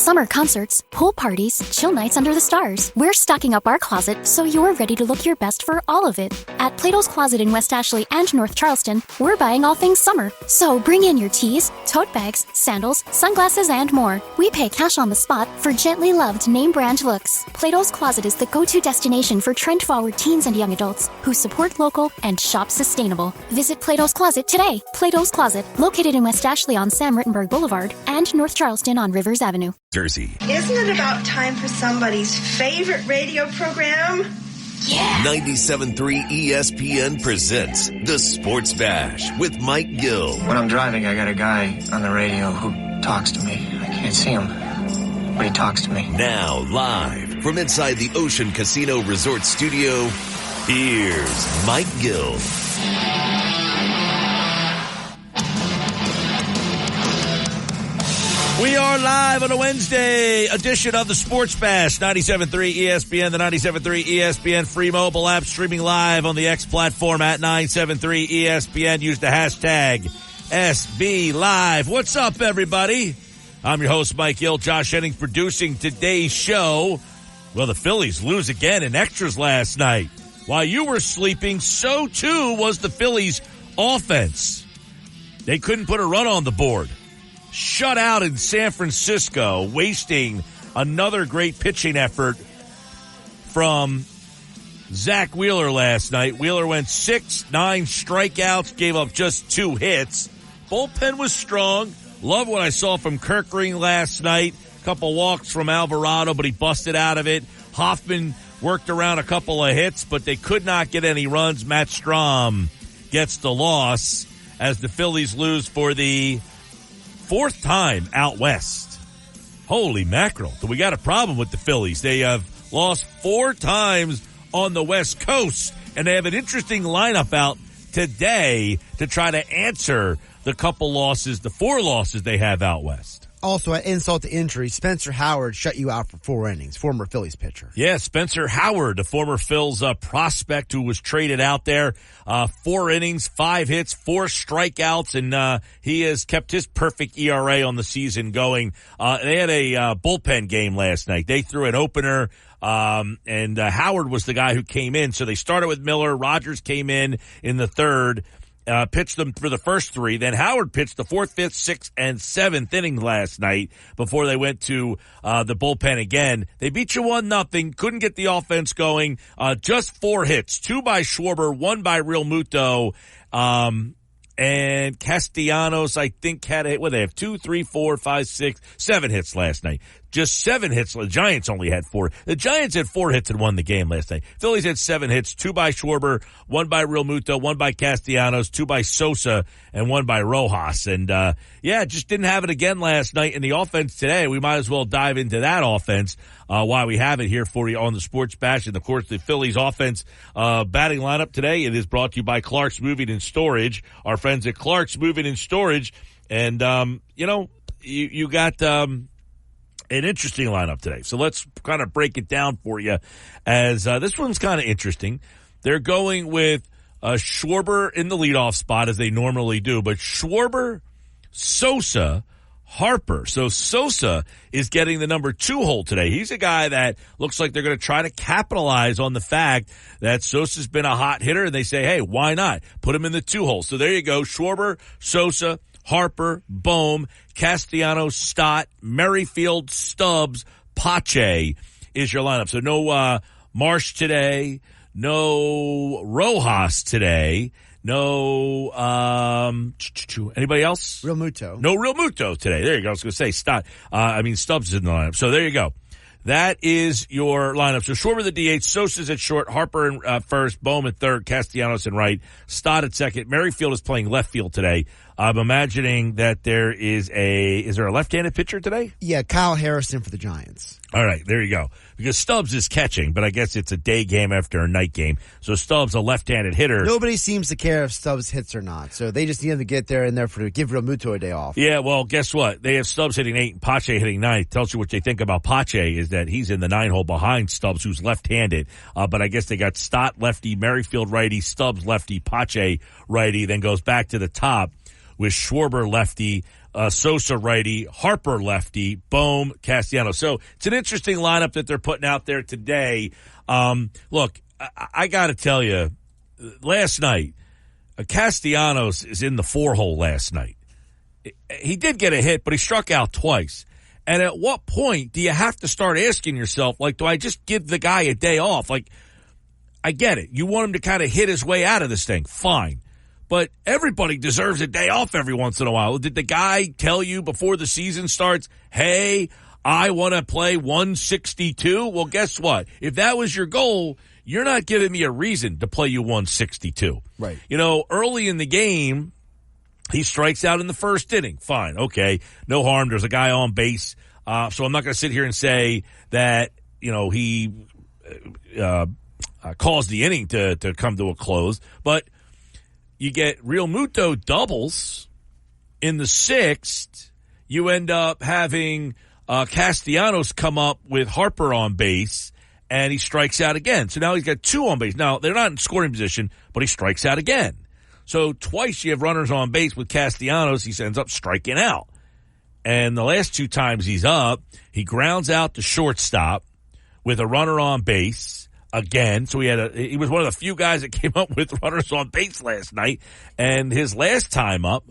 Summer concerts, pool parties, chill nights under the stars. We're stocking up our closet so you're ready to look your best for all of it. At Plato's Closet in West Ashley and North Charleston, we're buying all things summer. So bring in your tees, tote bags, sandals, sunglasses, and more. We pay cash on the spot for gently loved name brand looks. Plato's Closet is the go-to destination for trend-forward teens and young adults who support local and shop sustainable. Visit Plato's Closet today. Plato's Closet, located in West Ashley on Sam Rittenberg Boulevard and North Charleston on Rivers Avenue. Jersey. Isn't it about time for somebody's favorite radio program? Yeah. 97.3 ESPN presents The Sports Bash with Mike Gill. When I'm driving, I got a guy on the radio who talks to me. I can't see him, but he talks to me. Now, live from inside the Ocean Casino Resort Studio, here's Mike Gill. We are live on a Wednesday edition of the Sports Bash, 97.3 ESPN, the 97.3 ESPN free mobile app, streaming live on the X platform at 97.3 ESPN. Use the hashtag SB Live. What's up, everybody? I'm your host, Mike Gill. Josh Jennings producing today's show. Well, the Phillies lose again in extras last night. While you were sleeping, so too was the Phillies offense. They couldn't put a run on the board. Shut out in San Francisco, wasting another great pitching effort from Zach Wheeler last night. Wheeler went 9 strikeouts, gave up just 2 hits. Bullpen was strong. Love what I saw from Kirk Green last night. A couple walks from Alvarado, but he busted out of it. Hoffman worked around a couple of hits, but they could not get any runs. Matt Strahm gets the loss as the Phillies lose for the 4th time out west. Holy mackerel. So we got a problem with the Phillies. They have lost 4 times on the West Coast, and they have an interesting lineup out today to try to answer the 4 losses they have out west. Also, at insult to injury, Spencer Howard shut you out for 4 innings, former Phillies pitcher. Yeah, Spencer Howard, the former Phils prospect who was traded out there. 4 innings, 5 hits, 4 strikeouts, and he has kept his perfect ERA on the season going. They had a bullpen game last night. They threw an opener, and Howard was the guy who came in. So they started with Miller. Rogers came in the 3rd. Pitched them for the first 3. Then Howard pitched the 4th, 5th, 6th, and 7th inning last night before they went to the bullpen again. They beat you 1-0. Couldn't get the offense going. Just 4 hits. 2 by Schwarber, 1 by Real Muto. And Castellanos, I think, had a hit. Well, they have 2, 3, 4, 5, 6, 7 hits last night. Just 7 hits. The Giants only had 4. The Giants had 4 hits and won the game last night. Phillies had 7 hits, 2 by Schwarber, 1 by Real Muto, 1 by Castellanos, 2 by Sosa, and 1 by Rojas. And, just didn't have it again last night in the offense today. We might as well dive into that offense, while we have it here for you on the Sports Bash. And, of course, the Phillies offense, batting lineup today. It is brought to you by Clark's Moving and Storage. Our friends at Clark's Moving and Storage. And, you got, an interesting lineup today. So let's kind of break it down for you as this one's kind of interesting. They're going with Schwarber in the leadoff spot as they normally do, but Schwarber, Sosa, Harper. So Sosa is getting the number 2 hole today. He's a guy that looks like they're going to try to capitalize on the fact that Sosa's been a hot hitter, and they say, hey, why not? Put him in the 2 hole. So there you go. Schwarber, Sosa, Harper, Bohm, Castellanos, Stott, Merrifield, Stubbs, Pache is your lineup. So no Marsh today, no Rojas today, no anybody else? Real Muto. No Real Muto today. There you go. I was going to say Stubbs is in the lineup. So there you go. That is your lineup. So Schwarber the DH, Sosa's at short, Harper in first, Bohm at third, Castellanos in right, Stott at second. Merrifield is playing left field today. I'm imagining that is there a left-handed pitcher today? Yeah, Kyle Harrison for the Giants. All right, there you go. Because Stubbs is catching, but I guess it's a day game after a night game. So Stubbs, a left-handed hitter. Nobody seems to care if Stubbs hits or not. So they just need him to get there and therefore to give Real Muto a day off. Yeah, well, guess what? They have Stubbs hitting 8 and Pache hitting 9. It tells you what they think about Pache is that he's in the 9 hole behind Stubbs, who's left-handed. But I guess they got Stott lefty, Merrifield righty, Stubbs lefty, Pache righty, then goes back to the top with Schwarber lefty, Sosa righty, Harper lefty, Bohm, Castellanos. So it's an interesting lineup that they're putting out there today. Look, I got to tell you, last night, Castellanos is in the 4-hole last night. He did get a hit, but he struck out twice. And at what point do you have to start asking yourself, like, do I just give the guy a day off? Like, I get it. You want him to kind of hit his way out of this thing. Fine. But everybody deserves a day off every once in a while. Did the guy tell you before the season starts, hey, I want to play 162? Well, guess what? If that was your goal, you're not giving me a reason to play you 162. Right. You know, early in the game, he strikes out in the first inning. Fine. Okay. No harm. There's a guy on base. So I'm not going to sit here and say that, you know, he caused the inning to come to a close. But you get Real Muto doubles in the 6th. You end up having Castellanos come up with Harper on base, and he strikes out again. So now he's got 2 on base. Now, they're not in scoring position, but he strikes out again. So twice you have runners on base with Castellanos. He ends up striking out. And the last 2 times he's up, he grounds out to shortstop with a runner on base again. So he was one of the few guys that came up with runners on base last night. And his last time up,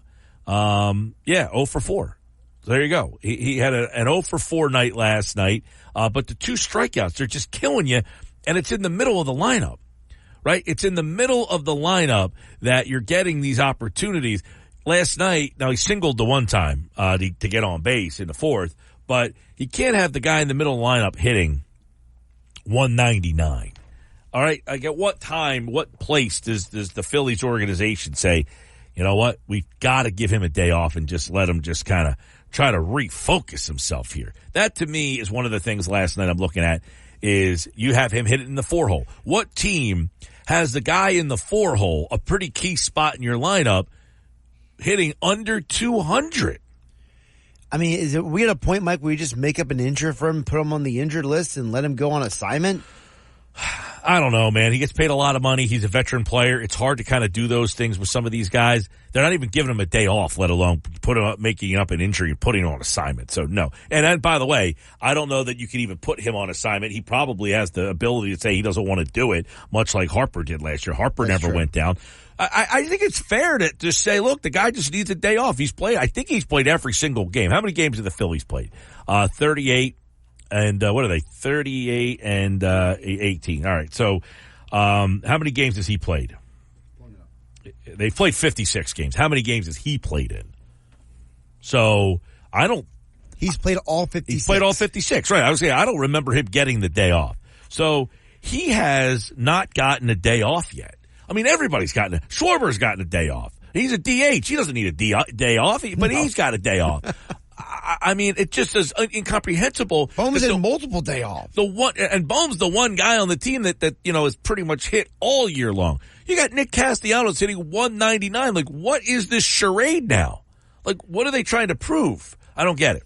0 for 4. So there you go. He had an 0 for 4 night last night. But the 2 strikeouts, they're just killing you. And it's in the middle of the lineup. Right? It's in the middle of the lineup that you're getting these opportunities. Last night, now he singled the one time to get on base in the 4th, but he can't have the guy in the middle of the lineup hitting 199. All right? Like at what time, what place does the Phillies organization say, you know what, we've got to give him a day off and just let him just kind of try to refocus himself here? That, to me, is one of the things last night I'm looking at is you have him hit it in the 4-hole. What team has the guy in the 4-hole, a pretty key spot in your lineup, hitting under 200? I mean, is we at a point, Mike, where you just make up an injury for him, put him on the injured list, and let him go on assignment? I don't know, man. He gets paid a lot of money. He's a veteran player. It's hard to kind of do those things with some of these guys. They're not even giving him a day off, let alone making up an injury and putting him on assignment. So, no. And then, by the way, I don't know that you can even put him on assignment. He probably has the ability to say he doesn't want to do it, much like Harper did last year. Harper never went down. I think it's fair to just say, look, the guy just needs a day off. I think he's played every single game. How many games have the Phillies played? 38. And what are they? 38 and 18. All right. So how many games has he played? They've played 56 games. How many games has he played in? So He's played all 56. He's played all 56. Right. I was saying I don't remember him getting the day off. So he has not gotten a day off yet. I mean, everybody's gotten it. Schwarber's gotten a day off. He's a DH. He doesn't need a day off, but he's got a day off. I mean, it just is incomprehensible. Bohm's in multiple day off. And Bohm's the one guy on the team that you know is pretty much hit all year long. You got Nick Castellanos hitting 199. Like, what is this charade now? Like, what are they trying to prove? I don't get it.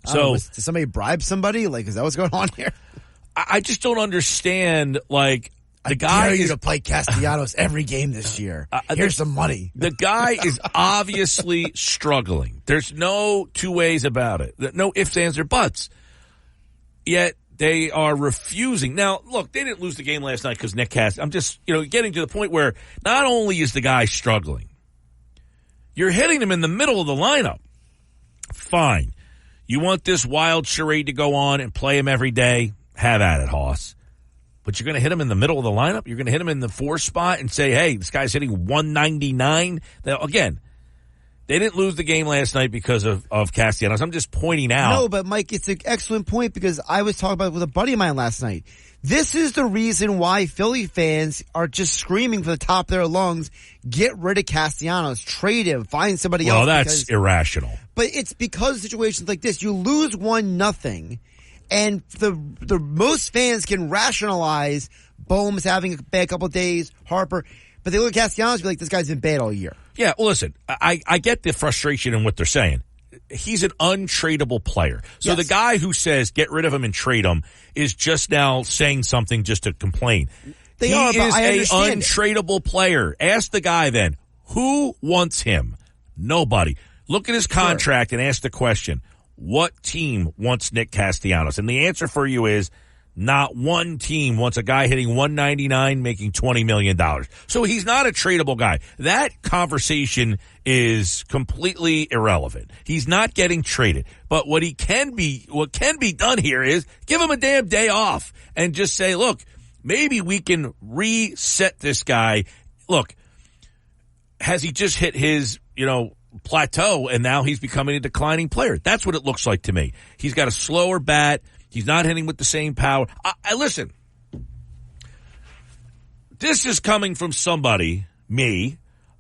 So, did somebody bribe somebody? Like, is that what's going on here? I just don't understand. Like, the guy dare you to play Castellanos every game this year. Here's some money. The guy is obviously struggling. There's no 2 ways about it. No ifs, ands, or buts. Yet they are refusing. Now, look, they didn't lose the game last night because Nick Castellanos. I'm just, getting to the point where not only is the guy struggling, you're hitting him in the middle of the lineup. Fine. You want this wild charade to go on and play him every day? Have at it, Hoss. But you're going to hit him in the middle of the lineup? You're going to hit him in the 4 spot and say, hey, this guy's hitting 199? Now, again, they didn't lose the game last night because of Castellanos. I'm just pointing out. No, but Mike, it's an excellent point because I was talking about it with a buddy of mine last night. This is the reason why Philly fans are just screaming for the top of their lungs, get rid of Castellanos, trade him, find somebody else. Well, that's irrational. But it's because of situations like this. You lose 1-0. And the most fans can rationalize Bohm's having a bad couple of days, Harper, but they look at Castellanos and be like, this guy's been bad all year. Yeah, well, listen, I get the frustration in what they're saying. He's an untradeable player. So the guy who says get rid of him and trade him is just now saying something just to complain. He is an untradeable player. Ask the guy then, who wants him? Nobody. Look at his contract and ask the question, what team wants Nick Castellanos? And the answer for you is not one team wants a guy hitting 199 making $20 million. So he's not a tradable guy. That conversation is completely irrelevant. He's not getting traded. But what can be done here is give him a damn day off and just say, look, maybe we can reset this guy. Look, has he just hit his, plateau and now he's becoming a declining player? That's what it looks like to me. He's got a slower bat. He's not hitting with the same power. I listen, this is coming from somebody, me.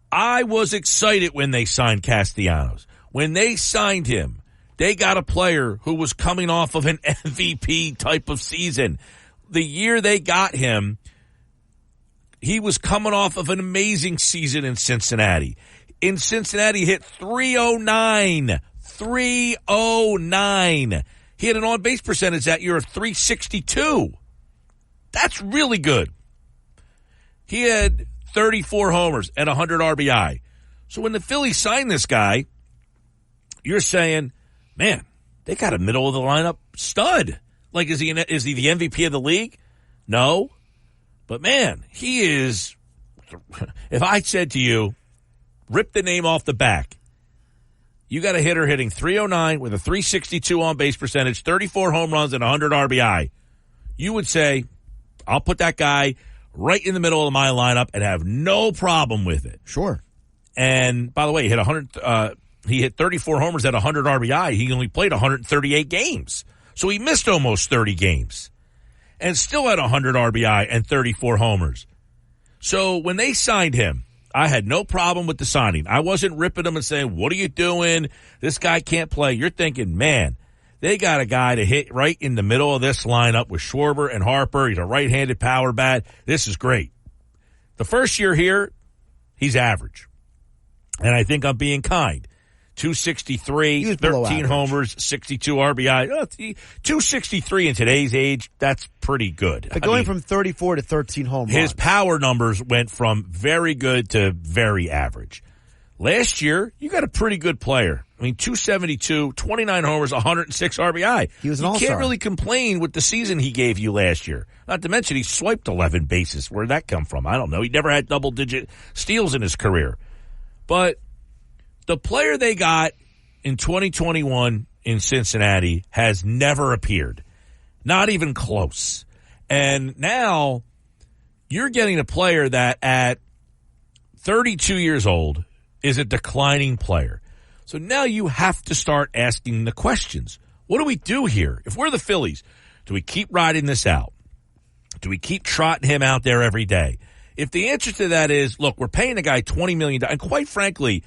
I was excited when they signed Castellanos. When they signed him, they got a player who was coming off of an MVP type of season. The year they got him, he was coming off of an amazing season in Cincinnati. In Cincinnati, he hit 309. 309. He had an on-base percentage that year of 362. That's really good. He had 34 homers and 100 RBI. So when the Phillies signed this guy, you're saying, man, they got a middle-of-the-lineup stud. Like, is he the MVP of the league? No. But, man, he is – if I said to you, rip the name off the back, you got a hitter hitting 309 with a 362 on-base percentage, 34 home runs, and 100 RBI. You would say, I'll put that guy right in the middle of my lineup and have no problem with it. Sure. And, by the way, he hit 34 homers at 100 RBI. He only played 138 games. So he missed almost 30 games and still had 100 RBI and 34 homers. So when they signed him, I had no problem with the signing. I wasn't ripping him and saying, what are you doing? This guy can't play. You're thinking, man, they got a guy to hit right in the middle of this lineup with Schwarber and Harper. He's a right-handed power bat. This is great. The first year here, he's average. And I think I'm being kind. 263, 13 homers, 62 RBI. 263 in today's age, that's pretty good. But going from 34 to 13 home runs. His power numbers went from very good to very average. Last year, you got a pretty good player. 272, 29 homers, 106 RBI. He was an all-star. You can't really complain with the season he gave you last year. Not to mention he swiped 11 bases. Where'd that come from? I don't know. He never had double-digit steals in his career. But the player they got in 2021 in Cincinnati has never appeared. Not even close. And now you're getting a player that at 32 years old is a declining player. So now you have to start asking the questions. What do we do here? If we're the Phillies, do we keep riding this out? Do we keep trotting him out there every day? If the answer to that is, look, we're paying the guy $20 million, and quite frankly,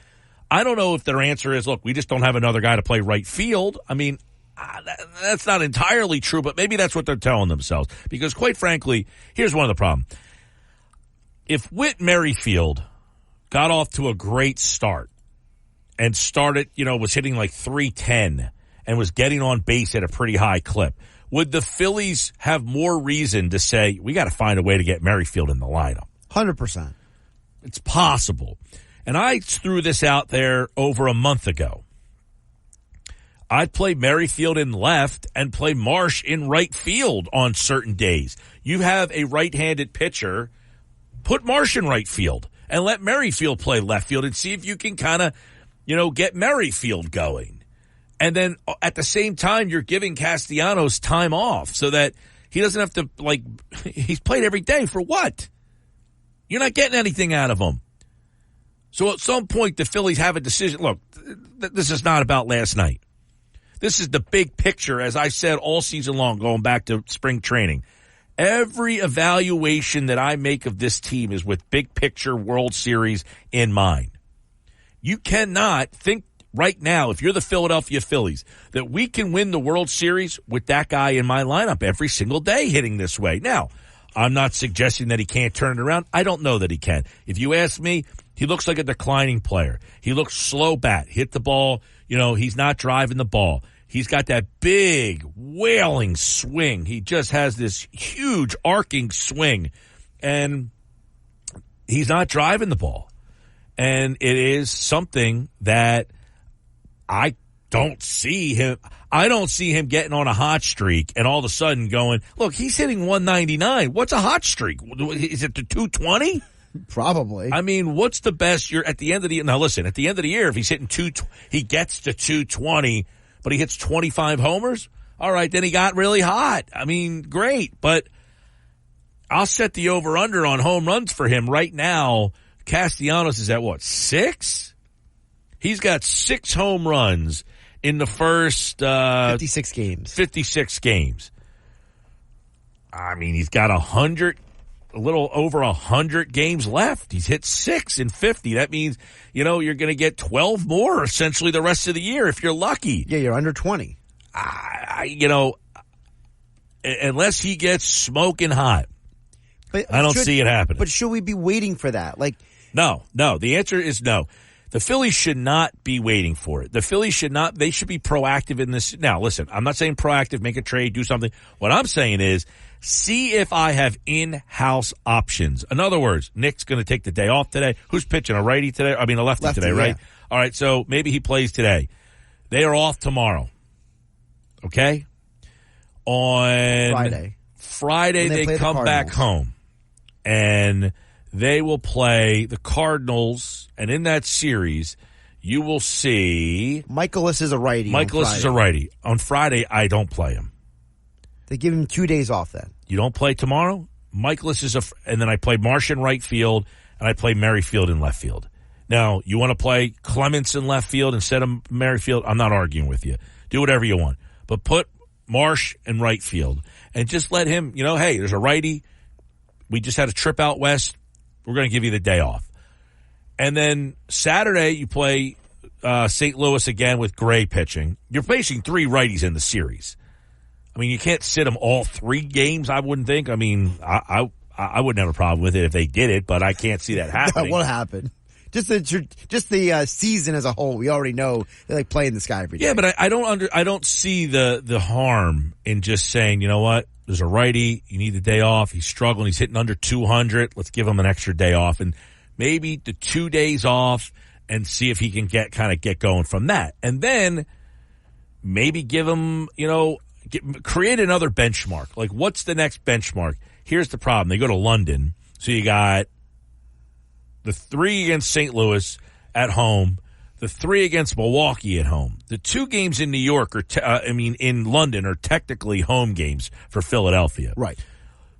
I don't know if their answer is, look, we just don't have another guy to play right field. That's not entirely true, but maybe that's what they're telling themselves. Because quite frankly, here's one of the problems. If Whit Merrifield got off to a great start and started, was hitting like 310 and was getting on base at a pretty high clip, would the Phillies have more reason to say, we got to find a way to get Merrifield in the lineup? 100%. It's possible. And I threw this out there over a month ago. I'd play Merrifield in left and play Marsh in right field on certain days. You have a right-handed pitcher, put Marsh in right field and let Merrifield play left field and see if you can kind of, get Merrifield going. And then at the same time, you're giving Castellanos time off so that he doesn't have to, he's played every day for what? You're not getting anything out of him. So at some point, the Phillies have a decision. Look, this is not about last night. This is the big picture, as I said all season long, going back to spring training. Every evaluation that I make of this team is with big picture World Series in mind. You cannot think right now, if you're the Philadelphia Phillies, that we can win the World Series with that guy in my lineup every single day hitting this way. Now, I'm not suggesting that he can't turn it around. I don't know that he can. If you ask me, he looks like a declining player. He looks slow bat, hit the ball. He's not driving the ball. He's got that big wailing swing. He just has this huge arcing swing, and he's not driving the ball. And it is something that I don't see him getting on a hot streak and all of a sudden going, look, he's hitting 199. What's a hot streak? Is it the 220? Probably. I mean, what's the best? You're at the end of the year. Now listen, at the end of the year, if he's hitting he gets to 220, but he hits 25 homers. All right, then he got really hot. I mean, great, but I'll set the over-under on home runs for him right now. Castellanos is at what, 6? He's got 6 home runs in the first 56 games. 56 games. I mean, he's got a little over 100 games left. He's hit 6 in 50. That means, you're going to get 12 more essentially the rest of the year if you're lucky. Yeah, you're under 20. Unless he gets smoking hot, but I don't see it happening. But should we be waiting for that? No. The answer is no. The Phillies should not be waiting for it. The Phillies they should be proactive in this. Now, listen, I'm not saying proactive, make a trade, do something. What I'm saying is, see if I have in-house options. In other words, Nick's going to take the day off today. Who's pitching? A righty today? I mean, a lefty today, right? Yeah. All right, so maybe he plays today. They are off tomorrow. Okay? On Friday they come back home. And they will play the Cardinals. And in that series, you will see Michaelis is a righty. Michaelis is a righty. On Friday, I don't play him. They give him 2 days off then. You don't play tomorrow? Michaelis is and then I play Marsh in right field, and I play Merrifield in left field. Now, you want to play Clements in left field instead of Merrifield? I'm not arguing with you. Do whatever you want. But put Marsh in right field and just let him, hey, there's a righty. We just had a trip out west. We're going to give you the day off. And then Saturday, you play St. Louis again with Gray pitching. You're facing 3 righties in the series. I mean, you can't sit them all 3 games, I wouldn't think. I mean, I wouldn't have a problem with it if they did it, but I can't see that happening. That won't happen. Just the season as a whole, we already know they like playing this guy every day. Yeah, but I don't see the harm in just saying, you know what, there's a righty, you need the day off, he's struggling, he's hitting under 200, let's give him an extra day off, and maybe the 2 days off and see if he can get going from that. And then maybe give him, create another benchmark. Like, what's the next benchmark? Here's the problem. They go to London, so you got the 3 against St. Louis at home, the 3 against Milwaukee at home. The 2 games in New York in London are technically home games for Philadelphia. Right.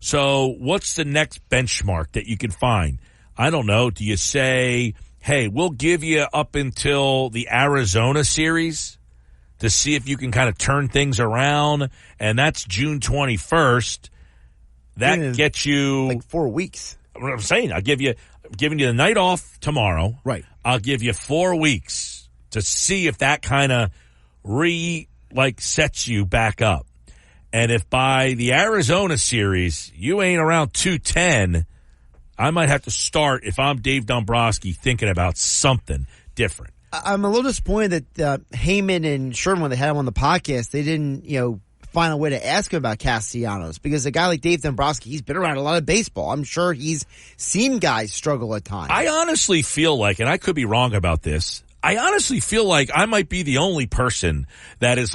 So what's the next benchmark that you can find? I don't know. Do you say, hey, we'll give you up until the Arizona series to see if you can kind of turn things around? And that's June 21st. That gets you like 4 weeks. What I'm saying, I'm giving you the night off tomorrow. Right. I'll give you 4 weeks to see if that kind of sets you back up. And if by the Arizona series you ain't around 210, I might have to start, if I'm Dave Dombrowski, thinking about something different. I'm a little disappointed that Heyman and Sherman, when they had him on the podcast, they didn't, find a way to ask him about Castellanos, because a guy like Dave Dombrowski, he's been around a lot of baseball. I'm sure he's seen guys struggle at times. I honestly feel like, and I could be wrong about this, I honestly feel like I might be the only person that is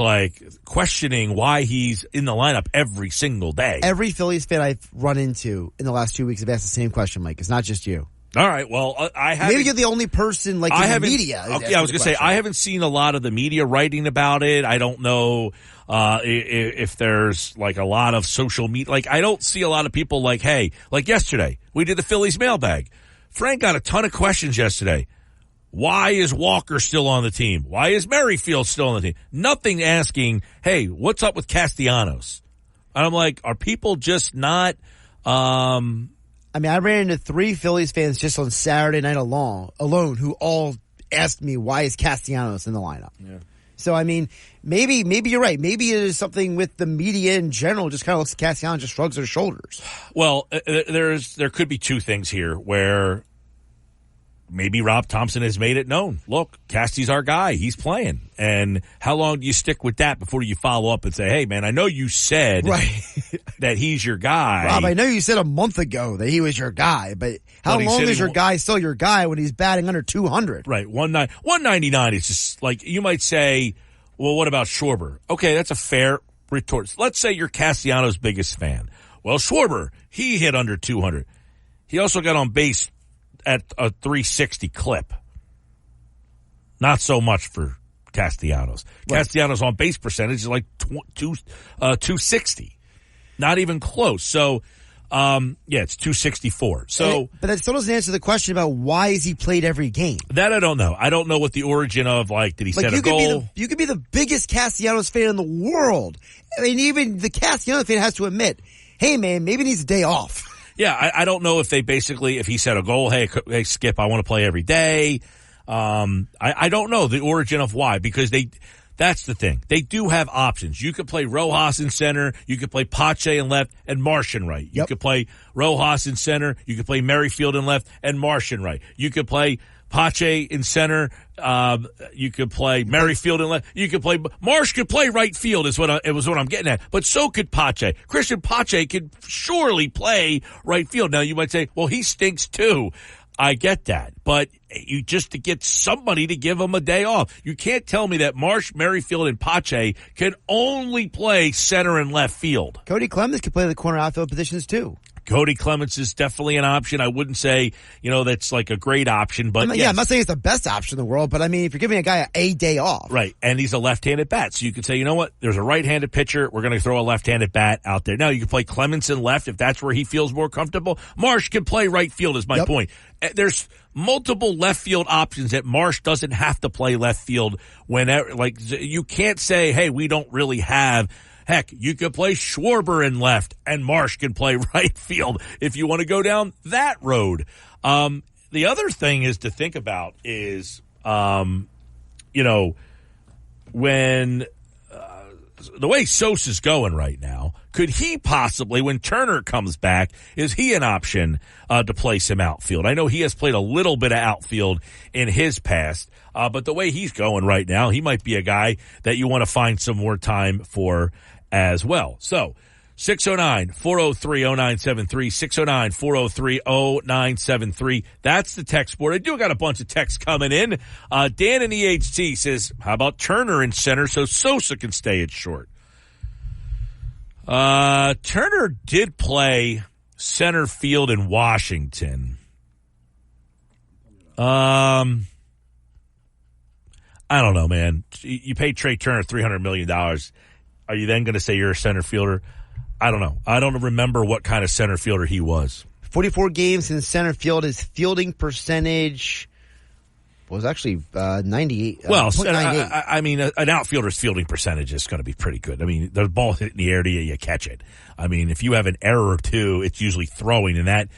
questioning why he's in the lineup every single day. Every Phillies fan I've run into in the last 2 weeks have asked the same question, Mike. It's not just you. All right. Well, I haven't. Maybe you're the only person in the media. Okay, I was going to say, I haven't seen a lot of the media writing about it. I don't know if there's a lot of social media. I don't see a lot of people hey, yesterday, we did the Phillies mailbag. Frank got a ton of questions yesterday. Why is Walker still on the team? Why is Merrifield still on the team? Nothing asking, hey, what's up with Castellanos? And I'm like, are people just not I ran into 3 Phillies fans just on Saturday night alone who all asked me, why is Castellanos in the lineup? Yeah. So, maybe you're right. Maybe it is something with the media in general, just kind of looks at Castellanos, just shrugs their shoulders. Well, there could be 2 things here where maybe Rob Thompson has made it known. Look, Casty's our guy. He's playing. And how long do you stick with that before you follow up and say, hey, man, I know you said that he's your guy. Rob, I know you said a month ago that he was your guy, but how long is your guy still your guy when he's batting under 200? Right, 199 is just like, you might say, well, what about Schwarber? Okay, that's a fair retort. Let's say you're Castellanos' biggest fan. Well, Schwarber, he hit under 200. He also got on base at a 360 clip. Not so much for Castellanos. Right. Castellanos on base percentage is like 260. Not even close. So, it's 264. So, but that still doesn't answer the question about why is he played every game. That I don't know. I don't know what the origin of, like, did he set a goal? You could be the biggest Castellanos fan in the world. I mean, even the Castellanos fan has to admit, hey man, maybe he needs a day off. Yeah, I don't know if they basically, if he set a goal, hey Skip, I want to play every day. I don't know the origin of why, because that's the thing. They do have options. You could play Rojas in center. You could play Pache in left and Marsh in right. You could play Rojas in center. You could play Merrifield in left and Marsh in right. You could play Pache in center. You could play Merrifield in left. You could play Marsh could play right field is what I'm getting at. But so could Pache. Christian Pache could surely play right field. Now you might say, well, he stinks too. I get that, but you just to get somebody to give him a day off. You can't tell me that Marsh, Merrifield, and Pache can only play center and left field. Cody Clemens could play the corner outfield positions too. Cody Clemens is definitely an option. I wouldn't say, that's like a great option, but I'm not saying it's the best option in the world, but I mean, if you're giving a guy a day off. Right, and he's a left-handed bat, so you could say, you know what, there's a right-handed pitcher, we're going to throw a left-handed bat out there. Now, you can play Clemens in left if that's where he feels more comfortable. Marsh can play right field is my point. There's multiple left field options that Marsh doesn't have to play left field whenever, like, you can't say, hey, we don't really have. Heck, you could play Schwarber in left, and Marsh can play right field if you want to go down that road. The other thing is to think about is, when the way Sosa's going right now, could he possibly, when Turner comes back, is he an option to play some outfield? I know he has played a little bit of outfield in his past, but the way he's going right now, he might be a guy that you want to find some more time for as well. So, 609-403-0973, 609-403-0973. That's the text board. I do got a bunch of texts coming in. Dan in EHT says, how about Turner in center so Sosa can stay at short? Turner did play center field in Washington. I don't know, man. You pay Trey Turner $300 million. Are you then going to say you're a center fielder? I don't know. I don't remember what kind of center fielder he was. 44 games in center field. His fielding percentage was actually 98. Well, I mean, an outfielder's fielding percentage is going to be pretty good. I mean, the ball hit in the air to you, you catch it. I mean, if you have an error or two, it's usually throwing, and that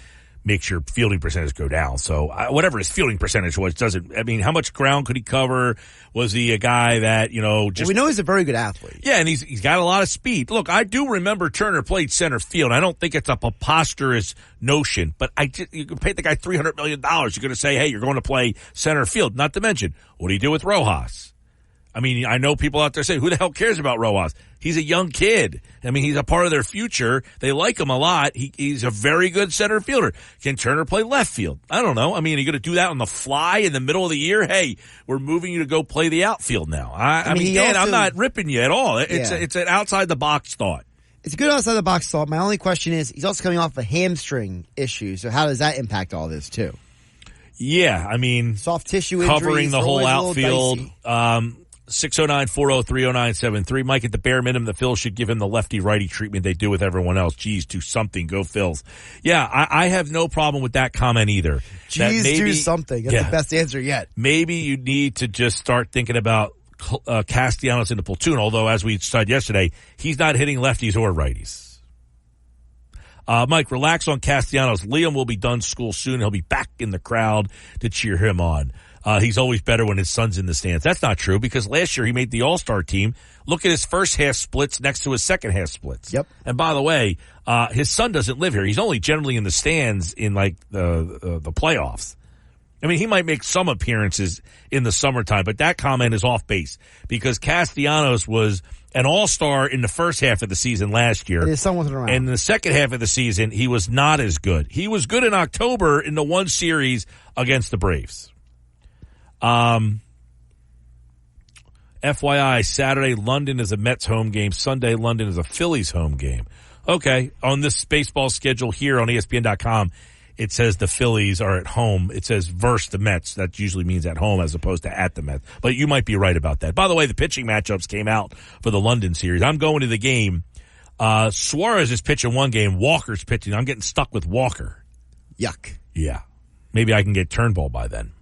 makes your fielding percentage go down. So whatever his fielding percentage was, how much ground could he cover? Was he a guy that, just... We know he's a very good athlete. Yeah, and he's got a lot of speed. Look, I do remember Turner played center field. I don't think it's a preposterous notion, but you can pay the guy $300 million. You're going to say, hey, you're going to play center field. Not to mention, what do you do with Rojas? I mean, I know people out there say, who the hell cares about Rojas? He's a young kid. I mean, he's a part of their future. They like him a lot. He's a very good center fielder. Can Turner play left field? I don't know. I mean, are you going to do that on the fly in the middle of the year? Hey, we're moving you to go play the outfield now. I mean, Dan, I'm not ripping you at all. It's an outside-the-box thought. It's a good outside-the-box thought. My only question is, he's also coming off a hamstring issue, so how does that impact all this, too? Yeah, I mean... Soft tissue injuries. Covering the whole outfield. 609-403-0973. Mike, at the bare minimum, the Phils should give him the lefty-righty treatment they do with everyone else. Geez, do something. Go Phils. Yeah, I have no problem with that comment either. Geez, do something. That's the best answer yet. Maybe you need to just start thinking about Castellanos in the platoon, although, as we said yesterday, he's not hitting lefties or righties. Mike, relax on Castellanos. Liam will be done school soon. He'll be back in the crowd to cheer him on. He's always better when his son's in the stands. That's not true, because last year he made the All-Star team. Look at his first half splits next to his second half splits. Yep. And by the way, his son doesn't live here. He's only generally in the stands in like the playoffs. I mean, he might make some appearances in the summertime, but that comment is off base because Castellanos was an all-star in the first half of the season last year. And in the second half of the season, he was not as good. He was good in October in the one series against the Braves. FYI, Saturday, London is a Mets home game. Sunday, London is a Phillies home game. Okay, on this baseball schedule here on ESPN.com, it says the Phillies are at home. It says versus the Mets. That usually means at home as opposed to at the Mets. But you might be right about that. By the way, the pitching matchups came out for the London series. I'm going to the game. Suarez is pitching one game. Walker's pitching. I'm getting stuck with Walker. Yuck. Yeah. Maybe I can get Turnbull by then.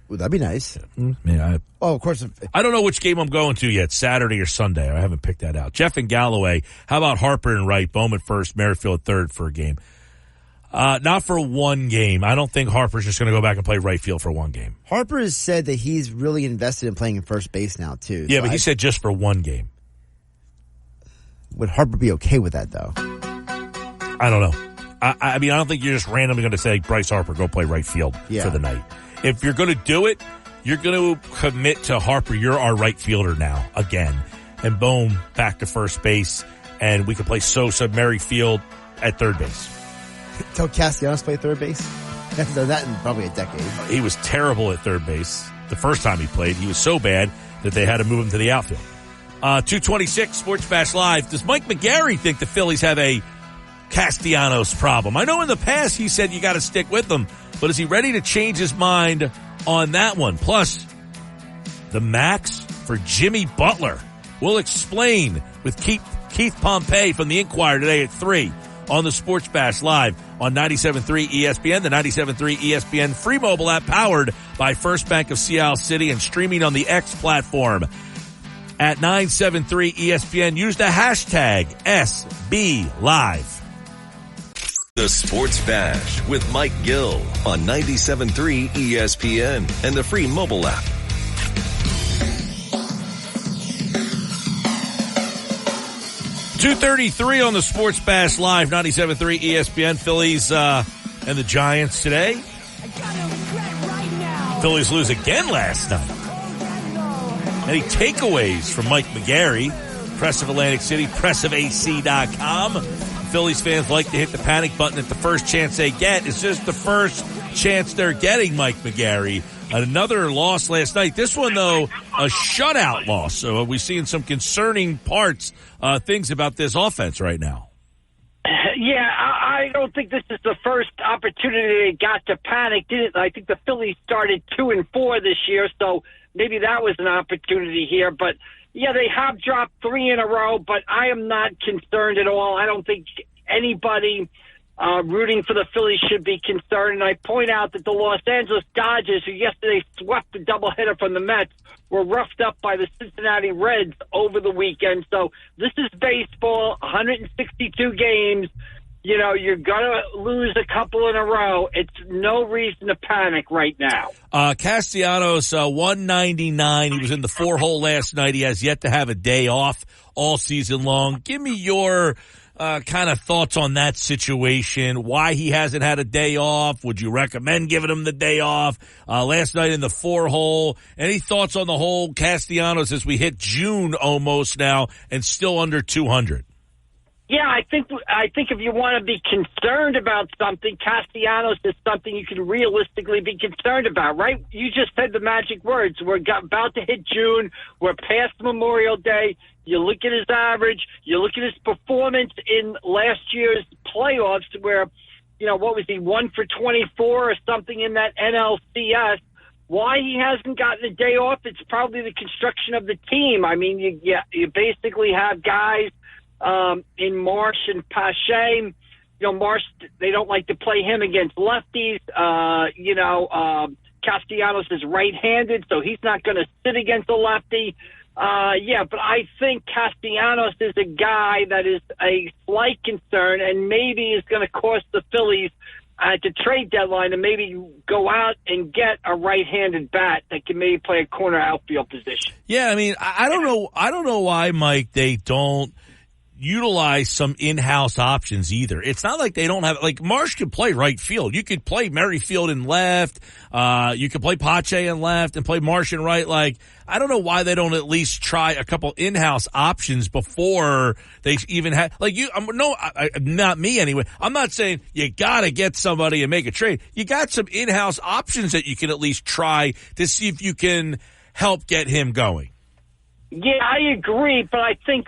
Well, that'd be nice. Yeah, of course. I don't know which game I'm going to yet, Saturday or Sunday. I haven't picked that out. Jeff and Galloway. How about Harper and Wright? Bowman first, Merrifield third for a game. Not for one game. I don't think Harper's just going to go back and play right field for one game. Harper has said that he's really invested in playing in first base now, too. Yeah, so but he said just for one game. Would Harper be okay with that, though? I don't know. I mean, I don't think you're just randomly going to say, Bryce Harper, go play right field for the night. If you're going to do it, you're going to commit to Harper. You're our right fielder now, again. And boom, back to first base. And we can play Sosa, Merrifield at third base. Tell Castellanos play third base? Hasn't done that in probably a decade. He was terrible at third base the first time he played. He was so bad that they had to move him to the outfield. 226 Sports Bash Live. Does Mike McGarry think the Phillies have a Castellanos problem? I know in the past he said you got to stick with them, but is he ready to change his mind on that one? Plus, the max for Jimmy Butler. We'll explain with Keith Pompey from the Inquirer today at 3 on the Sports Bash Live on 97.3 ESPN, the 97.3 ESPN free mobile app powered by First Bank of Sea Isle City and streaming on the X platform at 973 ESPN. Use the hashtag SBLive. The Sports Bash with Mike Gill on 97.3 ESPN and the free mobile app. .233 on the Sports Bash Live, 97.3 ESPN. Phillies and the Giants today. Phillies lose again last night. Any takeaways from Mike McGarry? Press of Atlantic City, pressofac.com. Phillies fans like to hit the panic button at the first chance they get. It's just the first chance they're getting, Mike McGarry. Another loss last night. This one, though, a shutout loss. So we're seeing some concerning things about this offense right now. Yeah, I don't think this is the first opportunity they got to panic, did it? I think the Phillies started 2-4 this year, so maybe that was an opportunity here. But, yeah, they have dropped 3 in a row, but I am not concerned at all. I don't think anybody rooting for the Phillies should be concerned. And I point out that the Los Angeles Dodgers, who yesterday swept the doubleheader from the Mets, were roughed up by the Cincinnati Reds over the weekend. So this is baseball, 162 games. You know, you're going to lose a couple in a row. It's no reason to panic right now. Castellanos, 199. He was in the 4-hole last night. He has yet to have a day off all season long. Give me your kind of thoughts on that situation, why he hasn't had a day off. Would you recommend giving him the day off? Last night in the 4-hole. Any thoughts on the whole Castellanos as we hit June almost now and still under 200? Yeah, I think if you want to be concerned about something, Castellanos is something you can realistically be concerned about, right? You just said the magic words. We're about to hit June. We're past Memorial Day. You look at his average. You look at his performance in last year's playoffs where, you know, what was he, 1 for 24 or something in that NLCS. Why he hasn't gotten a day off, it's probably the construction of the team. I mean, you basically have guys in Marsh and Pache. You know, Marsh, they don't like to play him against lefties. Castellanos is right-handed, so he's not going to sit against a lefty. But I think Castellanos is a guy that is a slight concern and maybe is going to cost the Phillies at the trade deadline to maybe go out and get a right-handed bat that can maybe play a corner outfield position. Yeah, I mean, I don't know why, Mike, they don't utilize some in-house options either. It's not like they don't have, like Marsh could play right field. You could play Merrifield in left. You could play Pache in left and play Marsh in right. Like, I don't know why they don't at least try a couple in-house options before they even have, like not me anyway. I'm not saying you gotta get somebody and make a trade. You got some in-house options that you can at least try to see if you can help get him going. Yeah, I agree, but I think,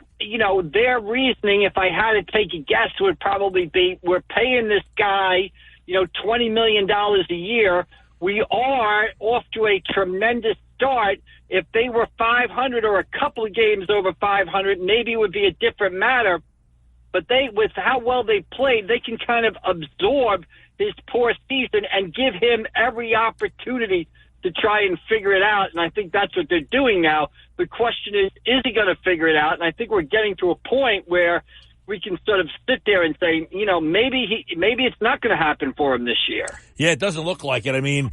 their reasoning, if I had to take a guess, would probably be we're paying this guy, $20 million a year. We are off to a tremendous start. If they were 500 or a couple of games over 500, maybe it would be a different matter. But with how well they played, they can kind of absorb his poor season and give him every opportunity to try and figure it out, and I think that's what they're doing now. The question is he going to figure it out? And I think we're getting to a point where we can sort of sit there and say, maybe it's not going to happen for him this year. Yeah, it doesn't look like it. I mean,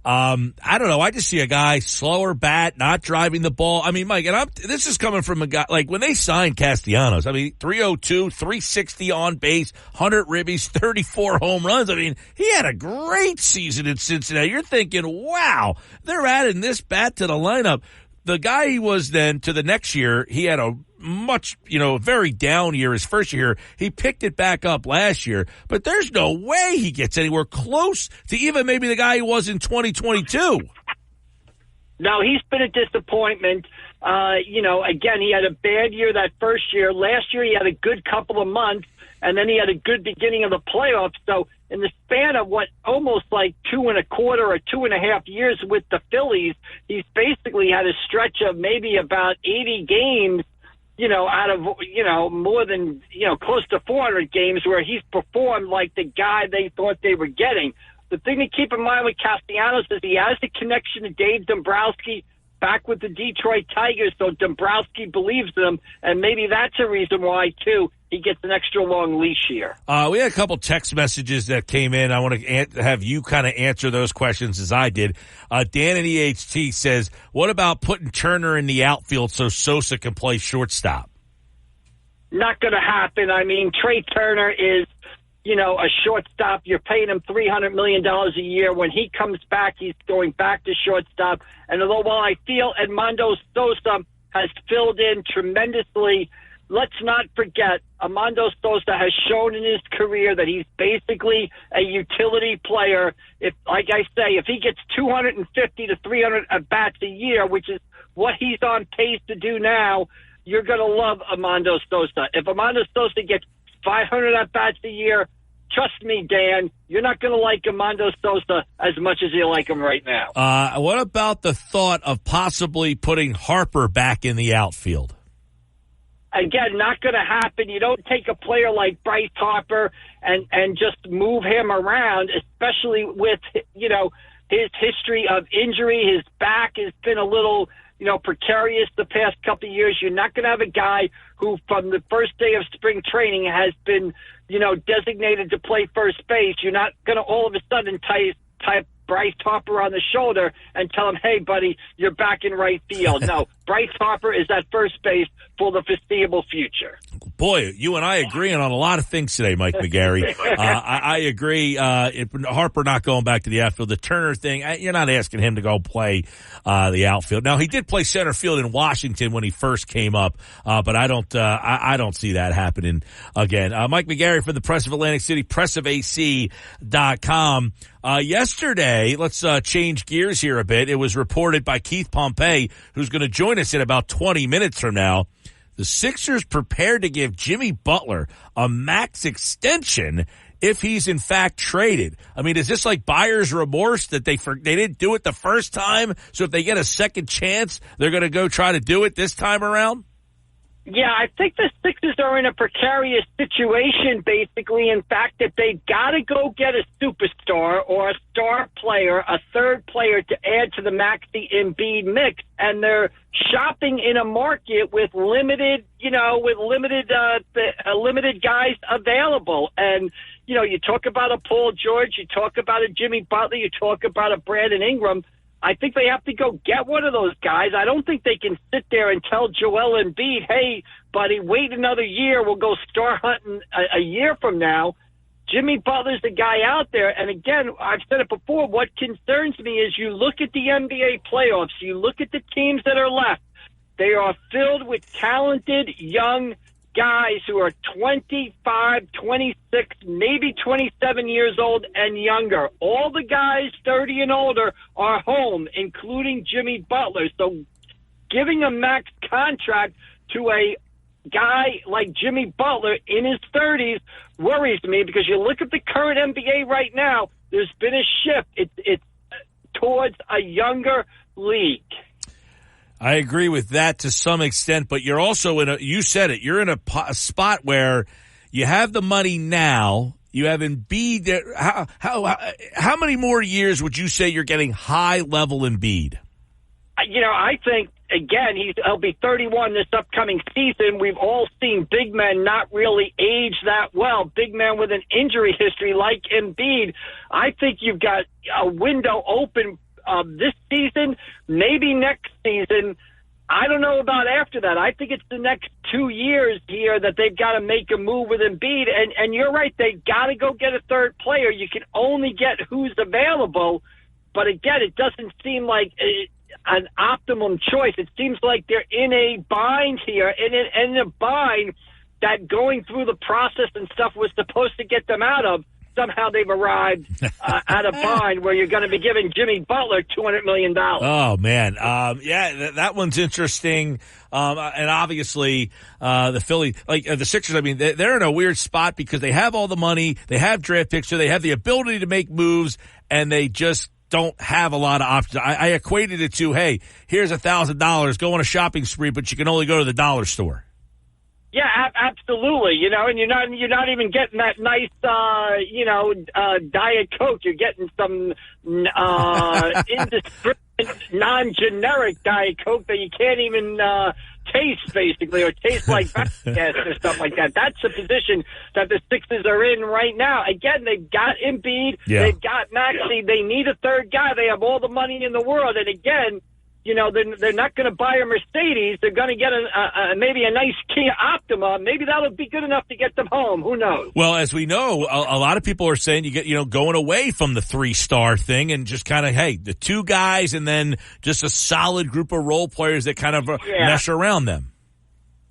I don't know. I just see a guy, slower bat, not driving the ball. I mean, Mike, and this is coming from a guy, like when they signed Castellanos, I mean, 302, 360 on base, 100 ribbies, 34 home runs. I mean, he had a great season in Cincinnati. You're thinking, wow, they're adding this bat to the lineup. The guy he was then to the next year, he had a very down year his first year. He picked it back up last year, but there's no way he gets anywhere close to even maybe the guy he was in 2022. No, he's been a disappointment. Again, he had a bad year that first year. Last year, he had a good couple of months, and then he had a good beginning of the playoffs. So in the span of almost like 2.25 or 2.5 years with the Phillies, he's basically had a stretch of maybe about 80 games, out of, more than, close to 400 games where he's performed like the guy they thought they were getting. The thing to keep in mind with Castellanos is he has the connection to Dave Dombrowski back with the Detroit Tigers, so Dombrowski believes them, and maybe that's a reason why, too, he gets an extra long leash here. We had a couple text messages that came in. I want to have you kind of answer those questions as I did. Dan in EHT says, what about putting Turner in the outfield so Sosa can play shortstop? Not going to happen. I mean, Trey Turner is, a shortstop. You're paying him $300 million a year. When he comes back, he's going back to shortstop. And although while I feel Edmundo Sosa has filled in tremendously, let's not forget, Edmundo Sosa has shown in his career that he's basically a utility player. If he gets 250 to 300 at-bats a year, which is what he's on pace to do now, you're going to love Edmundo Sosa. If Edmundo Sosa gets 500 at-bats a year, trust me, Dan, you're not going to like Edmundo Sosa as much as you like him right now. What about the thought of possibly putting Harper back in the outfield? Again, not going to happen. You don't take a player like Bryce Harper and just move him around, especially with, his history of injury. His back has been a little, precarious the past couple of years. You're not going to have a guy who from the first day of spring training has been, designated to play first base. You're not going to all of a sudden type Bryce Harper on the shoulder and tell him, hey, buddy, you're back in right field. No, Bryce Harper is at first base for the foreseeable future. Boy, you and I agreeing on a lot of things today, Mike McGarry. I agree. Harper not going back to the outfield. The Turner thing, you're not asking him to go play the outfield. Now, he did play center field in Washington when he first came up, but I don't see that happening again. Mike McGarry from the Press of Atlantic City, pressofac.com. Yesterday, let's change gears here a bit. It was reported by Keith Pompey, who's going to join us in about 20 minutes from now. The Sixers prepared to give Jimmy Butler a max extension if he's in fact traded. I mean, is this like buyer's remorse that they didn't do it the first time? So if they get a second chance, they're going to go try to do it this time around? Yeah, I think the Sixers are in a precarious situation, basically. In fact, that they've got to go get a superstar or a star player, a third player to add to the Maxey Embiid mix, and they're shopping in a market with limited guys available. And, you talk about a Paul George, you talk about a Jimmy Butler, you talk about a Brandon Ingram. I think they have to go get one of those guys. I don't think they can sit there and tell Joel Embiid, hey, buddy, wait another year. We'll go star hunting a year from now. Jimmy Butler's the guy out there. And again, I've said it before, what concerns me is you look at the NBA playoffs, you look at the teams that are left. They are filled with talented young guys who are 25, 26, maybe 27 years old and younger. All the guys 30 and older are home, including Jimmy Butler. So giving a max contract to a guy like Jimmy Butler in his 30s worries me, because you look at the current NBA right now, there's been a shift. It's towards a younger league. I agree with that to some extent, but you're also you said it, you're in a spot where you have the money now. You have Embiid. How many more years would you say you're getting high-level Embiid? I think, again, he'll be 31 this upcoming season. We've all seen big men not really age that well, big men with an injury history like Embiid. I think you've got a window open this season, maybe next season. I don't know about after that. I think it's the next 2 years here that they've got to make a move with Embiid. And you're right, they've got to go get a third player. You can only get who's available. But again, it doesn't seem like an optimum choice. It seems like they're in a bind here, in a bind that going through the process and stuff was supposed to get them out of. Somehow they've arrived at a bind where you're going to be giving Jimmy Butler $200 million. Oh, man. That one's interesting. And obviously, the Philly, the Sixers, I mean, they're in a weird spot because they have all the money, they have draft picks, so they have the ability to make moves, and they just don't have a lot of options. I equated it to, hey, here's $1,000, go on a shopping spree, but you can only go to the dollar store. Yeah, absolutely. And you're not even getting that nice, Diet Coke. You're getting some indiscriminate, non-generic Diet Coke that you can't even taste, basically, or taste like gas or stuff like that. That's the position that the Sixers are in right now. Again, they've got Embiid, they've got Maxey. They need a third guy. They have all the money in the world, and again, they're not going to buy a Mercedes. They're going to get maybe a nice Kia Optima. Maybe that'll be good enough to get them home. Who knows? Well, as we know, a lot of people are saying you get, going away from the 3-star thing and just kind of, hey, the 2 guys and then just a solid group of role players that kind of mesh around them.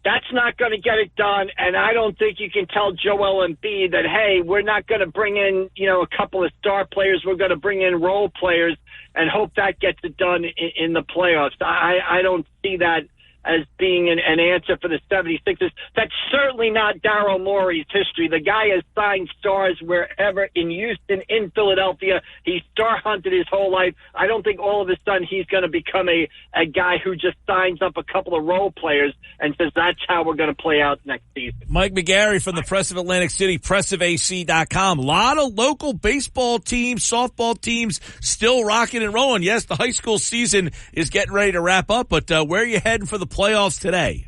That's not going to get it done, and I don't think you can tell Joel Embiid that, hey, we're not going to bring in, a couple of star players. We're going to bring in role players and hope that gets it done in the playoffs. I don't see that as being an answer for the 76ers. That's certainly not Daryl Morey's history. The guy has signed stars wherever, in Houston, in Philadelphia. He star hunted his whole life. I don't think all of a sudden he's going to become a guy who just signs up a couple of role players and says that's how we're going to play out next season. Mike McGarry from the Press of Atlantic City, PressOfAC.com. A lot of local baseball teams, softball teams still rocking and rolling. Yes, the high school season is getting ready to wrap up, but where are you heading for the playoffs today?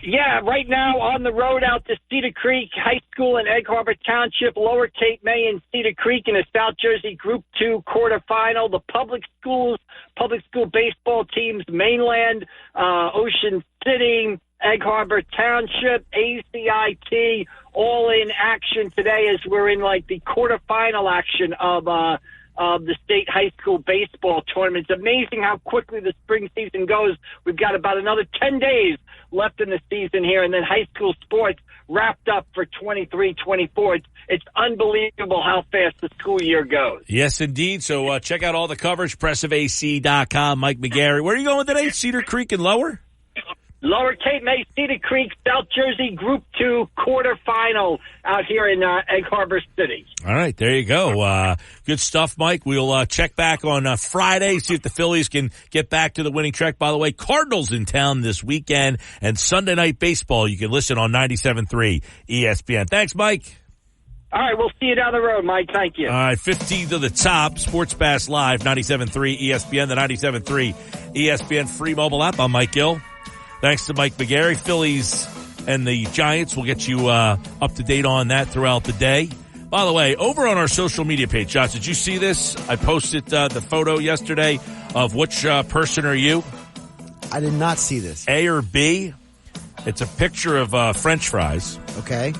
Yeah, right now on the road out to Cedar Creek High School in Egg Harbor Township, Lower Cape May and Cedar Creek in a South Jersey Group 2 quarterfinal. The public school baseball teams, Mainland, Ocean City, Egg Harbor Township, ACIT, all in action today as we're in the quarterfinal action of the state high school baseball tournament. It's amazing how quickly the spring season goes. We've got about another 10 days left in the season here, and then high school sports wrapped up for 23-24. It's unbelievable how fast the school year goes. Yes, indeed. So check out all the coverage, PressOfAC.com. Mike McGarry. Where are you going today? Cedar Creek and Lower? Lower Cape May, Cedar Creek, South Jersey Group 2 quarterfinal out here in Egg Harbor City. All right, there you go. Good stuff, Mike. We'll check back on Friday, see if the Phillies can get back to the winning track. By the way, Cardinals in town this weekend, and Sunday Night Baseball. You can listen on 97.3 ESPN. Thanks, Mike. All right, we'll see you down the road, Mike. Thank you. All right, 15 to the top, Sports Bash Live, 97.3 ESPN, the 97.3 ESPN free mobile app. I'm Mike Gill. Thanks to Mike McGarry. Phillies and the Giants will get you up to date on that throughout the day. By the way, over on our social media page, Josh, did you see this? I posted the photo yesterday of which person are you? I did not see this. A or B? It's a picture of French fries. Okay.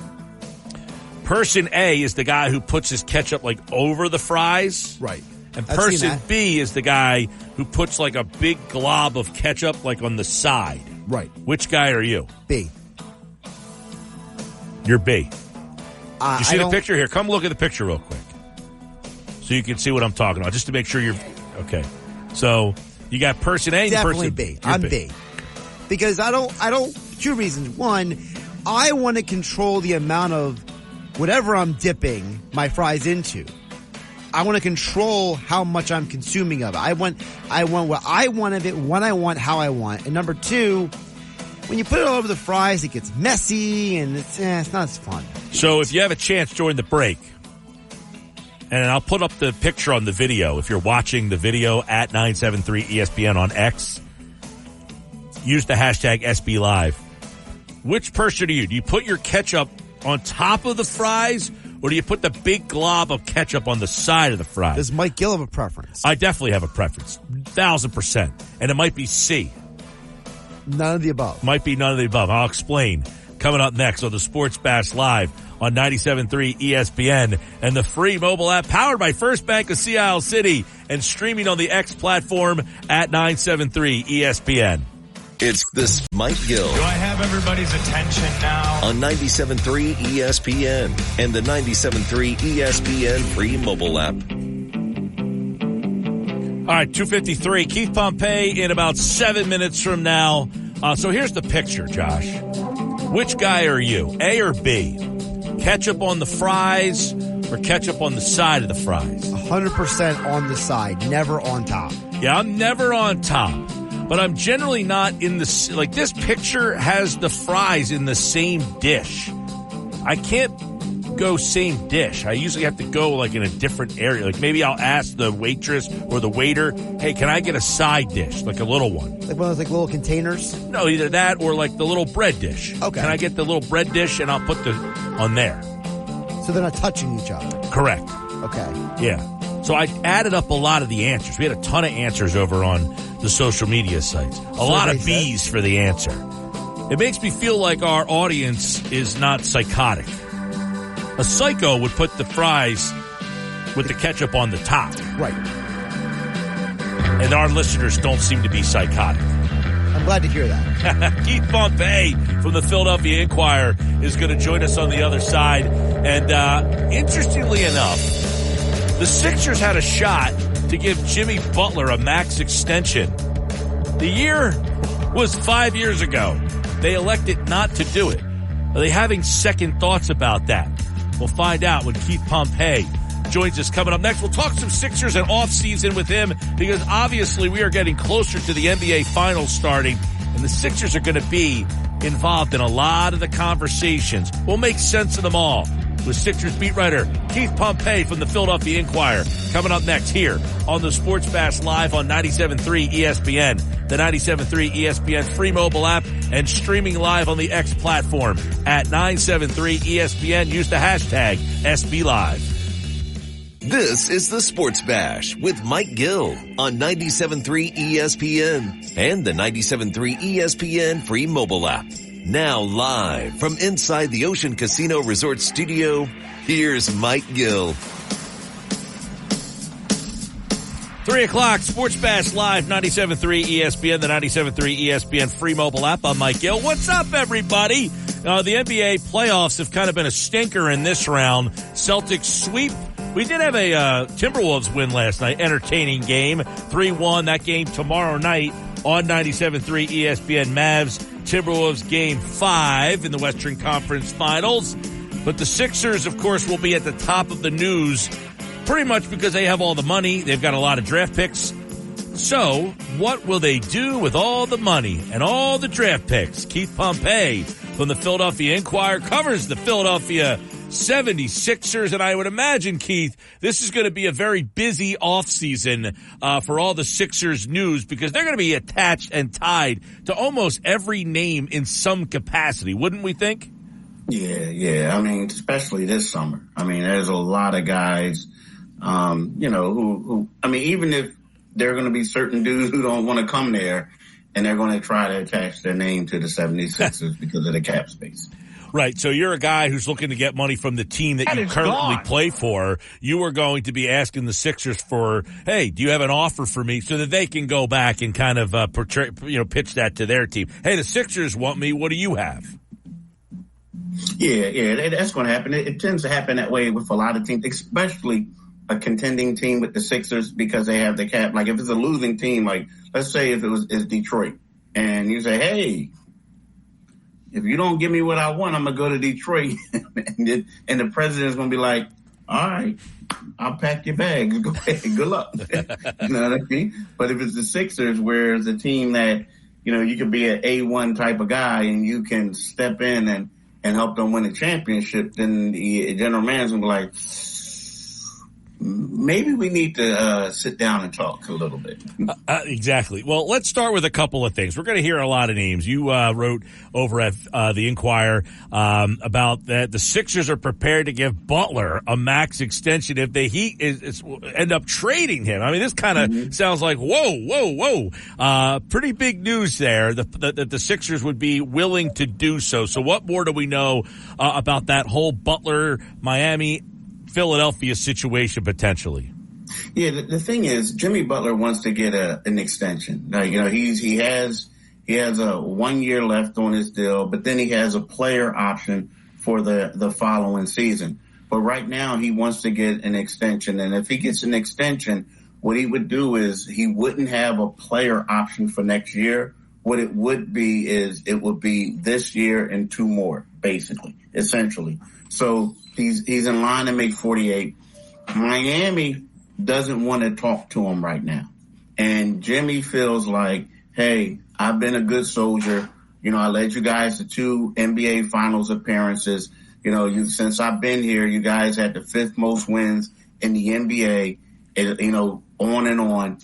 Person A is the guy who puts his ketchup like over the fries. Right. And I've seen person that. B is the guy who puts like a big glob of ketchup like on the side. Right. Which guy are you? B. You're B. You see I the don't- picture here? Come look at the picture real quick. So you can see what I'm talking about, just to make sure you're okay. So you got person A and Definitely person B. You're I'm B. Because I don't, two reasons. One, I want to control the amount of whatever I'm dipping my fries into. I want to control how much I'm consuming of it. I want what I want of it, when I want, how I want. And number two, when you put it all over the fries, it gets messy and it's not as fun. So if you have a chance during the break, and I'll put up the picture on the video if you're watching the video at 973 ESPN on X, use the hashtag SB Live. Which person are you? Do you put your ketchup on top of the fries, or do you put the big glob of ketchup on the side of the fries? Does Mike Gill have a preference? I definitely have a preference. 1,000%. And it might be C. None of the above. Might be none of the above. I'll explain. Coming up next on the Sports Bash Live on 97.3 ESPN and the free mobile app powered by First Bank of Sea Isle City and streaming on the X platform at 973 ESPN. It's this Mike Gill Do I have everybody's attention now? on 97.3 ESPN and the 97.3 ESPN free mobile app. All right, 2:53. Keith Pompey in about 7 minutes from now. So here's the picture, Josh. Which guy are you? A or B? Ketchup on the fries or ketchup on the side of the fries? 100% on the side, never on top. Yeah, I'm never on top, but I'm generally not in the, like this picture has the fries in the same dish. I can't go same dish. I usually have to go like in a different area. Like maybe I'll ask the waitress or the waiter, hey, can I get a side dish? Like a little one. Like one of those like little containers? No, either that or like the little bread dish. Okay. Can I get the little bread dish and I'll put the on there? So they're not touching each other. Correct. Okay. Yeah. So I added up a lot of the answers. We had a ton of answers over on the social media sites. A lot of B's for the answer. It makes me feel like our audience is not psychotic. A psycho would put the fries with the ketchup on the top. Right. And our listeners don't seem to be psychotic. I'm glad to hear that. Keith Pompey from the Philadelphia Inquirer is going to join us on the other side. And interestingly enough, the Sixers had a shot to give Jimmy Butler a max extension. The year was 5 years ago. They elected not to do it. Are they having second thoughts about that? We'll find out when Keith Pompey joins us coming up next. We'll talk some Sixers and offseason with him because obviously we are getting closer to the NBA Finals starting, and the Sixers are going to be involved in a lot of the conversations. We'll make sense of them all with Sixers beat writer Keith Pompey from the Philadelphia Inquirer coming up next here on the Sports Bash Live on 97.3 ESPN, the 97.3 ESPN free mobile app, and streaming live on the X platform at 973 ESPN. Use the hashtag SBLive. This is the Sports Bash with Mike Gill on 97.3 ESPN and the 97.3 ESPN free mobile app. Now live from inside the Ocean Casino Resort Studio, here's Mike Gill. 3 o'clock, Sports Bash Live, 97.3 ESPN, the 97.3 ESPN free mobile app. I'm Mike Gill. What's up, everybody? The NBA playoffs have kind of been a stinker in this round. Celtics sweep. We did have a Timberwolves win last night. Entertaining game. 3-1. That game tomorrow night on 97.3 ESPN. Mavs, Timberwolves game 5 in the Western Conference Finals. But the Sixers, of course, will be at the top of the news pretty much because they have all the money. They've got a lot of draft picks. So what will they do with all the money and all the draft picks? Keith Pompey from the Philadelphia Inquirer covers the Philadelphia 76ers, and I would imagine, Keith, this is going to be a very busy offseason for all the Sixers news because they're going to be attached and tied to almost every name in some capacity, wouldn't we think? Yeah. I mean, especially this summer. I mean, there's a lot of guys, who I mean, even if there are going to be certain dudes who don't want to come there, and they're going to try to attach their name to the 76ers because of the cap space. Right. So you're a guy who's looking to get money from the team that you currently play for. You are going to be asking the Sixers for, hey, do you have an offer for me, so that they can go back and kind of pitch that to their team. Hey, the Sixers want me. What do you have? Yeah, that's going to happen. It tends to happen that way with a lot of teams, especially a contending team with the Sixers, because they have the cap. Like if it's a losing team, like let's say if it's Detroit, and you say, hey, if you don't give me what I want, I'm going to go to Detroit. and the president's going to be like, all right, I'll pack your bags. Go ahead. Good luck. You know what I mean? But if it's the Sixers, where it's a team that, you could be an A1 type of guy and you can step in and help them win a championship, then the general manager's going to be like, maybe we need to sit down and talk a little bit. Exactly. Well, let's start with a couple of things. We're going to hear a lot of names. You wrote over at the Inquirer about that the Sixers are prepared to give Butler a max extension if the Heat end up trading him. I mean, this kind of sounds like, whoa. Pretty big news there that the Sixers would be willing to do so. So what more do we know about that whole Butler, Miami, Philadelphia situation potentially? Yeah, the thing is, Jimmy Butler wants to get an extension. Now, he has a 1 year left on his deal, but then he has a player option for the following season. But right now, he wants to get an extension, and if he gets an extension, what he would do is he wouldn't have a player option for next year. What it would be is it would be this year and 2 more, basically, essentially. So he's in line to make 48. Miami doesn't want to talk to him right now. And Jimmy feels like, hey, I've been a good soldier. I led you guys to 2 NBA Finals appearances. Since I've been here, you guys had the 5th most wins in the NBA, and, on and on.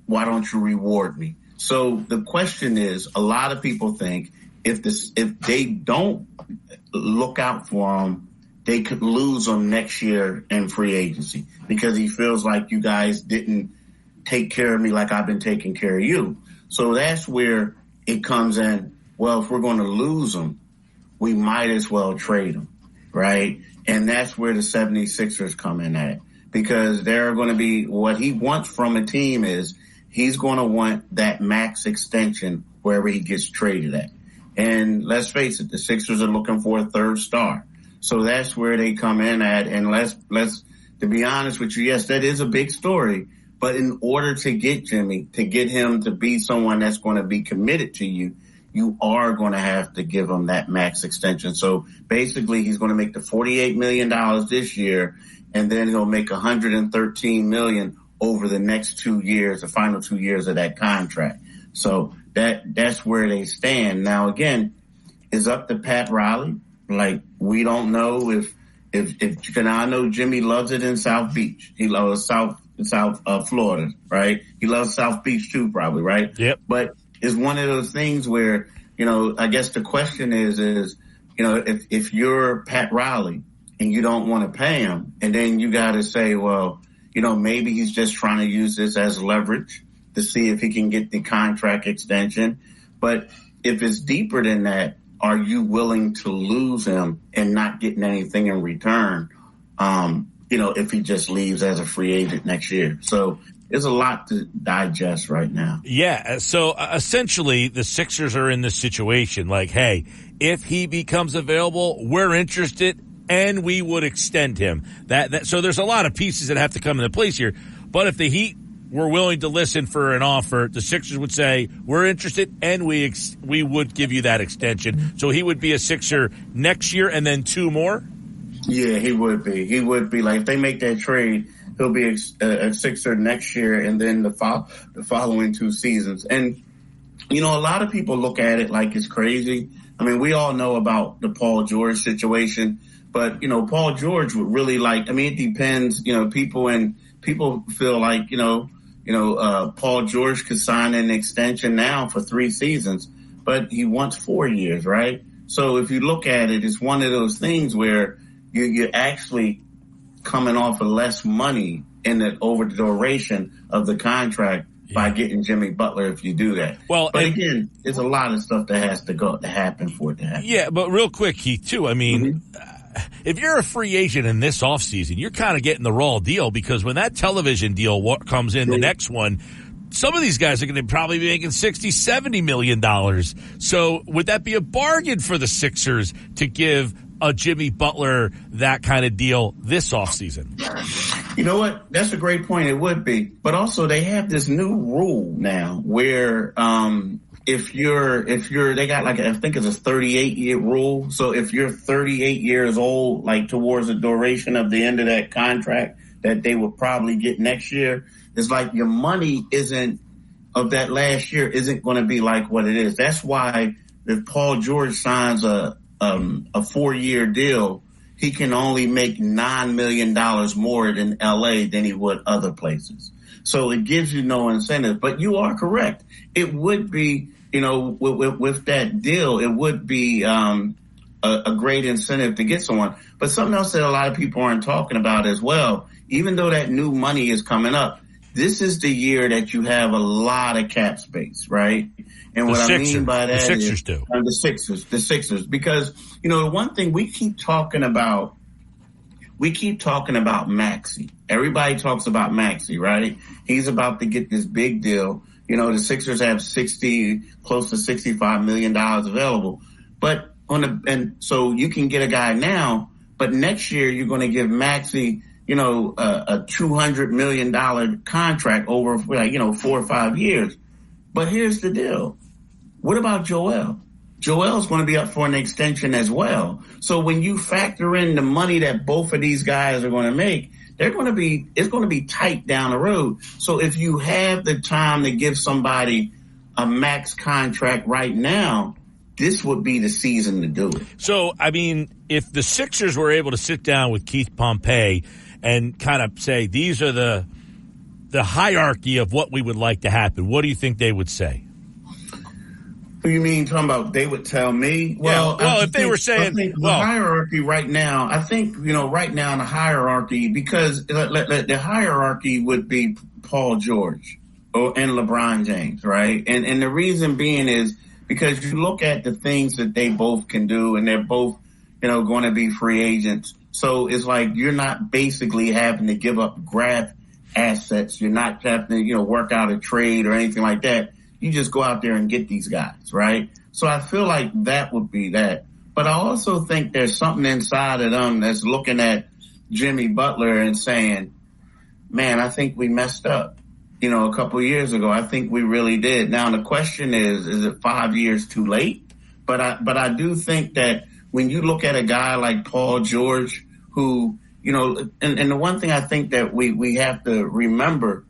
Why don't you reward me? So the question is, a lot of people think if they don't look out for him, they could lose him next year in free agency, because he feels like you guys didn't take care of me like I've been taking care of you. So that's where it comes in. Well, if we're going to lose him, we might as well trade him, right? And that's where the 76ers come in at, because they're going to be, what he wants from a team is he's going to want that max extension wherever he gets traded at. And let's face it, the Sixers are looking for a 3rd star. So that's where they come in at. And let's to be honest with you, yes, that is a big story. But in order to get Jimmy, to get him to be someone that's going to be committed to you, you are going to have to give him that max extension. So basically, he's going to make the $48 million this year, and then he'll make $113 million over the next 2 years, the final 2 years of that contract. So that's where they stand. Now, again, it's up to Pat Riley. Like, we don't know if I know Jimmy loves it in South Beach. He loves South Florida, right? He loves South Beach too, probably, right? Yep. But it's one of those things where, I guess the question is, if you're Pat Riley and you don't want to pay him, and then you got to say, well, maybe he's just trying to use this as leverage to see if he can get the contract extension. But if it's deeper than that, are you willing to lose him and not getting anything in return? If he just leaves as a free agent next year. So there's a lot to digest right now. Yeah. So essentially the Sixers are in this situation like, hey, if he becomes available, we're interested and we would extend him. So there's a lot of pieces that have to come into place here. But if the Heat were willing to listen for an offer, the Sixers would say, we're interested, and we would give you that extension. So he would be a Sixer next year and then 2 more? Yeah, he would be. He would be. Like, if they make that trade, he'll be a Sixer next year and then the following 2 seasons. And, a lot of people look at it like it's crazy. I mean, we all know about the Paul George situation, but, Paul George would really it depends, people feel like, Paul George could sign an extension now for 3 seasons, but he wants 4 years, right? So if you look at it, it's one of those things where you're actually coming off of less money over the duration of the contract by getting Jimmy Butler if you do that. Well, but again, there's a lot of stuff that has to happen for it to happen. Yeah, but real quick, Keith, too, I mean, if you're a free agent in this offseason, you're kind of getting the raw deal, because when that television deal comes in, the next one, some of these guys are going to probably be making $60, $70 million. So would that be a bargain for the Sixers to give a Jimmy Butler that kind of deal this offseason? You know what? That's a great point. It would be. But also they have this new rule now where if they got like, I think it's a 38-year rule. So if you're 38 years old, like towards the duration of the end of that contract that they will probably get next year, it's like your money of that last year isn't going to be like what it is. That's why if Paul George signs a 4-year deal, he can only make $9 million more in LA than he would other places. So it gives you no incentive. But you are correct. It would be, with that deal, it would be a great incentive to get someone. But something else that a lot of people aren't talking about as well, even though that new money is coming up, this is the year that you have a lot of cap space, right? And what I mean by that is the Sixers, because, the one thing we keep talking about Maxey. Everybody talks about Maxey, right? He's about to get this big deal. The Sixers have close to $65 million available, but so you can get a guy now, but next year you're going to give Maxey, a $200 million contract over 4 or 5 years. But here's the deal. What about Joel? Joel's going to be up for an extension as well. So when you factor in the money that both of these guys are going to make, it's going to be tight down the road. So if you have the time to give somebody a max contract right now, this would be the season to do it. So, I mean, if the Sixers were able to sit down with Keith Pompey and kind of say, these are the hierarchy of what we would like to happen, what do you think they would say? What do you mean talking about they would tell me? Well, if they were saying... the hierarchy right now, I think, right now in the hierarchy, because the hierarchy would be Paul George and LeBron James, right? And the reason being is because you look at the things that they both can do, and they're both, going to be free agents. So it's like you're not basically having to give up grab assets. You're not having to, work out a trade or anything like that. You just go out there and get these guys, right? So I feel like that would be that. But I also think there's something inside of them that's looking at Jimmy Butler and saying, man, I think we messed up, a couple of years ago. I think we really did. Now, the question is it 5 years too late? But I do think that when you look at a guy like Paul George, who, and the one thing I think that we have to remember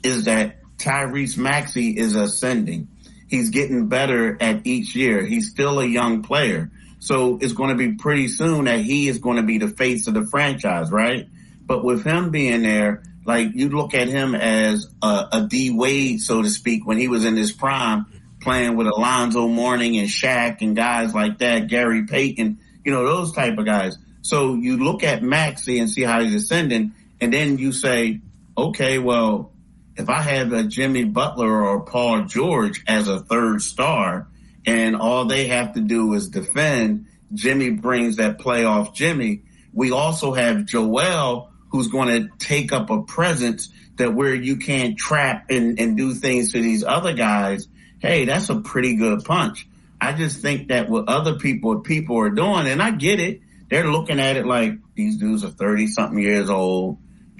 is that Tyrese Maxey is ascending. He's getting better at each year. He's still a young player. So it's going to be pretty soon that he is going to be the face of the franchise, right? But with him being there, like you look at him as a D Wade, so to speak, when he was in his prime, playing with Alonzo Mourning and Shaq and guys like that, Gary Payton, those type of guys. So you look at Maxey and see how he's ascending, and then you say, okay, well, if I have a Jimmy Butler or Paul George as a third star and all they have to do is defend, Jimmy brings that playoff Jimmy. We also have Joel, who's going to take up a presence that where you can't trap and do things to these other guys. Hey, that's a pretty good punch. I just think that what people are doing, and I get it, they're looking at it like these dudes are 30-something years old.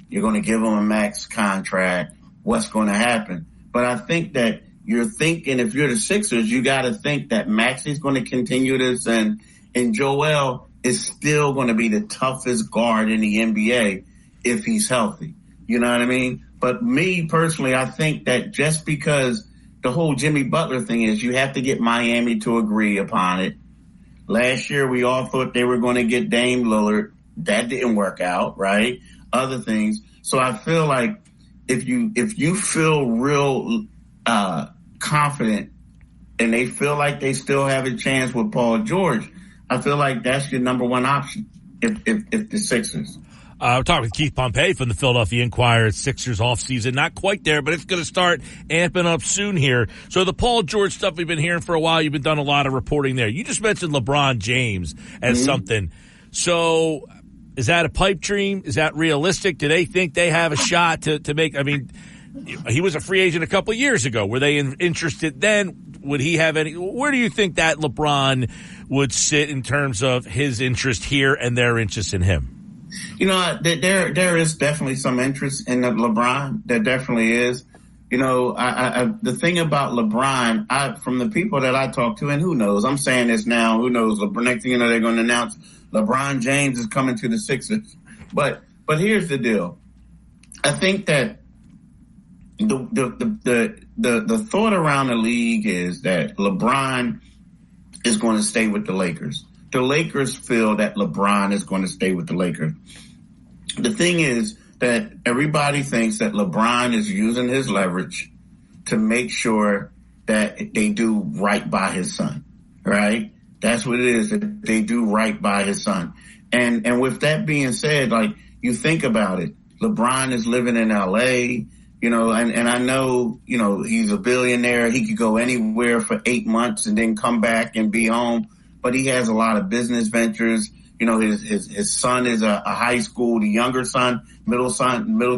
You're going to give them a max contract. What's going to happen? But I think that you're thinking, if you're the Sixers, you got to think that Maxey's going to continue this, and Joel is still going to be the toughest guard in the NBA if he's healthy. You know what I mean? But me personally, I think that just because the whole Jimmy Butler thing is, you have to get Miami to agree upon it. Last year, we all thought they were going to get Dame Lillard. That didn't work out, right? Other things. So I feel like if you feel real confident and they feel like they still have a chance with Paul George, I feel like that's your number one option if the Sixers. We're talking with Keith Pompey from the Philadelphia Inquirer. Sixers offseason, not quite there, but it's going to start amping up soon here. So the Paul George stuff we've been hearing for a while, you've been done a lot of reporting there. You just mentioned LeBron James as something. So is that a pipe dream? Is that realistic? Do they think they have a shot to make, I mean, he was a free agent a couple of years ago. Were they interested then? Would he have any, where do you think that LeBron would sit in terms of his interest here and their interest in him? You know, there is definitely some interest in LeBron. There definitely is. You know, the thing about LeBron, from the people that I talk to, and who knows, I'm saying this now, who knows, next thing you know, they're going to announce LeBron James is coming to the Sixers. But here's the deal. I think that the thought around the league is that LeBron is going to stay with the Lakers. The Lakers feel that LeBron is going to stay with the Lakers. The thing is that everybody thinks that LeBron is using his leverage to make sure that they do right by his son, right? That's what it is, that they do right by his son. And with that being said, like, you think about it, LeBron is living in LA, you know, and I know, you know, he's a billionaire. He could go anywhere for 8 months and then come back and be home. But he has a lot of business ventures. You know, his son is a high school, the younger son, middle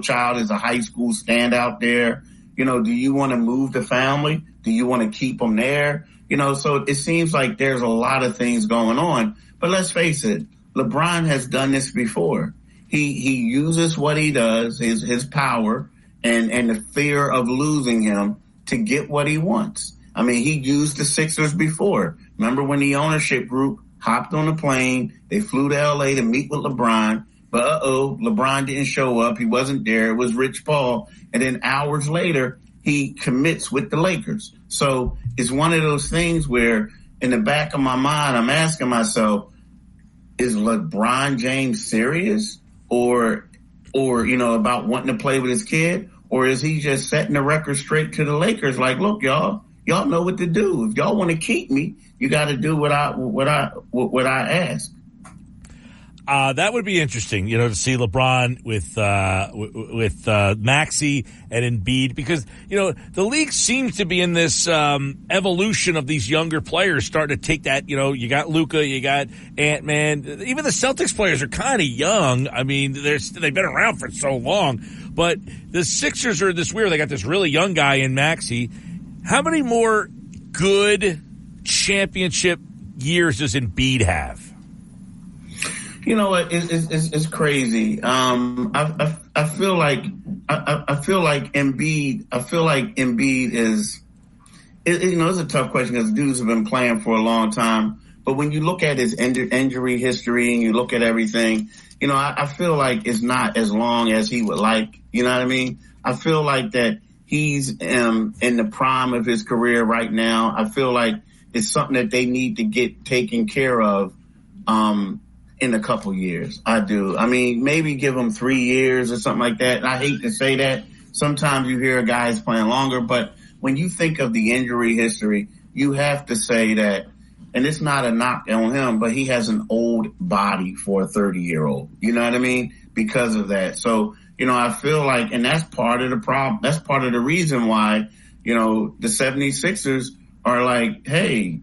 child is a high school standout there. You know, do you want to move the family? Do you want to keep them there? You know, so it seems like there's a lot of things going on. But let's face it, LeBron has done this before. He uses what he does, his power and the fear of losing him to get what he wants. I mean, he used the Sixers before. Remember when the ownership group hopped on a plane, they flew to LA to meet with LeBron, but LeBron didn't show up. He wasn't there. It was Rich Paul. And then hours later, he commits with the Lakers. So it's one of those things where in the back of my mind, I'm asking myself, is LeBron James serious or, you know, about wanting to play with his kid? Or is he just setting the record straight to the Lakers? Like, look, y'all know what to do. If y'all want to keep me, you got to do what I ask. That would be interesting, you know, to see LeBron with Maxey and Embiid, because, you know, the league seems to be in this evolution of these younger players starting to take that, you know, you got Luka, you got Ant-Man, even the Celtics players are kind of young. I mean, they've been around for so long, but the Sixers are this weird. They got this really young guy in Maxey. How many more good championship years does Embiid have? You know what? It's crazy. I feel like Embiid is. You know, it's a tough question because dudes have been playing for a long time. But when you look at his injury history and you look at everything, you know, I feel like it's not as long as he would like. You know what I mean? I feel like that he's in the prime of his career right now. I feel like it's something that they need to get taken care of. In a couple years. I do. I mean, maybe give him 3 years or something like that. And I hate to say that. Sometimes you hear guys playing longer, but when you think of the injury history, you have to say that, and it's not a knock on him, but he has an old body for a 30-year-old. You know what I mean? Because of that. So, you know, I feel like, and that's part of the problem. That's part of the reason why, you know, the 76ers are like, hey,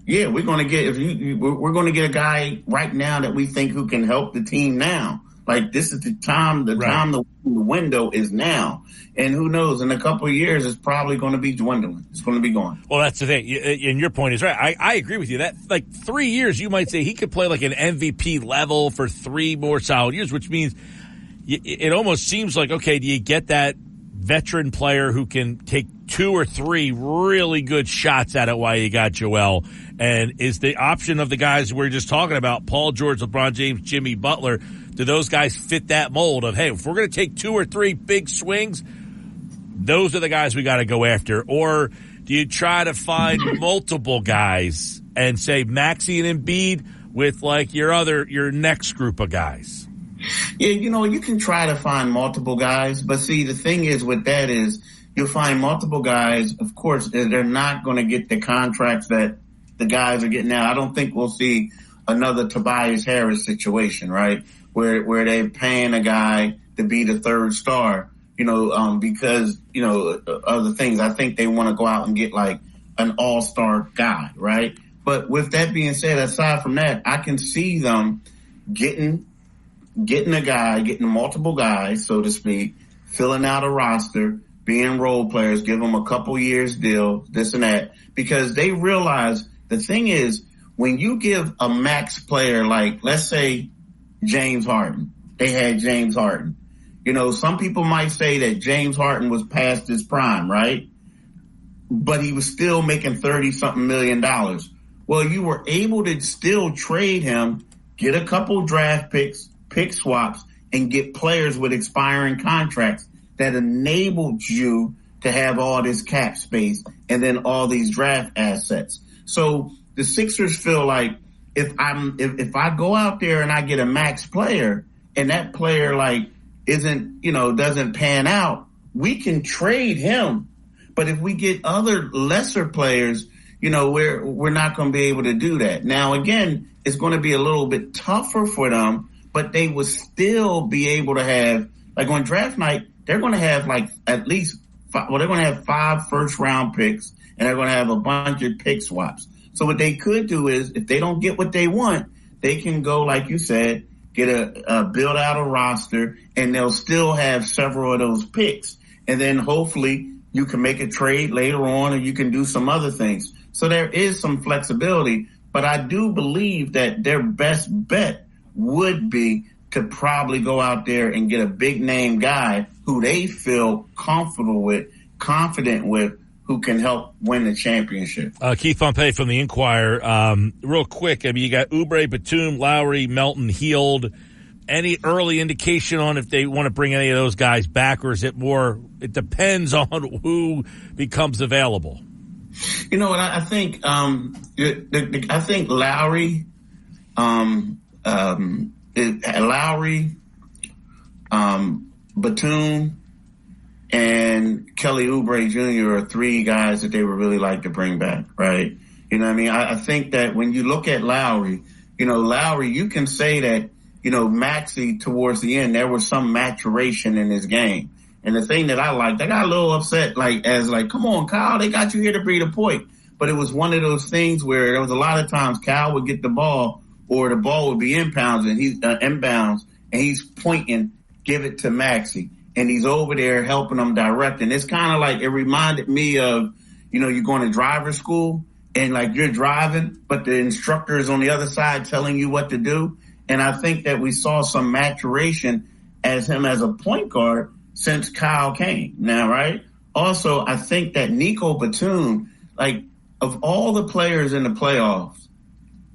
yeah, we're going to get we're going to get a guy right now that we think who can help the team now. Like, this is the time. The window is now, and who knows? In a couple of years, it's probably going to be dwindling. It's going to be gone. Well, that's the thing, and your point is right. I agree with you. That, like, 3 years, you might say he could play like an MVP level for 3 more solid years, which means it almost seems like, okay, do you get that veteran player who can take 2 or 3 really good shots at it while you got Joel? And is the option of the guys we're just talking about, Paul George, LeBron James, Jimmy Butler, do those guys fit that mold of, hey, if we're going to take 2 or 3 big swings, those are the guys we got to go after? Or do you try to find multiple guys and say Maxey and Embiid with like your next group of guys? Yeah, you know, you can try to find multiple guys, but see, the thing is with that is you'll find multiple guys. Of course, they're not going to get the contracts that the guys are getting now. I don't think we'll see another Tobias Harris situation, right? Where they're paying a guy to be the third star, because, other things. I think they want to go out and get like an all-star guy, right? But with that being said, aside from that, I can see them getting multiple guys, so to speak, filling out a roster, being role players, give them a couple years deal, this and that, because they realize the thing is, when you give a max player like, let's say, James Harden, they had James Harden. Some people might say that James Harden was past his prime, right? But he was still making $30-something million. Well, you were able to still trade him, get a couple draft picks, pick swaps, and get players with expiring contracts that enabled you to have all this cap space and then all these draft assets. So the Sixers feel like if I go out there and I get a max player and that player doesn't pan out, we can trade him. But if we get other lesser players, we're not going to be able to do that. Now, again, it's going to be a little bit tougher for them, but they will still be able to have, like on draft night, they're going to have at least they're going to have 5 first-round picks, and they're going to have a bunch of pick swaps. So what they could do is, if they don't get what they want, they can go, like you said, get build out a roster, and they'll still have several of those picks. And then hopefully you can make a trade later on, or you can do some other things. So there is some flexibility, but I do believe that their best bet would be to probably go out there and get a big name guy who they feel confident with, who can help win the championship. Keith Pompey from the Inquirer. Real quick, you got Oubre, Batum, Lowry, Melton, Hield. Any early indication on if they want to bring any of those guys back, or is it more, it depends on who becomes available? You know what, I think, I think Lowry, Batum, and Kelly Oubre Jr. are 3 guys that they would really like to bring back, right? You know what I mean? I think that when you look at Lowry, you can say that, Maxey towards the end, there was some maturation in his game. And the thing that I liked, I got a little upset, come on, Kyle, they got you here to be the point. But it was one of those things where there was a lot of times Kyle would get the ball, or the ball would be inbounds, and he's pointing, give it to Maxey. And he's over there helping them direct. And it's kind of like, it reminded me of, you're going to driver's school and you're driving, but the instructor is on the other side telling you what to do. And I think that we saw some maturation as him as a point guard since Kyle came now, right? Also, I think that Nico Batum, of all the players in the playoffs,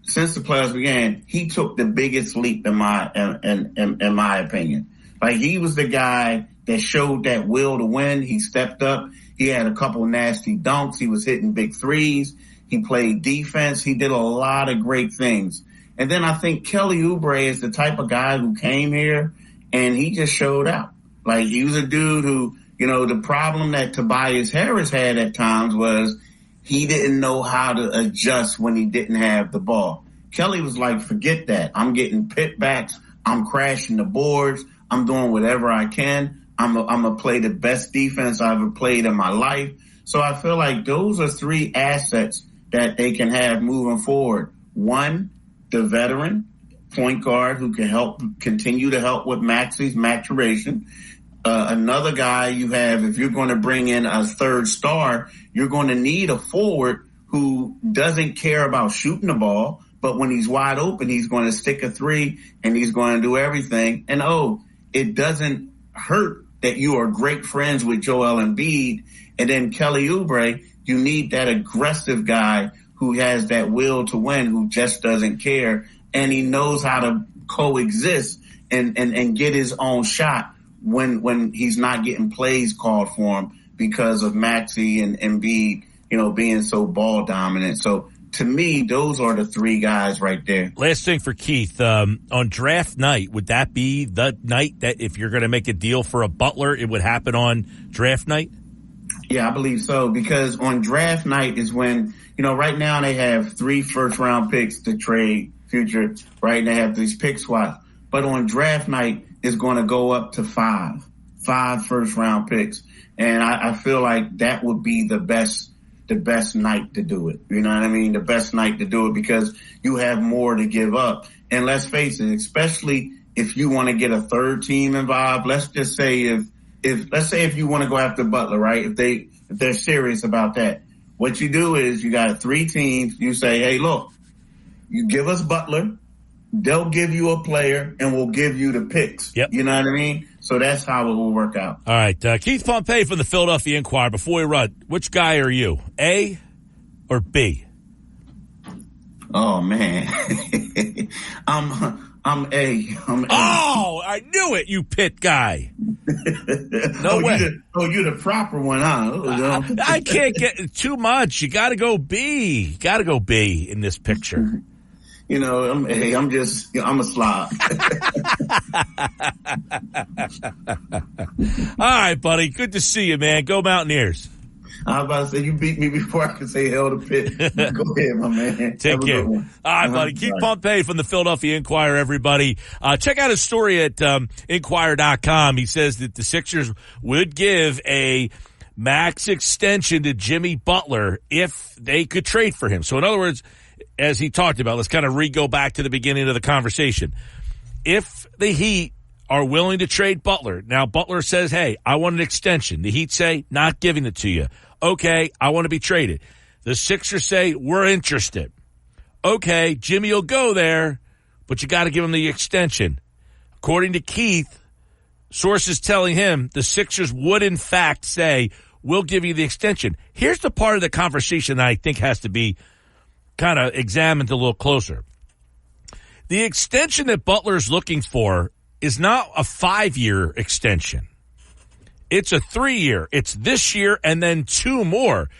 since the playoffs began, he took the biggest leap in my opinion. He was the guy that showed that will to win. He stepped up. He had a couple nasty dunks. He was hitting big threes. He played defense. He did a lot of great things. And then I think Kelly Oubre is the type of guy who came here and he just showed out. He was a dude who, the problem that Tobias Harris had at times was he didn't know how to adjust when he didn't have the ball. Kelly was like, forget that. I'm getting putbacks. I'm crashing the boards. I'm doing whatever I can. I'm going to play the best defense I've ever played in my life. So I feel like those are 3 assets that they can have moving forward. One, the veteran point guard who can continue to help with Maxey's maturation. Another guy you have, if you're going to bring in a third star, you're going to need a forward who doesn't care about shooting the ball, but when he's wide open, he's going to stick a 3 and he's going to do everything. And it doesn't hurt that you are great friends with Joel Embiid. And then Kelly Oubre, you need that aggressive guy who has that will to win, who just doesn't care. And he knows how to coexist and get his own shot when he's not getting plays called for him because of Maxey and Embiid, being so ball dominant. So to me, those are the 3 guys right there. Last thing for Keith, on draft night, would that be the night that if you're going to make a deal for a Butler, it would happen on draft night? Yeah, I believe so, because on draft night is when, right now they have 3 first-round picks to trade future, right? They have these pick swaps. But on draft night, it's going to go up to five first-round picks. And I feel like that would be the best night to do it. You know what I mean? The best night to do it because you have more to give up. And let's face it, especially if you want to get a third team involved, let's just say if you want to go after Butler, right? If they're serious about that, what you do is you got 3 teams. You say, hey, look, you give us Butler, they'll give you a player, and we'll give you the picks. Yep. You know what I mean? So that's how it will work out. All right. Keith Pompey from the Philadelphia Inquirer. Before we run, which guy are you, A or B? Oh, man. I'm A. Oh, I knew it, you Pitt guy. No way. You're the proper one, huh? I can't get too much. You got to go B. Got to go B in this picture. You know, I'm a slob. All right, buddy. Good to see you, man. Go Mountaineers. I was about to say, you beat me before I could say hell to Pitt. Go ahead, my man. Take care. All right, buddy. Keith Pompey from the Philadelphia Inquirer, everybody. Check out his story at Inquirer.com. He says that the Sixers would give a max extension to Jimmy Butler if they could trade for him. So, in other words, as he talked about, let's kind of go back to the beginning of the conversation. If the Heat are willing to trade Butler, now Butler says, hey, I want an extension. The Heat say, not giving it to you. Okay, I want to be traded. The Sixers say, we're interested. Okay, Jimmy will go there, but you got to give him the extension. According to Keith, sources telling him the Sixers would in fact say, we'll give you the extension. Here's the part of the conversation that I think has to be kind of examined a little closer. The extension that Butler's looking for is not a 5-year extension. It's a 3-year. It's this year and then 2 more.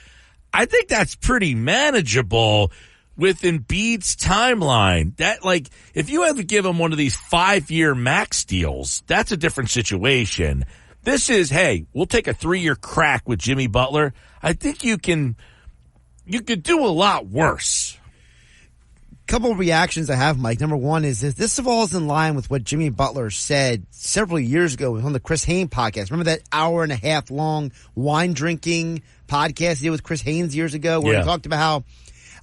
I think that's pretty manageable with Embiid's timeline. That, like, if you have to give him one of these 5-year max deals, that's a different situation. This is, hey, we'll take a 3-year crack with Jimmy Butler. I think you could do a lot worse. Couple of reactions I have, Mike. Number one is this falls in line with what Jimmy Butler said several years ago on the Chris Haynes podcast. Remember that hour-and-a-half long wine drinking podcast he did with Chris Haynes years ago where he talked about how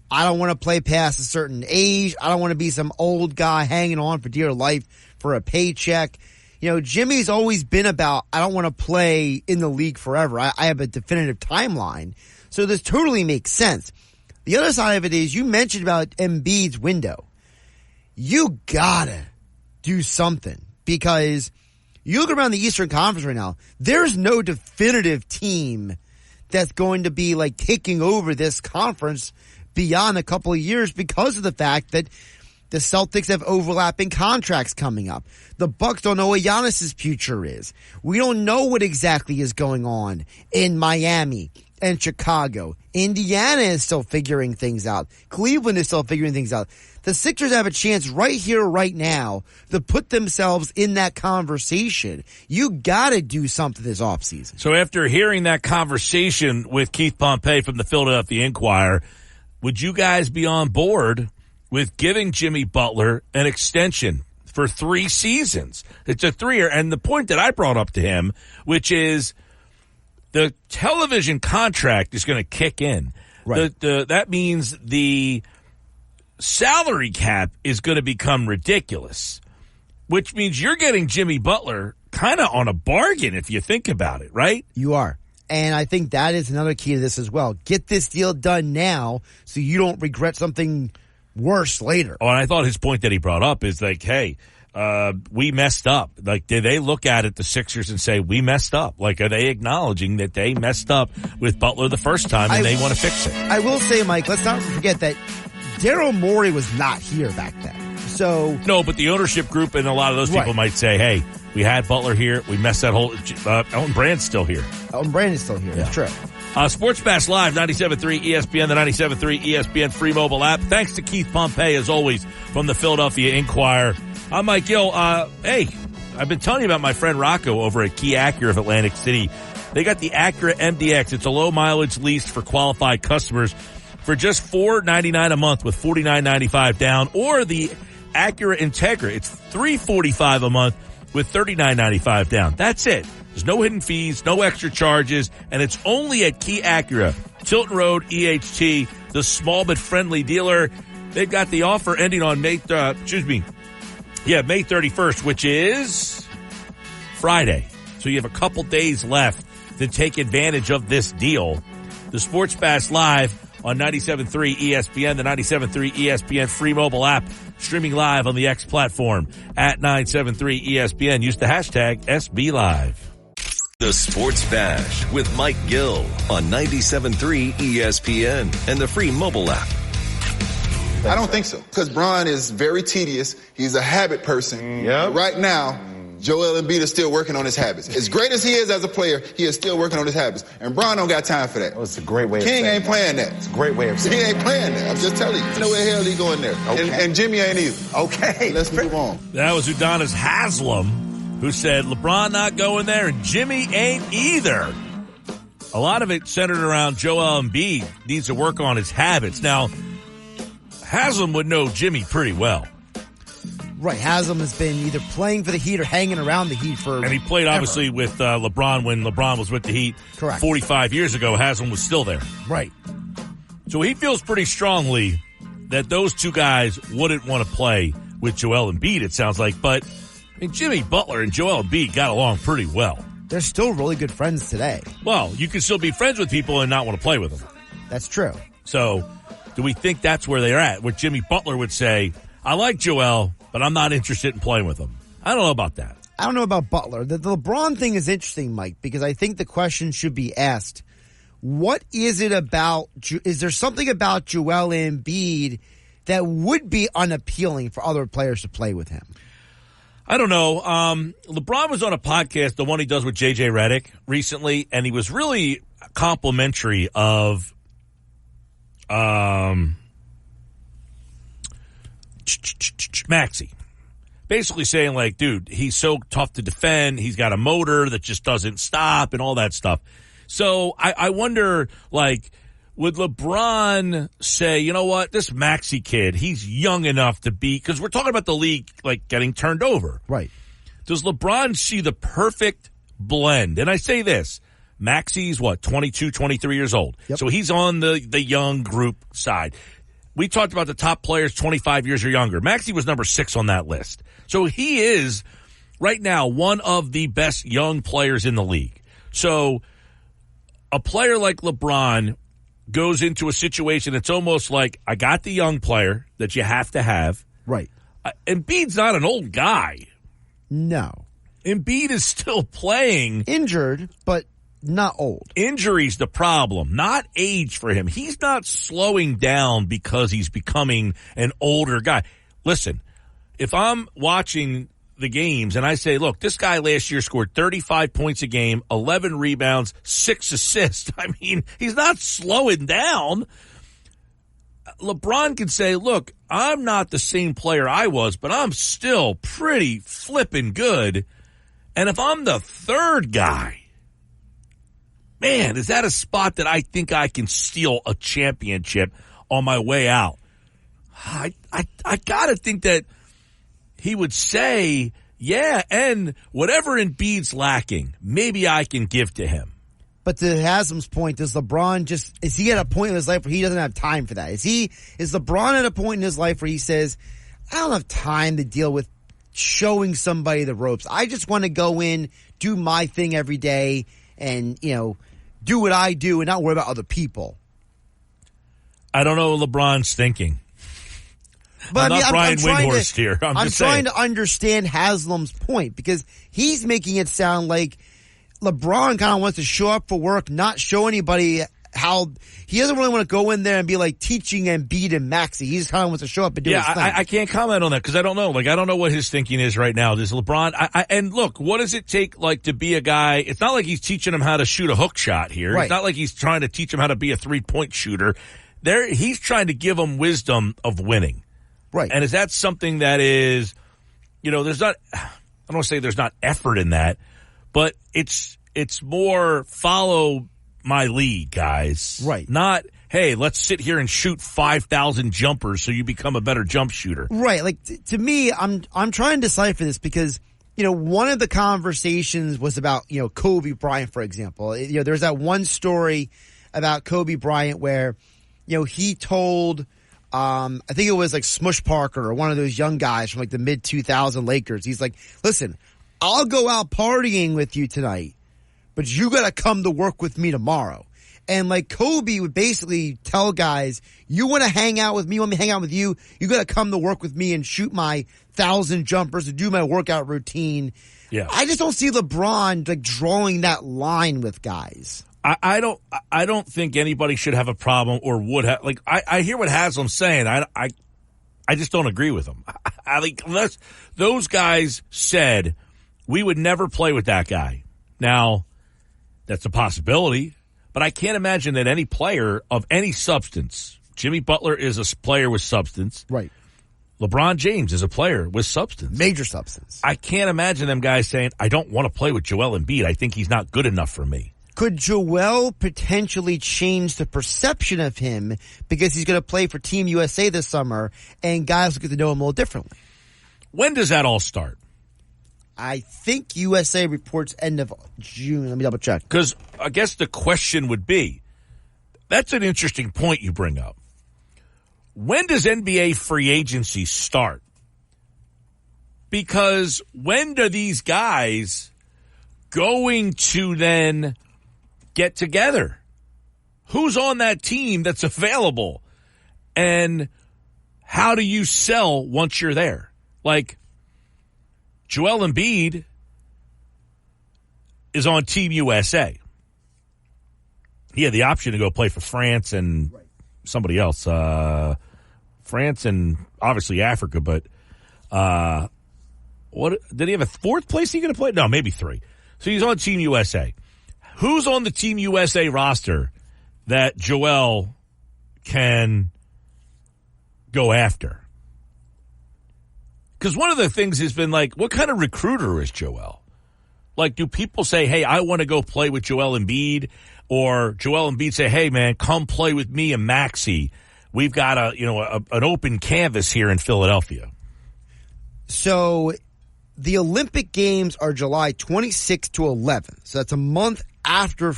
I don't want to play past a certain age. I don't want to be some old guy hanging on for dear life for a paycheck. You know, Jimmy's always been about, I don't want to play in the league forever. I have a definitive timeline. So this totally makes sense. The other side of it is you mentioned about Embiid's window. You gotta do something because you look around the Eastern Conference right now, there's no definitive team that's going to be like taking over this conference beyond a couple of years because of the fact that the Celtics have overlapping contracts coming up. The Bucks don't know what Giannis's future is. We don't know what exactly is going on in Miami and Chicago. Indiana is still figuring things out. Cleveland is still figuring things out. The Sixers have a chance right here, right now, to put themselves in that conversation. You gotta do something this offseason. So after hearing that conversation with Keith Pompey from the Philadelphia Inquirer, would you guys be on board with giving Jimmy Butler an extension for 3 seasons? It's a 3-year. And the point that I brought up to him, which is the television contract is going to kick in. Right. That means the salary cap is going to become ridiculous, which means you're getting Jimmy Butler kind of on a bargain if you think about it, right? You are. And I think that is another key to this as well. Get this deal done now so you don't regret something worse later. Oh, and I thought his point that he brought up is like, hey, we messed up. Like, did they look at it, the Sixers, and say, we messed up? Like, are they acknowledging that they messed up with Butler the first time and they want to fix it? I will say, Mike, let's not forget that Daryl Morey was not here back then. So no, but the ownership group and a lot of those people might say, hey, we had Butler here. We messed that whole Elton Brand's still here. Elton Brand is still here. Yeah. That's true. Sports Bash Live, 97.3 ESPN, the 97.3 ESPN free mobile app. Thanks to Keith Pompey, as always, from the Philadelphia Inquirer. I'm Mike Gill. Hey, I've been telling you about my friend Rocco over at Key Acura of Atlantic City. They got the Acura MDX. It's a low-mileage lease for qualified customers for just $4.99 a month with $49.95 down, or the Acura Integra. It's $345 a month with $39.95 down. That's it. There's no hidden fees, no extra charges, and it's only at Key Acura, Tilton Road, EHT, the small but friendly dealer. They've got the offer ending on May 31st, which is Friday. So you have a couple days left to take advantage of this deal. The Sports Bash Live on 97.3 ESPN, the 97.3 ESPN free mobile app, streaming live on the X platform at 973 ESPN. Use the hashtag SBLive. The Sports Bash with Mike Gill on 97.3 ESPN and the free mobile app. I don't think so, because Bron is very tedious. He's a habit person. Yep. Right now, Joel Embiid is still working on his habits. As great as he is as a player, he is still working on his habits. And Bron don't got time for that. Oh, it's a great way of saying saying ain't playing that. It's a great way of saying He ain't playing that. I'm just telling you. There's no way the hell he going there. Okay. And Jimmy ain't either. Okay. Let's move on. That was Udonis Haslam, who said LeBron not going there and Jimmy ain't either. A lot of it centered around Joel Embiid needs to work on his habits. Now, Haslam would know Jimmy pretty well. Right. Haslam has been either playing for the Heat or hanging around the Heat for And he played, obviously, with LeBron when LeBron was with the Heat. Correct. 45 years ago, Haslam was still there. Right. So he feels pretty strongly that those two guys wouldn't want to play with Joel Embiid, it sounds like. But, I mean, Jimmy Butler and Joel Embiid got along pretty well. They're still really good friends today. Well, you can still be friends with people and not want to play with them. That's true. So, do we think that's where they're at? Where Jimmy Butler would say, I like Joel, but I'm not interested in playing with him. I don't know about that. I don't know about Butler. The LeBron thing is interesting, Mike, because I think the question should be asked, what is it about, is there something about Joel Embiid that would be unappealing for other players to play with him? I don't know. LeBron was on a podcast, the one he does with JJ Redick recently, and he was really complimentary of Maxey. Basically saying, like, dude, he's so tough to defend. He's got a motor that just doesn't stop and all that stuff. So I wonder, like, would LeBron say, you know what, this Maxey kid, he's young enough to be, because we're talking about the league, like, getting turned over. Right. Does LeBron see the perfect blend? And I say this, Maxey's, 22, 23 years old. Yep. So he's on the young group side. We talked about the top players 25 years or younger. Maxey was number 6 on that list. So he is, right now, one of the best young players in the league. So a player like LeBron goes into a situation that's almost like, I got the young player that you have to have. Right. Embiid's not an old guy. No. Embiid is still playing. Injured, but not old. Injury's the problem, not age for him. He's not slowing down because he's becoming an older guy. Listen, if I'm watching the games and I say, look, this guy last year scored 35 points a game, 11 rebounds, 6 assists. I mean, he's not slowing down. LeBron can say, look, I'm not the same player I was, but I'm still pretty flipping good. And if I'm the third guy, man, is that a spot that I think I can steal a championship on my way out? I gotta think that he would say, yeah, and whatever Embiid's lacking, maybe I can give to him. But to Haslam's point, is LeBron is he at a point in his life where he doesn't have time for that? Is LeBron at a point in his life where he says, I don't have time to deal with showing somebody the ropes. I just want to go in, do my thing every day, and, do what I do and not worry about other people. I don't know what LeBron's thinking. But I'm not Brian Windhorst here. I'm trying to understand Haslam's point, because he's making it sound like LeBron kind of wants to show up for work, not show anybody how he doesn't really want to go in there and be like teaching Embiid and Maxey. He just kind of wants to show up and do his thing. I can't comment on that because I don't know. Like, I don't know what his thinking is right now. Does LeBron, and look, what does it take, like, to be a guy? It's not like he's teaching him how to shoot a hook shot here. Right. It's not like he's trying to teach him how to be a 3-point shooter. He's trying to give him wisdom of winning. Right. And is that something that is, there's not, I don't want to say there's not effort in that, but it's more follow my lead, guys. Right. Not, hey, let's sit here and shoot 5,000 jumpers so you become a better jump shooter. Right. Like to me, I'm trying to decipher this because, one of the conversations was about, Kobe Bryant, for example. There's that one story about Kobe Bryant where, he told, I think it was like Smush Parker or one of those young guys from like the mid 2000 Lakers. He's like, listen, I'll go out partying with you tonight, but you got to come to work with me tomorrow. And like Kobe would basically tell guys, you want to hang out with me, want me to hang out with you, you got to come to work with me and shoot my 1,000 jumpers and do my workout routine. Yeah. I just don't see LeBron like drawing that line with guys. I don't think anybody should have a problem or would have. Like, I hear what Haslam's saying. I just don't agree with him. I think unless those guys said we would never play with that guy. Now, that's a possibility, but I can't imagine that any player of any substance, Jimmy Butler is a player with substance. Right. LeBron James is a player with substance. Major substance. I can't imagine them guys saying, I don't want to play with Joel Embiid. I think he's not good enough for me. Could Joel potentially change the perception of him because he's going to play for Team USA this summer and guys will get to know him a little differently? When does that all start? I think USA reports end of June. Let me double check. Because I guess the question would be, that's an interesting point you bring up. When does NBA free agency start? Because when do these guys going to then get together? Who's on that team that's available? And how do you sell once you're there? Like, Joel Embiid is on Team USA. He had the option to go play for France and somebody else. France and obviously Africa, but what did he have a fourth place he going to play? No, maybe three. So he's on Team USA. Who's on the Team USA roster that Joel can go after? Because one of the things has been like, what kind of recruiter is Joel? Like, do people say, hey, I want to go play with Joel Embiid? Or Joel Embiid say, hey, man, come play with me and Maxey. We've got an open canvas here in Philadelphia. So the Olympic Games are July 26th to 11th. So that's a month after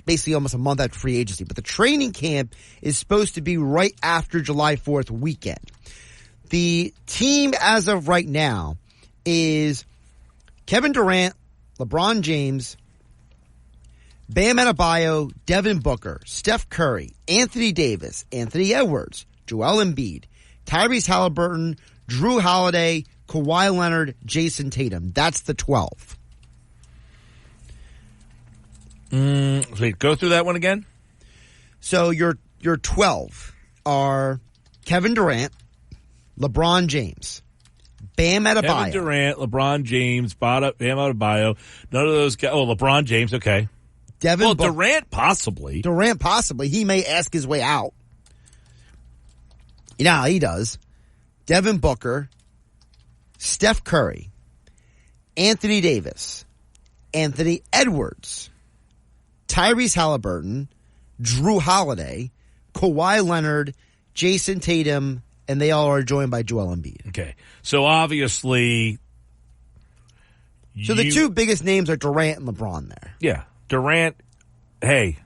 basically almost a month after free agency. But the training camp is supposed to be right after July 4th weekend. The team as of right now is Kevin Durant, LeBron James, Bam Adebayo, Devin Booker, Steph Curry, Anthony Davis, Anthony Edwards, Joel Embiid, Tyrese Halliburton, Drew Holiday, Kawhi Leonard, Jason Tatum. That's the 12. Wait, go through that one again. So your 12 are Kevin Durant, LeBron James, Bam Adebayo. Kevin Durant, LeBron James, Bam Adebayo. None of those guys. Oh, LeBron James. Okay. Durant possibly. Durant possibly. He may ask his way out. You know how he does. Devin Booker, Steph Curry, Anthony Davis, Anthony Edwards, Tyrese Halliburton, Drew Holiday, Kawhi Leonard, Jason Tatum, and they all are joined by Joel Embiid. Okay. So obviously. So the two biggest names are Durant and LeBron there. Yeah. Durant, hey,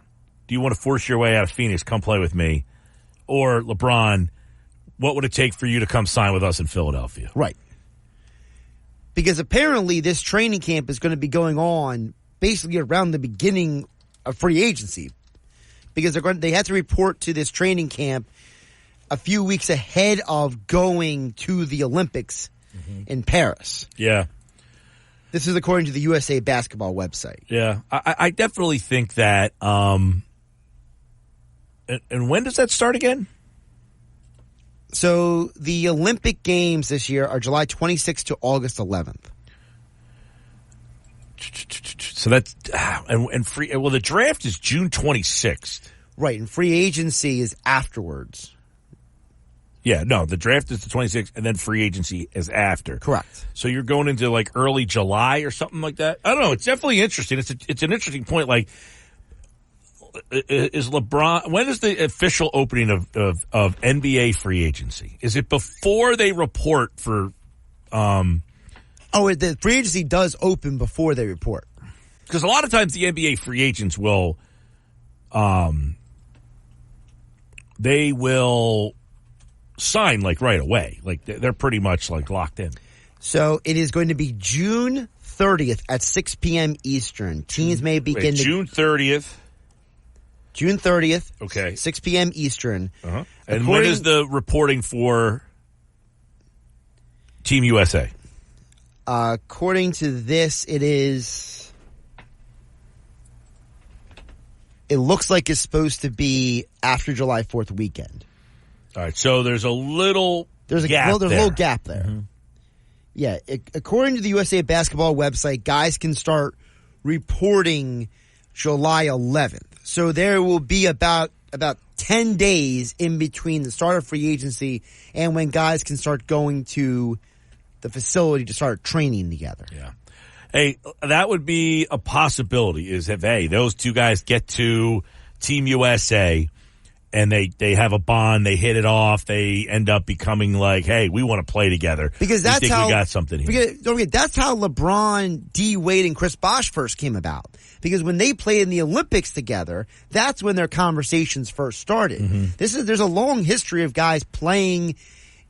do you want to force your way out of Phoenix? Come play with me. Or LeBron, what would it take for you to come sign with us in Philadelphia? Right. Because apparently this training camp is going to be going on basically around the beginning of free agency. Because they had to report to this training camp a few weeks ahead of going to the Olympics in Paris. Yeah. This is according to the USA Basketball website. Yeah, I definitely think that. And when does that start again? So the Olympic Games this year are July 26th to August 11th. So that's and free. Well, the draft is June 26th. Right, and free agency is afterwards. Yeah, no, the draft is the 26th, and then free agency is after. Correct. So you're going into like early July or something like that? I don't know. It's definitely interesting. It's an interesting point. Like is LeBron? When is the official opening of NBA free agency? Is it before they report for? The free agency does open before they report. Because a lot of times the NBA free agents will, they will sign like right away. Like they're pretty much like locked in. So it is going to be June 30th at 6 p.m. Eastern. Teams may begin June 30th. June 30th. Okay. 6 p.m. Eastern. Uh-huh. And when is the reporting for Team USA? According to this, it looks like it's supposed to be after July 4th weekend. All right. So there's a little gap there. There's a little gap there. Mm-hmm. Yeah. According to the USA Basketball website, guys can start reporting July 11th. So there will be about 10 days in between the start of free agency and when guys can start going to the facility to start training together. Yeah. Hey, that would be a possibility is if, hey, those two guys get to Team USA and they have a bond, they hit it off, they end up becoming like, hey, we want to play together. Because that's how we got something here. Don't forget, that's how LeBron, D. Wade, and Chris Bosh first came about. Because when they played in the Olympics together, that's when their conversations first started. Mm-hmm. There's a long history of guys playing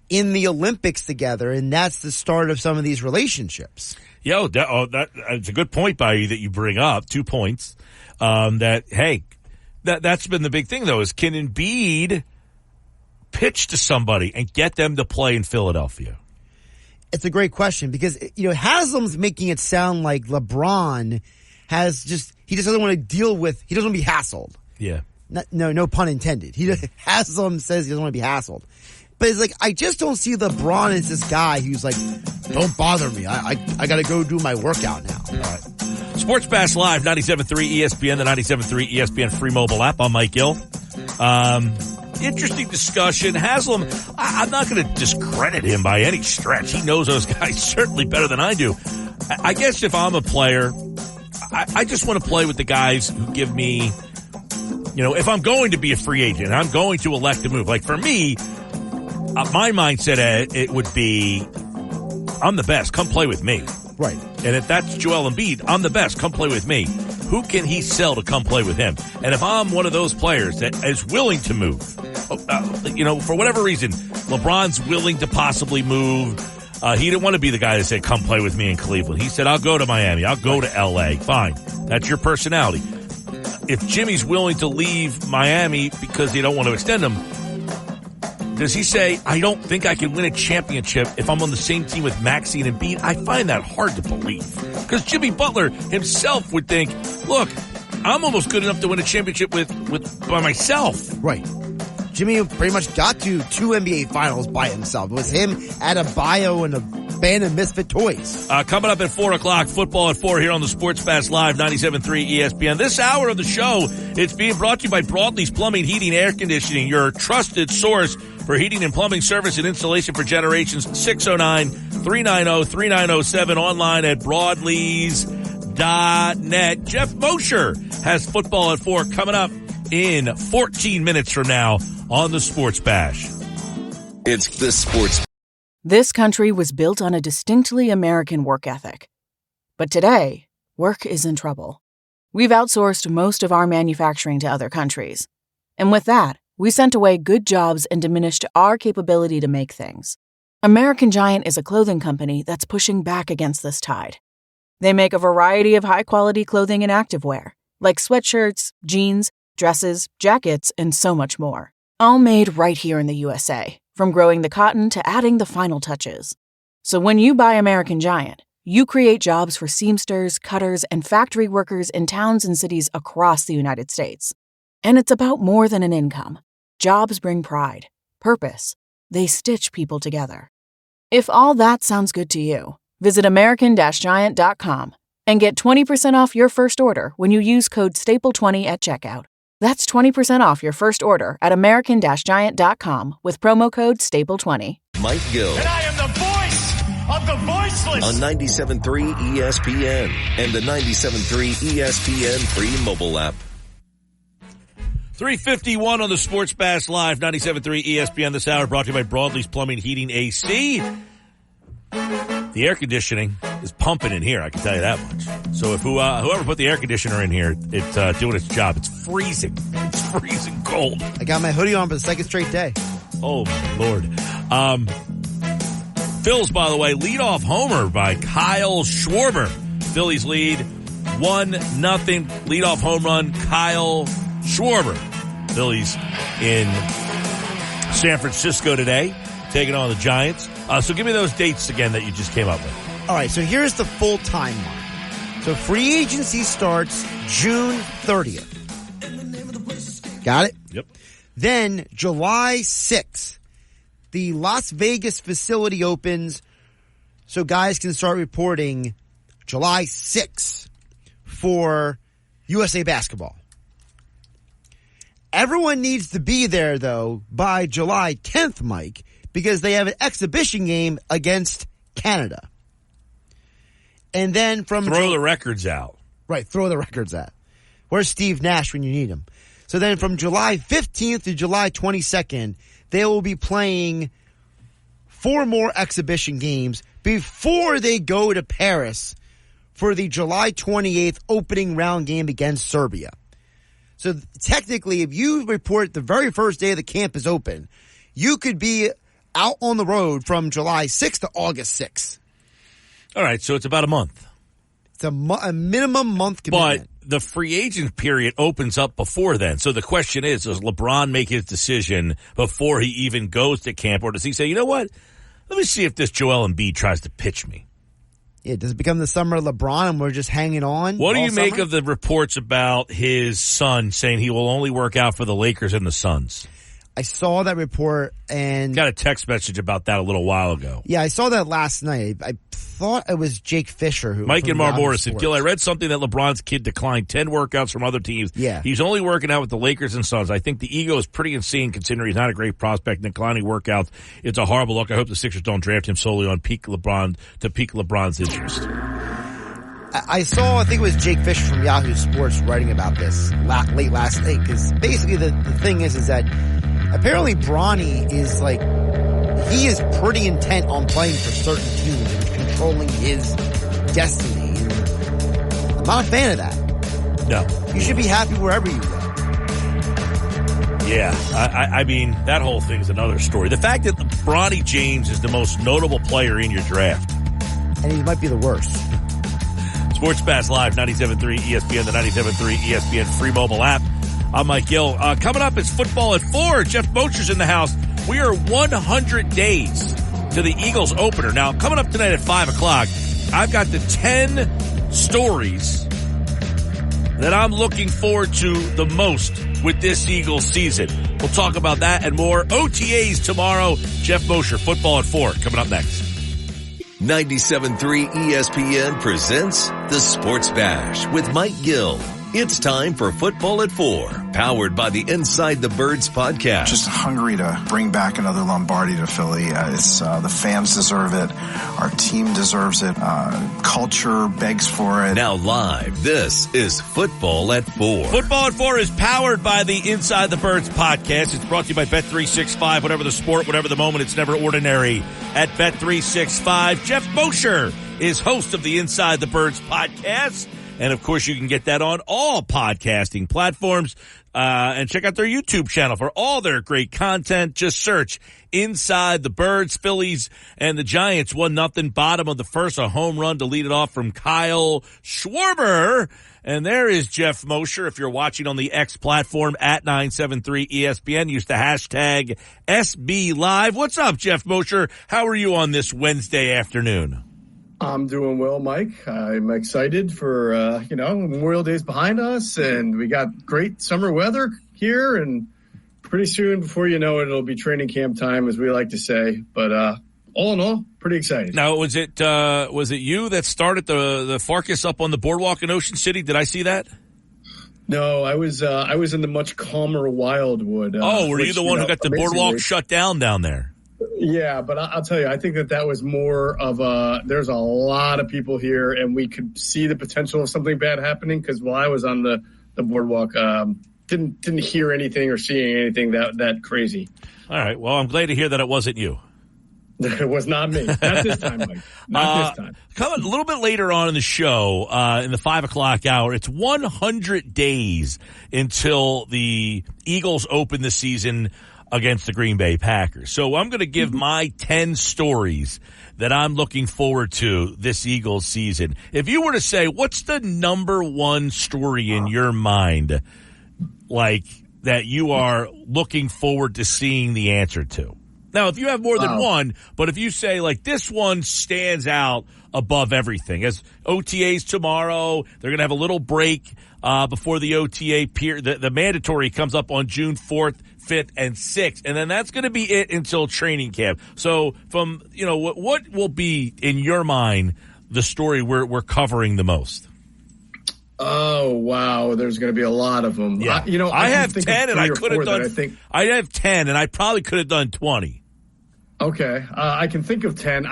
in the Olympics together, and that's the start of some of these relationships. That's a good point by you that you bring up. 2 points. That's been the big thing, though, is can Embiid pitch to somebody and get them to play in Philadelphia? It's a great question because, Haslam's making it sound like LeBron he just doesn't want to deal with, he doesn't want to be hassled. Yeah. No pun intended. Haslam says he doesn't want to be hassled. But it's like, I just don't see LeBron as this guy who's like, don't bother me. I got to go do my workout now. All right. Sports Bash Live, 97.3 ESPN, the 97.3 ESPN free mobile app. I'm Mike Gill. Interesting discussion. Haslam, I'm not going to discredit him by any stretch. He knows those guys certainly better than I do. I guess if I'm a player, I just want to play with the guys who give me, if I'm going to be a free agent, I'm going to elect to move. Like for me, my mindset, it would be, I'm the best. Come play with me. Right. And if that's Joel Embiid, I'm the best. Come play with me. Who can he sell to come play with him? And if I'm one of those players that is willing to move, for whatever reason, LeBron's willing to possibly move. He didn't want to be the guy that said, come play with me in Cleveland. He said, I'll go to Miami. I'll go to L.A. Fine. That's your personality. If Jimmy's willing to leave Miami because they don't want to extend him, does he say, I don't think I can win a championship if I'm on the same team with Maxey and Embiid? I find that hard to believe. Because Jimmy Butler himself would think, look, I'm almost good enough to win a championship by myself. Right. Jimmy pretty much got to 2 NBA finals by himself. It was him, Adebayo, and a band of misfit toys. Coming up at 4 o'clock, football at 4 here on the Sports Bash Live, 97.3 ESPN. This hour of the show, it's being brought to you by Broadleys Plumbing, Heating, Air Conditioning, your trusted source for heating and plumbing service and installation for generations. 609-390-3907, online at broadleys.net. Jeff Mosher has football at 4 coming up in 14 minutes from now on the Sports Bash. It's the Sports. This country was built on a distinctly American work ethic. But today, work is in trouble. We've outsourced most of our manufacturing to other countries. And with that, we sent away good jobs and diminished our capability to make things. American Giant is a clothing company that's pushing back against this tide. They make a variety of high-quality clothing and activewear, like sweatshirts, jeans, dresses, jackets, and so much more. All made right here in the USA, from growing the cotton to adding the final touches. So when you buy American Giant, you create jobs for seamsters, cutters, and factory workers in towns and cities across the United States. And it's about more than an income. Jobs bring pride, purpose. They stitch people together. If all that sounds good to you, visit American-Giant.com and get 20% off your first order when you use code STAPLE20 at checkout. That's 20% off your first order at American-Giant.com with promo code STAPLE20. Mike Gill. And I am the voice of the voiceless. On 97.3 ESPN and the 97.3 ESPN free mobile app. 3:51 on the Sports Bash Live, 97.3 ESPN this hour, brought to you by Broadlee's Plumbing, Heating, AC. The air conditioning is pumping in here, I can tell you that much. So if whoever put the air conditioner in here, it's doing its job. It's freezing. It's freezing cold. I got my hoodie on for the second straight day. Oh, my Lord. Phils, by the way, leadoff homer by Kyle Schwarber. Phillies lead 1-0. Leadoff home run, Kyle Schwarber. Phillies in San Francisco today, taking on the Giants. So give me those dates again that you just came up with. All right, so here's the full timeline. So free agency starts June 30th. Got it? Yep. Then July 6th, the Las Vegas facility opens so guys can start reporting July 6th for USA Basketball. Everyone needs to be there, though, by July 10th, Mike, because they have an exhibition game against Canada. And then from... Throw the records out. Right, throw the records out. Where's Steve Nash when you need him? So then from July 15th to July 22nd, they will be playing 4 more exhibition games before they go to Paris for the July 28th opening round game against Serbia. So technically, if you report the very first day the camp is open, you could be out on the road from July 6th to August 6th. All right, so it's about a month. It's a minimum month commitment. But the free agent period opens up before then. So the question is, does LeBron make his decision before he even goes to camp? Or does he say, you know what, let me see if this Joel Embiid tries to pitch me? Yeah, does it become the summer of LeBron and we're just hanging on? What do you summer? make of the reports about his son saying he will only work out for the Lakers and the Suns? I saw that report and... Got a text message about that a little while ago. Yeah, I saw that last night. I thought it was Jake Fisher who... Mike and Marmora said, Gil, I read something that LeBron's kid declined 10 workouts from other teams. Yeah. He's only working out with the Lakers and Suns. I think the ego is pretty insane considering he's not a great prospect. Declining workouts, it's a horrible look. I hope the Sixers don't draft him solely on peak LeBron's interest. I think it was Jake Fisher from Yahoo Sports writing about this late last night, because basically the thing is that apparently Bronny is like, he is pretty intent on playing for certain teams and controlling his destiny. And I'm not a fan of that. No. You should be happy wherever you go. Yeah, I mean, that whole thing's another story. The fact that Bronny James is the most notable player in your draft. And he might be the worst. Sports Bash Live, 97.3 ESPN, the 97.3 ESPN free mobile app. I'm Mike Gill. Coming up is football at 4. Jeff Mosher's in the house. We are 100 days to the Eagles opener. Now, coming up tonight at 5 o'clock, I've got the 10 stories that I'm looking forward to the most with this Eagles season. We'll talk about that and more. OTAs tomorrow. Jeff Mosher, football at 4, coming up next. 97.3 ESPN presents the Sports Bash with Mike Gill. It's time for Football at 4, powered by the Inside the Birds podcast. Just hungry to bring back another Lombardi to Philly. The fans deserve it. Our team deserves it. Culture begs for it. Now live, this is Football at 4. Football at 4 is powered by the Inside the Birds podcast. It's brought to you by Bet365. Whatever the sport, whatever the moment, it's never ordinary at Bet365. Jeff Mosher is host of the Inside the Birds podcast. And, of course, you can get that on all podcasting platforms. And check out their YouTube channel for all their great content. Just search Inside the Birds. Phillies and the Giants 1-0. Bottom of the first, a home run to lead it off from Kyle Schwarber. And there is Jeff Mosher. If you're watching on the X platform at 973 ESPN, use the hashtag SB Live. What's up, Jeff Mosher? How are you on this Wednesday afternoon? I'm doing well, Mike. I'm excited for, Memorial Day's behind us, and we got great summer weather here, and pretty soon, before you know it, it'll be training camp time, as we like to say. But all in all, pretty excited. Now, was it you that started the Farkas up on the boardwalk in Ocean City? Did I see that? No, I was in the much calmer Wildwood. Were you the one who got the boardwalk shut down there? Yeah, but I'll tell you, I think that was more of there's a lot of people here, and we could see the potential of something bad happening, because while I was on the boardwalk, didn't hear anything or seeing anything that crazy. All right. Well, I'm glad to hear that it wasn't you. It was not me. Not this time, Mike. Not this time. Coming a little bit later on in the show, in the 5 o'clock hour, it's 100 days until the Eagles open the season against the Green Bay Packers. So I'm going to give my 10 stories that I'm looking forward to this Eagles season. If you were to say, what's the number one story in your mind, like, that you are looking forward to seeing the answer to? Now, if you have more than one, but if you say, like, this one stands out above everything. As OTAs tomorrow, they're going to have a little break before the OTA period. The mandatory comes up on June 4th, 5th, and 6th, and then that's going to be it until training camp. So, from what will be, in your mind, the story we're covering the most? Oh, wow. There's going to be a lot of them. Yeah. I have 10, and I could have done. I have 10, and I probably could have done 20. Okay. I can think of 10.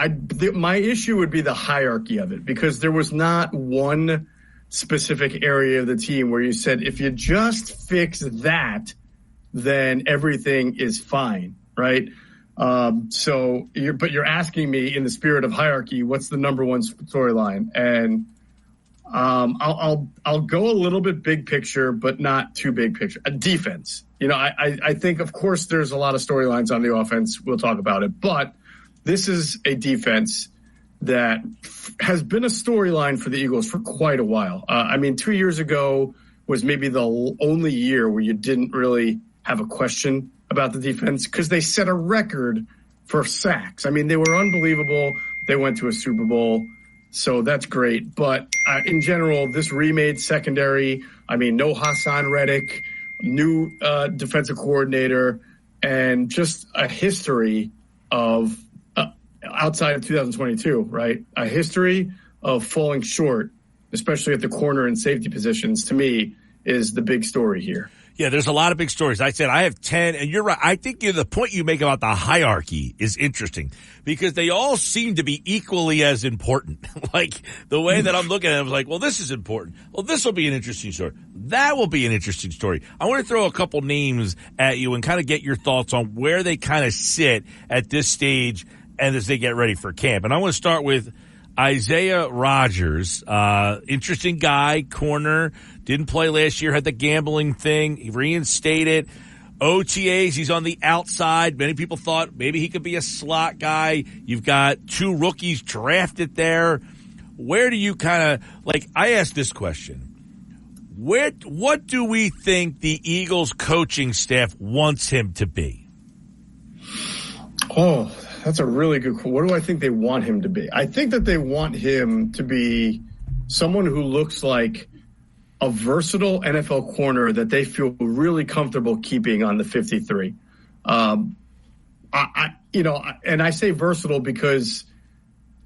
My issue would be the hierarchy of it, because there was not one specific area of the team where you said, if you just fix that, then everything is fine, right? But you're asking me, in the spirit of hierarchy, what's the number one storyline? And I'll go a little bit big picture, but not too big picture. Defense. I think, of course, there's a lot of storylines on the offense. We'll talk about it. But this is a defense that has been a storyline for the Eagles for quite a while. 2 years ago was maybe the only year where you didn't really have a question about the defense, because they set a record for sacks. They were unbelievable. They went to a Super Bowl. So that's great. But in general, this remade secondary, no Hassan Reddick, new defensive coordinator, and just a history of, outside of 2022, right? A history of falling short, especially at the corner and safety positions, to me, is the big story here. Yeah, there's a lot of big stories. I said I have 10, and you're right. I think the point you make about the hierarchy is interesting, because they all seem to be equally as important. Like, the way that I'm looking at it, I was like, well, this is important. Well, this will be an interesting story. That will be an interesting story. I want to throw a couple names at you and kind of get your thoughts on where they kind of sit at this stage and as they get ready for camp. And I want to start with Isaiah Rodgers, interesting guy, corner, didn't play last year, had the gambling thing, he reinstated. OTAs, he's on the outside. Many people thought maybe he could be a slot guy. You've got 2 rookies drafted there. Where do you I asked this question. What do we think the Eagles coaching staff wants him to be? Oh, that's a really good question. What do I think they want him to be? I think that they want him to be someone who looks like a versatile NFL corner that they feel really comfortable keeping on the 53. And I say versatile because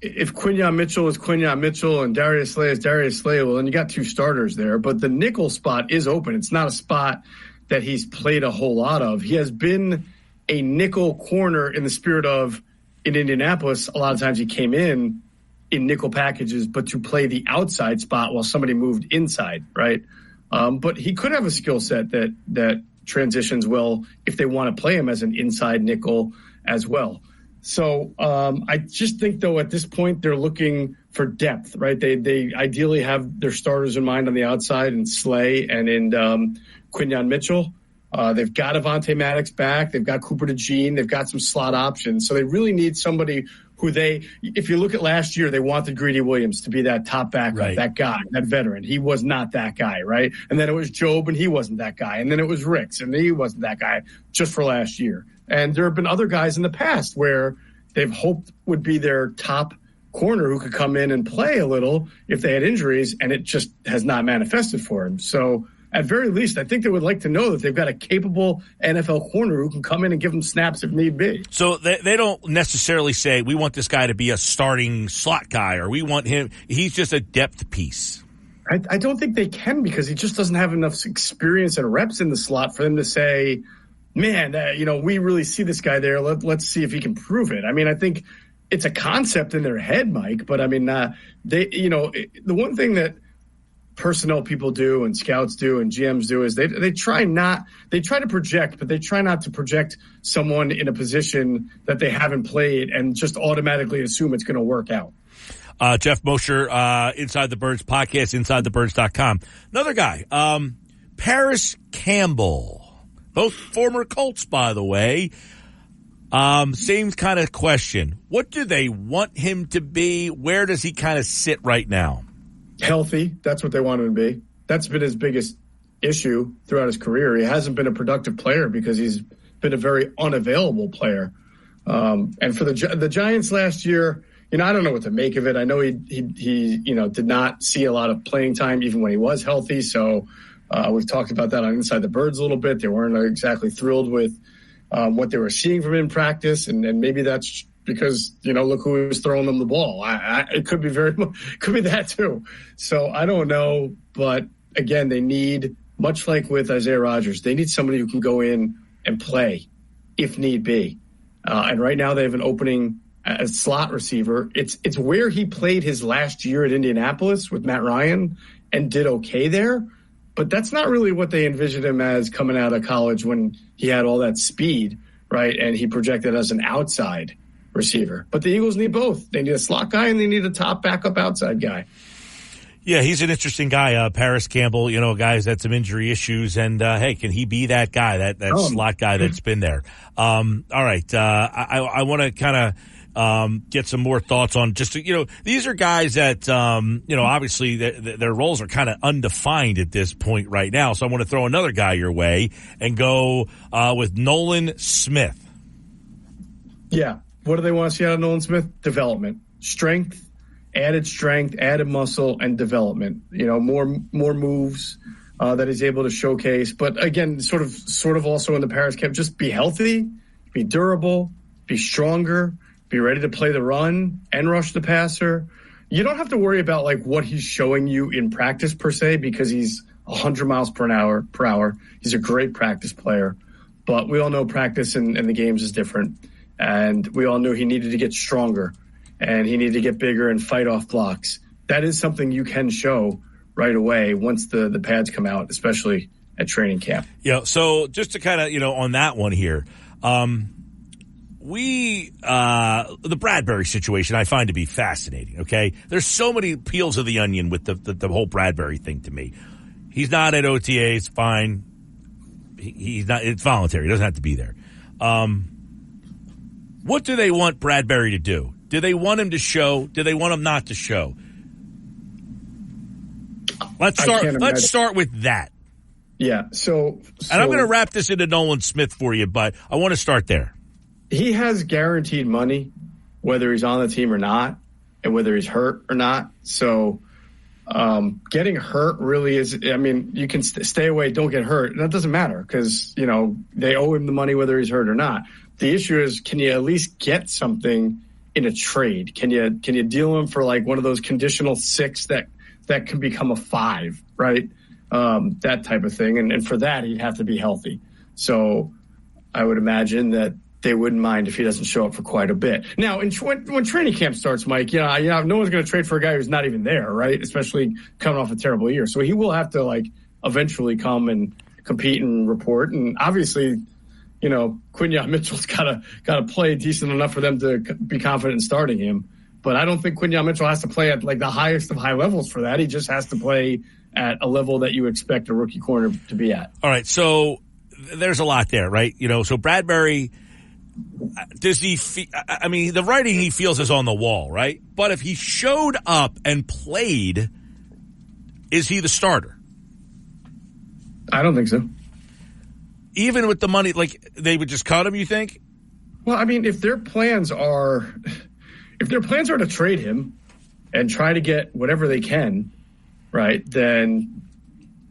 if Quinyon Mitchell is Quinyon Mitchell and Darius Slay is Darius Slay, well, then you got 2 starters there. But the nickel spot is open. It's not a spot that he's played a whole lot of. He has been a nickel corner in the spirit of, in Indianapolis, a lot of times he came in nickel packages, but to play the outside spot while somebody moved inside, right? But he could have a skill set that transitions well if they want to play him as an inside nickel as well. So I just think, though, at this point, they're looking for depth, right? They ideally have their starters in mind on the outside in Slay and in Quinyon Mitchell. They've got Avonte Maddox back. They've got Cooper DeJean. They've got some slot options. So they really need somebody who if you look at last year, they wanted Greedy Williams to be that top back, right? That guy, that veteran. He was not that guy, right? And then it was Job, and he wasn't that guy. And then it was Ricks, and he wasn't that guy just for last year. And there have been other guys in the past where they've hoped would be their top corner who could come in and play a little if they had injuries, and it just has not manifested for him. So at very least, I think they would like to know that they've got a capable NFL corner who can come in and give them snaps if need be. So they don't necessarily say, we want this guy to be a starting slot guy, or we want him, he's just a depth piece. I don't think they can, because he just doesn't have enough experience and reps in the slot for them to say, man, we really see this guy there. Let's see if he can prove it. I think it's a concept in their head, Mike, but the one thing that personnel people do and scouts do and GMs do is they try to project, but they try not to project someone in a position that they haven't played and just automatically assume it's going to work out. Jeff Mosher, Inside the Birds podcast, InsideTheBirds.com. Another guy, Paris Campbell, both former Colts, by the way. Same kind of question. What do they want him to be? Where does he kind of sit right now? Healthy. That's what they want him to be. That's been his biggest issue throughout his career. He hasn't been a productive player because he's been a very unavailable player. And for the Giants last year, I don't know what to make of it. I know he did not see a lot of playing time even when he was healthy. So we've talked about that on Inside the Birds a little bit. They weren't exactly thrilled with what they were seeing from him in practice, and maybe that's because look who was throwing them the ball. It could be could be that too. So I don't know, but again, they need, much like with Isaiah Rodgers, they need somebody who can go in and play if need be. And right now they have an opening as slot receiver. It's where he played his last year at Indianapolis with Matt Ryan and did okay there. But that's not really what they envisioned him as coming out of college when he had all that speed, right? And he projected as an outside receiver. But the Eagles need both. They need a slot guy and they need a top backup outside guy. Yeah, he's an interesting guy, Paris Campbell. Guys had some injury issues, and hey, can he be that guy, that slot guy that's been there? All right, I want to kind of get some more thoughts on just these are guys that obviously their roles are kind of undefined at this point right now. So I want to throw another guy your way and go with Nolan Smith. Yeah. What do they want to see out of Nolan Smith? Development, strength, added muscle, and development. More moves that he's able to showcase. But again, sort of also in the Paris camp, just be healthy, be durable, be stronger, be ready to play the run and rush the passer. You don't have to worry about what he's showing you in practice per se, because he's 100 miles per hour. He's a great practice player, but we all know practice and the games is different. And we all knew he needed to get stronger and he needed to get bigger and fight off blocks. That is something you can show right away once the pads come out, especially at training camp. Yeah. So just to kind of, on that one here, the Bradbury situation I find to be fascinating. Okay. There's so many peels of the onion with the whole Bradbury thing to me. He's not at OTAs. Fine. He's not, it's voluntary. He doesn't have to be there. What do they want Bradbury to do? Do they want him to show? Do they want him not to show? Let's start with that. Yeah. So and I'm going to wrap this into Nolan Smith for you, but I want to start there. He has guaranteed money, whether he's on the team or not, and whether he's hurt or not. So getting hurt really is, you can stay away, don't get hurt. And that doesn't matter because, they owe him the money whether he's hurt or not. The issue is, can you at least get something in a trade? Can you deal him for one of those conditional 6 that can become a 5, right? That type of thing. And for that, he'd have to be healthy. So I would imagine that they wouldn't mind if he doesn't show up for quite a bit. Now, when training camp starts, Mike, no one's going to trade for a guy who's not even there, right? Especially coming off a terrible year. So he will have to eventually come and compete and report. And obviously, Quinyon Mitchell's got to play decent enough for them to be confident in starting him. But I don't think Quinyon Mitchell has to play at the highest of high levels for that. He just has to play at a level that you expect a rookie corner to be at. All right. So there's a lot there, right? So Bradbury, does he the writing he feels is on the wall, right? But if he showed up and played, is he the starter? I don't think so. Even with the money, they would just cut him, you think? Well, if their plans are to trade him and try to get whatever they can, right, then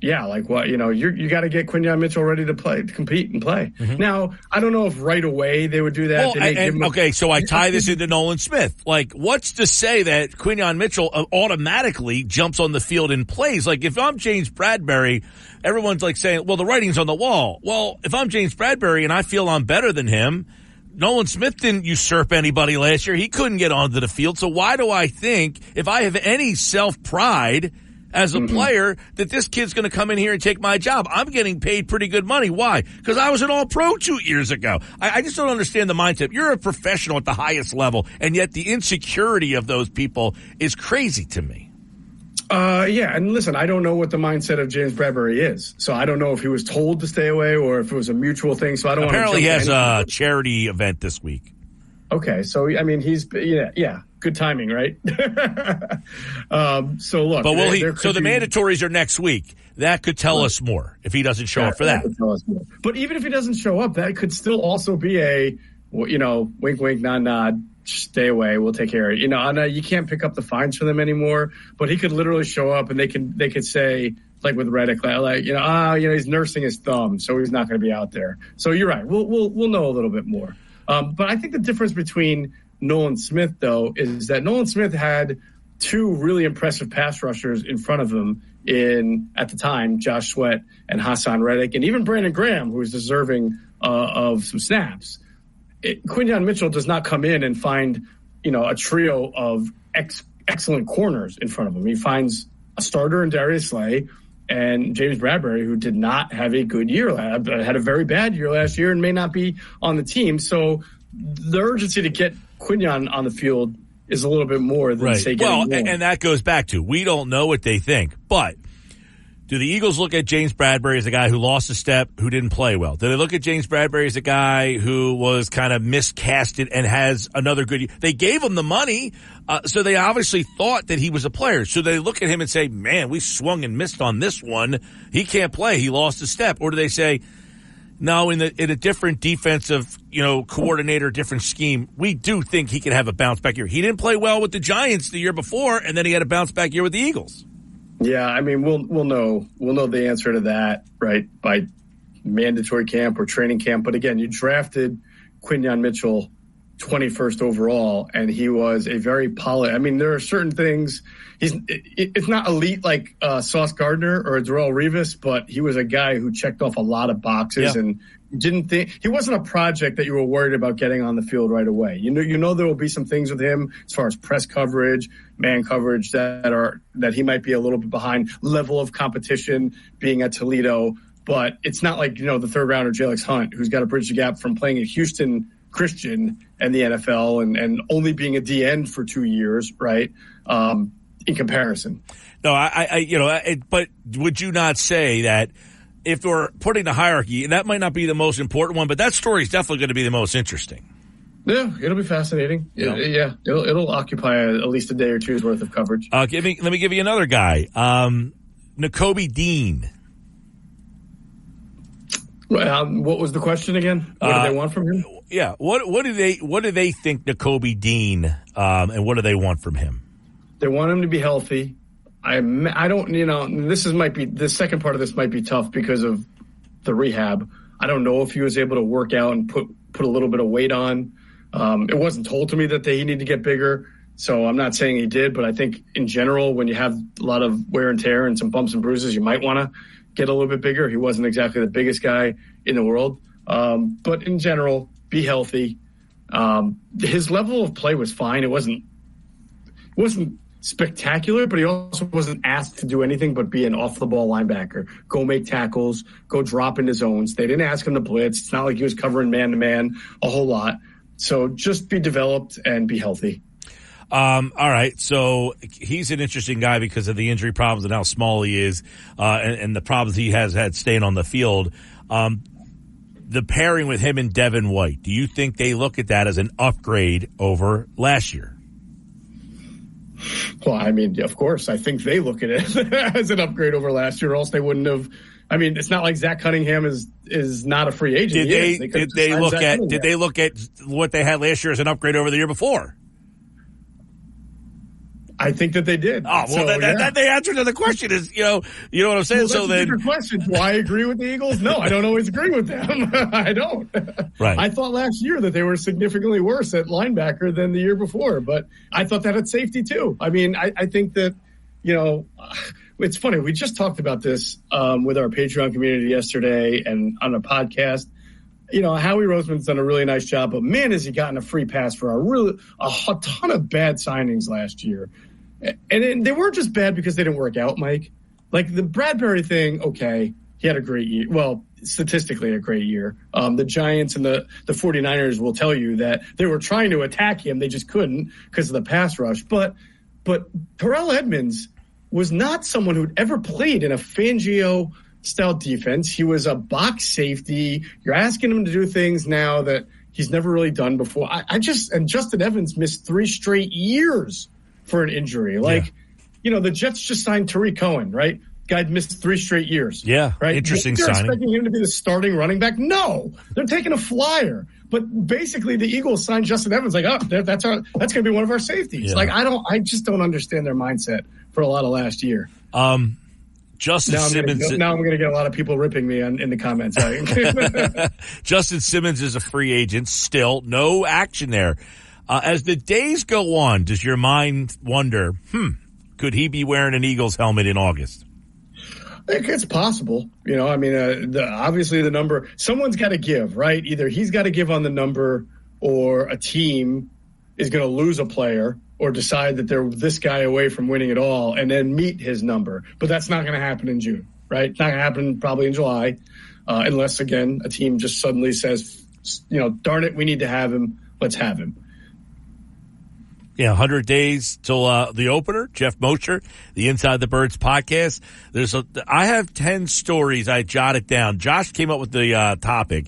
yeah, you got to get Quinyon Mitchell ready to compete and play. Mm-hmm. Now, I don't know if right away they would do that. Well, so I tie this into Nolan Smith. What's to say that Quinyon Mitchell automatically jumps on the field and plays? If I'm James Bradbury, everyone's saying, well, the writing's on the wall. Well, if I'm James Bradbury and I feel I'm better than him, Nolan Smith didn't usurp anybody last year. He couldn't get onto the field. So why do I think, if I have any self-pride, as a player that this kid's going to come in here and take my job. I'm getting paid pretty good money. Why? Because I was an all-pro 2 years ago. I just don't understand the mindset. You're a professional at the highest level, and yet the insecurity of those people is crazy to me. Yeah, and listen, I don't know what the mindset of James Bradberry is. So I don't know if he was told to stay away or if it was a mutual thing. So I don't Apparently want to he has a charity event this week. Okay, so, I mean, he's good timing, right? So, look. But the mandatories are next week. That could tell us more if he doesn't show up for that. Could tell us more. But even if he doesn't show up, that could still also be a, wink, wink, nod, nod. Stay away. We'll take care of it. I know you can't pick up the fines for them anymore, but he could literally show up and they could say, like with Reddick, he's nursing his thumb, so he's not going to be out there. So you're right. We'll know a little bit more. But I think the difference between Nolan Smith, though, is that Nolan Smith had two really impressive pass rushers in front of him at the time, Josh Sweat and Hassan Reddick, and even Brandon Graham, who was deserving of some snaps. Quinyon Mitchell does not come in and find, a trio of excellent corners in front of him. He finds a starter in Darius Slay and James Bradberry, who did not have a good year, had a very bad year last year and may not be on the team. So the urgency to get Quinyon on the field is a little bit more than, say, getting one. And that goes back to, we don't know what they think, but do the Eagles look at James Bradberry as a guy who lost a step, who didn't play well? Do they look at James Bradberry as a guy who was kind of miscasted and has another good year? They gave him the money, so they obviously thought that he was a player. So they look at him and say, man, we swung and missed on this one. He can't play. He lost a step. Or do they say, no, in a different defensive, coordinator, different scheme, we do think he can have a bounce back year. He didn't play well with the Giants the year before, and then he had a bounce back year with the Eagles. Yeah, I mean, we'll know the answer to that, right, by mandatory camp or training camp. But again, you drafted Quinyon Mitchell 21st overall, and he was a very polished. I mean, there are certain things. It's not elite like Sauce Gardner or Darrelle Revis, but he was a guy who checked off a lot of boxes and didn't think he wasn't a project that you were worried about getting on the field right away. You know there will be some things with him as far as press coverage, man coverage that he might be a little bit behind, level of competition being at Toledo, but it's not like the third rounder Jalex Hunt, who's got to bridge the gap from playing at Houston Christian and the NFL and only being a D end for 2 years, right? In comparison. No, but would you not say that if we're putting the hierarchy, that might not be the most important one, but that story is definitely going to be the most interesting. Yeah, it'll be fascinating. Yeah, it'll occupy at least a day or two's worth of coverage. Let me give you another guy, Nakobe Dean. What was the question again? What do they want from him? Yeah, what do they think Nakobe Dean, and what do they want from him? They want him to be healthy. I don't, the second part of this might be tough because of the rehab. I don't know if he was able to work out and put a little bit of weight on. It wasn't told to me that he needed to get bigger, so I'm not saying he did, but I think in general, when you have a lot of wear and tear and some bumps and bruises, you might want to get a little bit bigger. He wasn't exactly the biggest guy in the world, but in general, be healthy. His level of play was fine. It wasn't spectacular, but he also wasn't asked to do anything but be an off-the-ball linebacker. Go make tackles, go drop into zones. They didn't ask him to blitz. It's not like he was covering man-to-man a whole lot. So just be developed and be healthy. All right, so he's an interesting guy because of the injury problems and how small he is and the problems he has had staying on the field. The pairing with him and Devin White, do you think they look at that as an upgrade over last year? Well, I mean, of course, I think they look at it as an upgrade over last year, or else they wouldn't have. I mean, it's not like Zach Cunningham is not a free agent. Did they look at what they had last year as an upgrade over the year before? I think that they did. Oh, well, that the answer to the question is, you know what I'm saying? Well, so then, different question. Do I agree with the Eagles? No, I don't always agree with them. I don't. Right. I thought last year that they were significantly worse at linebacker than the year before, but I thought that at safety too. I mean, I think that, it's funny. We just talked about this with our Patreon community yesterday and on a podcast. Howie Roseman's done a really nice job, but man, has he gotten a free pass for a ton of bad signings last year. And they weren't just bad because they didn't work out, Mike. Like the Bradbury thing, okay, he had a great year. Well, statistically a great year. The Giants and the 49ers will tell you that they were trying to attack him. They just couldn't because of the pass rush. But Terrell Edmunds was not someone who'd ever played in a Fangio-style defense. He was a box safety. You're asking him to do things now that he's never really done before. And Justin Evans missed 3 straight years for an injury. The Jets just signed Tariq Cohen, right? Guy missed 3 straight years. Yeah, right. Interesting They're signing. expecting him to be the starting running back. No, they're taking a flyer. But basically, the Eagles signed Justin Evans. Like, that's going to be one of our safeties. Yeah. I just don't understand their mindset for a lot of last year. Justin Simmons. Now I'm going to get a lot of people ripping me in the comments. Justin Simmons is a free agent. Still, no action there. As the days go on, does your mind wonder, could he be wearing an Eagles helmet in August? I think it's possible. Obviously the number, someone's got to give, right? Either he's got to give on the number or a team is going to lose a player or decide that they're this guy away from winning it all and then meet his number. But that's not going to happen in June, right? It's not going to happen probably in July unless, again, a team just suddenly says, darn it, we need to have him. Let's have him. Yeah, 100 days till the opener. Jeff Mosher, the Inside the Birds podcast. I have 10 stories. I jotted down. Josh came up with the topic.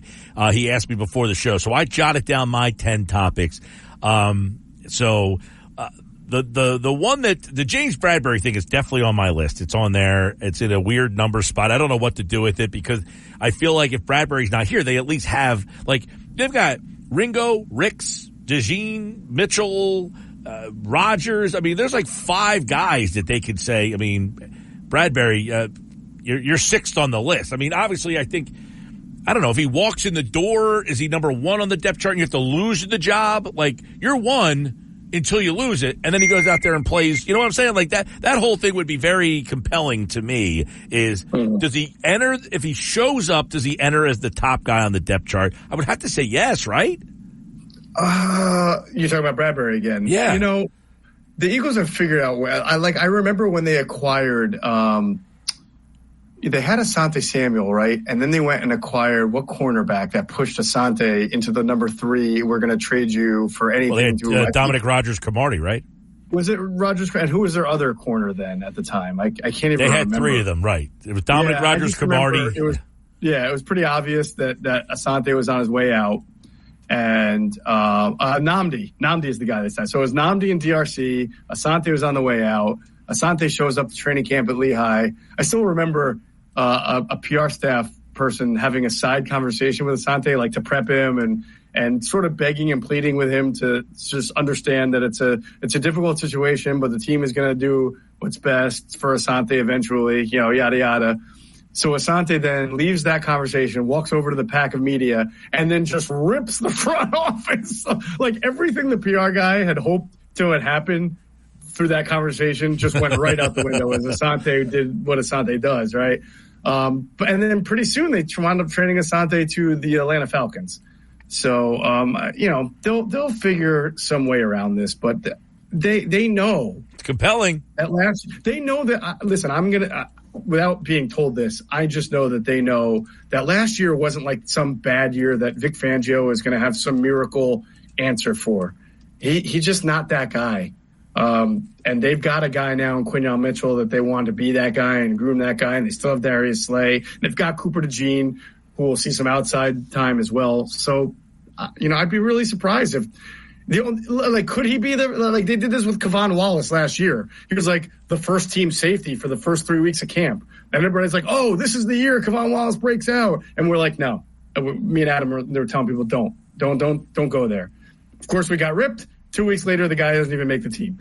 He asked me before the show, so I jotted down my 10 topics. The one that the James Bradbury thing is definitely on my list. It's on there. It's in a weird number spot. I don't know what to do with it because I feel like if Bradbury's not here, they at least have they've got Ringo, Ricks, DeJean, Mitchell. Rodgers. I mean, there's 5 guys that they could say. I mean, Bradbury, you're 6th on the list. I mean, obviously, I don't know if he walks in the door. Is he number 1 on the depth chart? And you have to lose the job. You're 1 until you lose it, and then he goes out there and plays. You know what I'm saying? That whole thing would be very compelling to me. Does he enter? If he shows up, does he enter as the top guy on the depth chart? I would have to say yes, right? You're talking about Bradbury again. Yeah. The Eagles have figured out where I remember when they acquired, they had Asante Samuel, right? And then they went and acquired what cornerback that pushed Asante into the number 3. We're going to trade you for anything. Well, they had Dominic Rodgers-Cromartie, right? Was it Rodgers? And who was their other corner then at the time? I can't even remember. They had 3 of them, right? It was Dominic Rodgers-Cromartie. It was pretty obvious that Asante was on his way out. And Nnamdi is the guy that's that. So it was Nnamdi and DRC. Asante was on the way out. Asante shows up to training camp at Lehigh. I still remember a PR staff person having a side conversation with Asante, to prep him and sort of begging and pleading with him to just understand that it's a difficult situation, but the team is going to do what's best for Asante eventually, yada, yada. So Asante then leaves that conversation, walks over to the pack of media, and then just rips the front office. Everything the PR guy had hoped to had happened through that conversation just went right out the window as Asante did what Asante does, right? And then pretty soon they wound up trading Asante to the Atlanta Falcons. So, they'll figure some way around this, but they know. It's compelling. At last, they know that, listen, without being told this, I just know that they know that last year wasn't some bad year that Vic Fangio is going to have some miracle answer for. He's just not that guy. And they've got a guy now in Quinyon Mitchell that they want to be that guy and groom that guy, and they still have Darius Slay. And they've got Cooper DeJean, who will see some outside time as well. So, I'd be really surprised if could he be they did this with Kevon Wallace last year. He was the first team safety for the first 3 weeks of camp. And everybody's oh, this is the year Kevon Wallace breaks out. And we're no. Me and Adam, they were telling people, don't go there. Of course, we got ripped. 2 weeks later, the guy doesn't even make the team.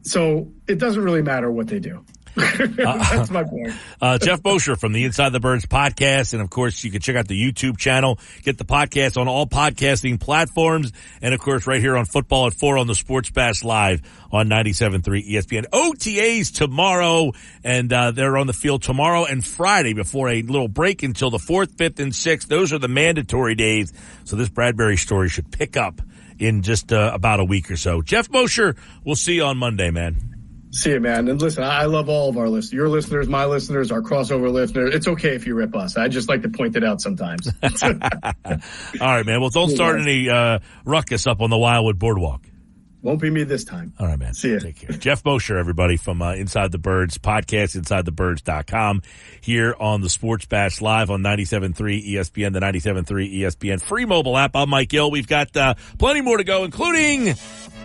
So it doesn't really matter what they do. That's my point. Jeff Mosher from the Inside the Birds podcast. And, of course, you can check out the YouTube channel. Get the podcast on all podcasting platforms. And, of course, right here on Football at 4 on the Sports Bash Live on 97.3 ESPN. OTAs tomorrow. And they're on the field tomorrow and Friday before a little break until the 4th, 5th, and 6th. Those are the mandatory days. So this Bradbury story should pick up in just about a week or so. Jeff Mosher, we'll see you on Monday, man. See you, man. And listen, I love all of our listeners. Your listeners, my listeners, our crossover listeners. It's okay if you rip us. I just like to point it out sometimes. All right, man. Well, don't start any ruckus up on the Wildwood Boardwalk. Won't be me this time. All right, man. See ya. Take care. Jeff Mosher, everybody, from Inside the Birds podcast, InsideTheBirds.com, here on the Sports Bash live on 97.3 ESPN, the 97.3 ESPN free mobile app. I'm Mike Gill. We've got plenty more to go, including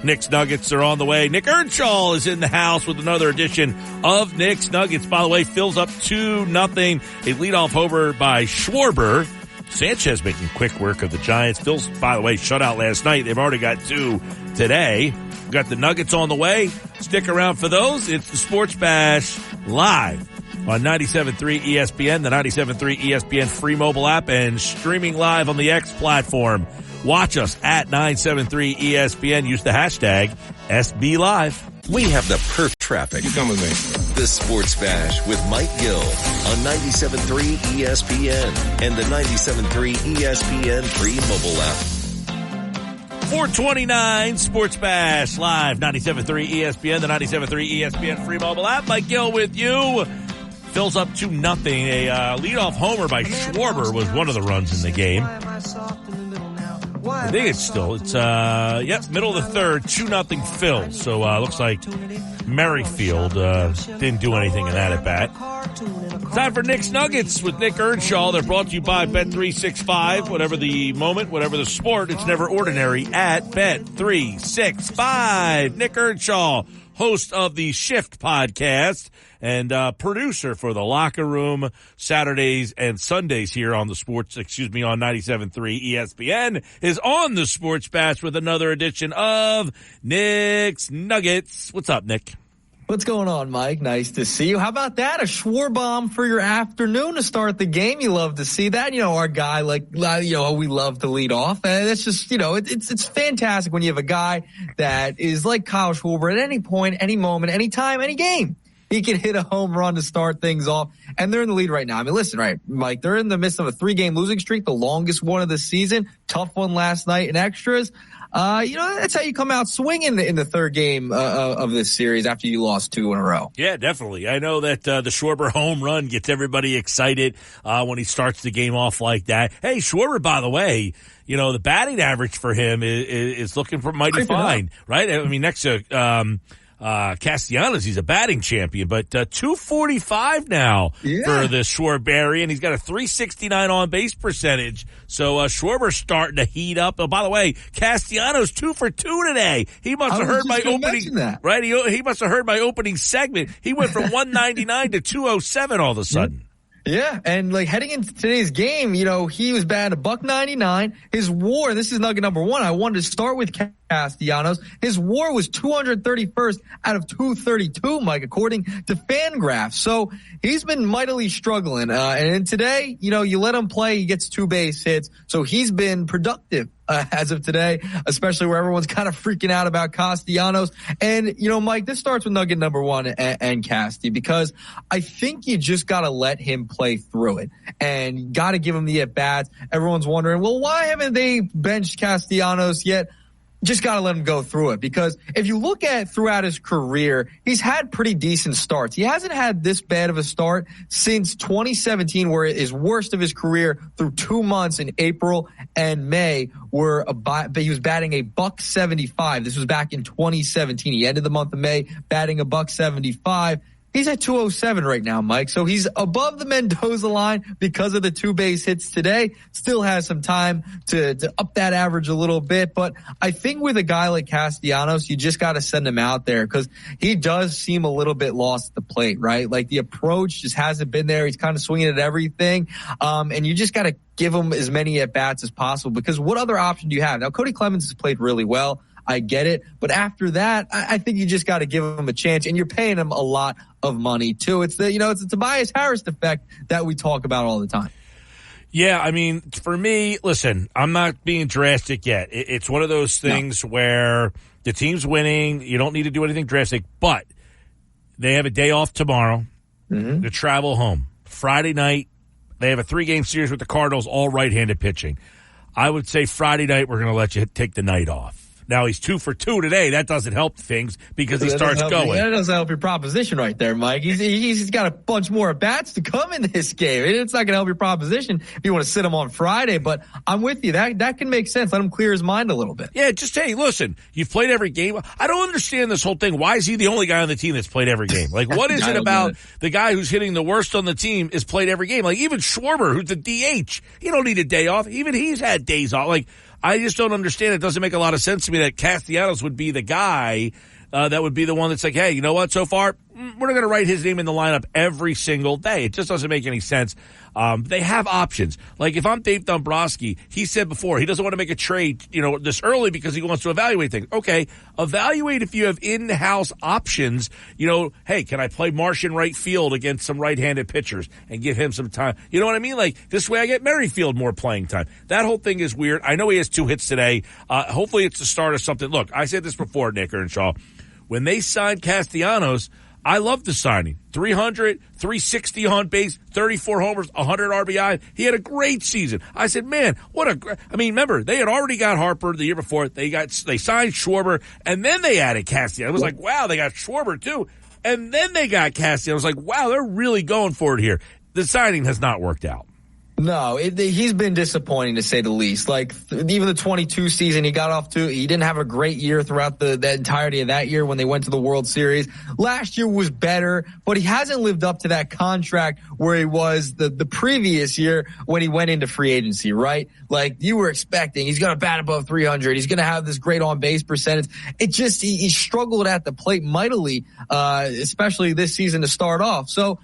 Nick's Nuggets are on the way. Nick Earnshaw is in the house with another edition of Nick's Nuggets. By the way, Phil's up 2-0. A leadoff homer by Schwarber. Sanchez making quick work of the Giants. Phil's, by the way, shut out last night. They've already got 2 today. We've got the Nuggets on the way. Stick around for those. It's the Sports Bash live on 97.3 ESPN, the 97.3 ESPN free mobile app, and streaming live on the X platform. Watch us at 973 ESPN. Use the hashtag SBLive. We have the perfect traffic. You come with me. The Sports Bash with Mike Gill on 97.3 ESPN and the 97.3 ESPN free mobile app. 429 Sports Bash live, 97.3 ESPN, the 97.3 ESPN free mobile app. Mike Gill with you. Phil's up 2-0. A leadoff homer by Schwarber was one of the runs in the game. I think it's middle of the third, 2-0 Phil. So, looks like Merrifield, didn't do anything in that at bat. Time for Nick's Nuggets with Nick Earnshaw. They're brought to you by Bet365. Whatever the moment, whatever the sport, it's never ordinary at Bet365. Nick Earnshaw, host of the Shift podcast and producer for the Locker Room Saturdays and Sundays here on the on 97.3 ESPN, is on the Sports Bash with another edition of Nick's Nuggets. What's up, Nick? What's going on, Mike? Nice to see you. How about that? A Schwarbomb for your afternoon to start the game. You love to see that. You know, our guy, we love to lead off. And it's just, it's fantastic when you have a guy that is like Kyle Schwarber at any point, any moment, any time, any game. He can hit a home run to start things off, and they're in the lead right now. I mean, listen, right, Mike, they're in the midst of a 3-game losing streak, the longest one of the season. Tough one last night in extras. That's how you come out swinging in the third game of this series after you lost 2 in a row. Yeah, definitely. I know that the Schwarber home run gets everybody excited when he starts the game off like that. Hey, Schwarber, by the way, the batting average for him is looking for mighty fine, right? I mean, next to Castellanos, he's a batting champion, but 245 now for the Schwarberian. He's got a 369 on base percentage. So Schwarber's starting to heat up. Oh, by the way, Castellanos 2 for 2 today. He must have heard my opening, right? He must have heard my opening segment. He went from 199 to 207 all of a sudden. Yeah, and heading into today's game, he was batting $199. His WAR, this is nugget number 1. I wanted to start with Castellanos. His WAR was 231st out of 232, Mike, according to Fangraphs. So he's been mightily struggling. And today, you let him play, he gets 2 base hits. So he's been productive as of today, especially where everyone's kind of freaking out about Castellanos. And, Mike, this starts with nugget number 1 and Casty, because I think you just got to let him play through it and got to give him the at-bats. Everyone's wondering, well, why haven't they benched Castellanos yet? Just got to let him go through it, because if you look at throughout his career, he's had pretty decent starts. He hasn't had this bad of a start since 2017, where his worst of his career through 2 months in April and May he was batting a $175. This was back in 2017. He ended the month of May batting a $175. He's at 207 right now, Mike. So he's above the Mendoza line because of the 2 base hits today. Still has some time to up that average a little bit. But I think with a guy like Castellanos, you just got to send him out there, because he does seem a little bit lost at the plate, right? Like the approach just hasn't been there. He's kind of swinging at everything. And you just got to give him as many at-bats as possible, because what other option do you have? Now, Cody Clemens has played really well. I get it. But after that, I think you just got to give him a chance, and you're paying him a lot of money too. It's it's the Tobias Harris effect that we talk about all the time. Yeah, I mean, for me, listen, I'm not being drastic yet. It's one of those things where the team's winning. You don't need to do anything drastic, but they have a day off tomorrow to travel home. Friday night, they have a 3-game series with the Cardinals, all right-handed pitching. I would say Friday night, we're going to let you take the night off. Now he's 2 for 2 today. That doesn't help things because he starts going. That doesn't help your proposition right there, Mike. He's got a bunch more at-bats to come in this game. It's not going to help your proposition if you want to sit him on Friday, but I'm with you. That can make sense. Let him clear his mind a little bit. Yeah, just hey, listen, you've played every game. I don't understand this whole thing. Why is he the only guy on the team that's played every game? Like, what is it about the guy who's hitting the worst on the team is played every game? Like, even Schwarber, who's the DH, he don't need a day off. Even he's had days off. Like, I just don't understand. It doesn't make a lot of sense to me that Castellanos would be the guy that would be the one that's like, hey, you know what? So far, we're not going to write his name in the lineup every single day. It just doesn't make any sense. They have options. Like if I'm Dave Dombrowski, he said before he doesn't want to make a trade, this early because he wants to evaluate things. Okay, evaluate if you have in-house options. Hey, can I play Marsh in right field against some right-handed pitchers and give him some time? You know what I mean? Like this way I get Merrifield more playing time. That whole thing is weird. I know he has 2 hits today. Hopefully it's the start of something. Look, I said this before, Nick Earnshaw. When they signed Castellanos, I love the signing. 300, 360 on base, 34 homers, 100 RBI. He had a great season. I said, man, remember, they had already got Harper the year before. They signed Schwarber, and then they added Castellanos. I was like, wow, they got Schwarber too. And then they got Castellanos. I was like, wow, they're really going for it here. The signing has not worked out. No, he's been disappointing to say the least. Like even the 22 season, he didn't have a great year throughout the entirety of that year when they went to the World Series. Last year was better, but he hasn't lived up to that contract where he was the previous year when he went into free agency, right? Like you were expecting, he's going to bat above 300. He's going to have this great on base percentage. It just, he struggled at the plate mightily, especially this season to start off. So,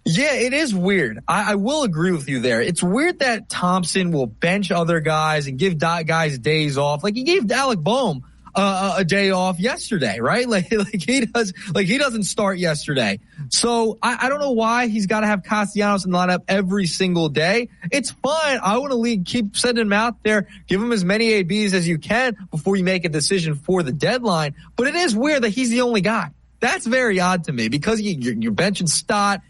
yeah, it is weird. I will agree with you there. It's weird that Thompson will bench other guys and give guys days off. Like he gave Alec Boehm a day off yesterday, right? Like he doesn't start yesterday. So I don't know why he's got to have Castellanos in the lineup every single day. It's fine. I want to keep sending him out there, give him as many ABs as you can before you make a decision for the deadline. But it is weird that he's the only guy. That's very odd to me because you're benching Stott.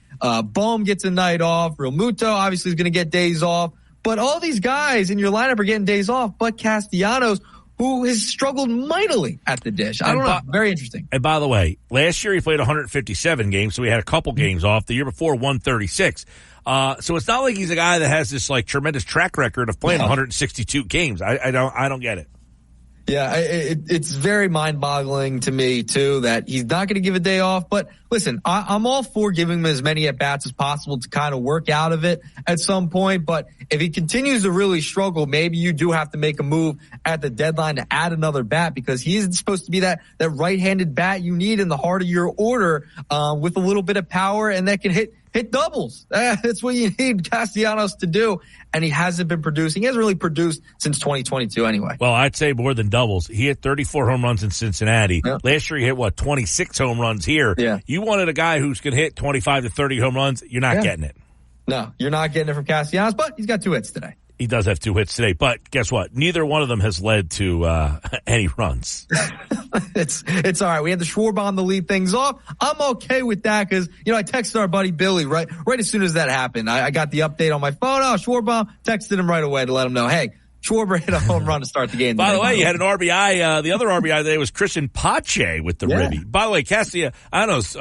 Boehm gets a night off. Real Muto obviously is going to get days off. But all these guys in your lineup are getting days off, but Castellanos, who has struggled mightily at the dish. I don't know. Very interesting. And by the way, last year he played 157 games, so he had a couple games off. The year before, 136. So it's not like he's a guy that has this like tremendous track record of playing 162 games. I don't get it. Yeah, it's very mind-boggling to me, too, that he's not going to give a day off. But listen, I'm all for giving him as many at-bats as possible to kind of work out of it at some point. But if he continues to really struggle, maybe you do have to make a move at the deadline to add another bat because he's supposed to be that right-handed bat you need in the heart of your order with a little bit of power and that can hit doubles. That's what you need Castellanos to do. And he hasn't been producing. He hasn't really produced since 2022 anyway. Well, I'd say more than doubles. He hit 34 home runs in Cincinnati. Yeah. Last year he hit, 26 home runs here. Yeah. You wanted a guy who's going to hit 25 to 30 home runs. You're not getting it. No, you're not getting it from Castellanos, but he's got 2 hits today. He does have 2 hits today, but guess what? Neither one of them has led to any runs. It's all right. We had the Schwarber to lead things off. I'm okay with that because, I texted our buddy Billy right as soon as that happened. I got the update on my phone. Oh, Schwarber, texted him right away to let him know, hey, Schwarber hit a home run to start the game. By the way, you had an RBI. The other RBI today was Christian Pache with the ribby. By the way, Castellanos,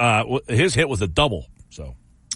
his hit was a double. So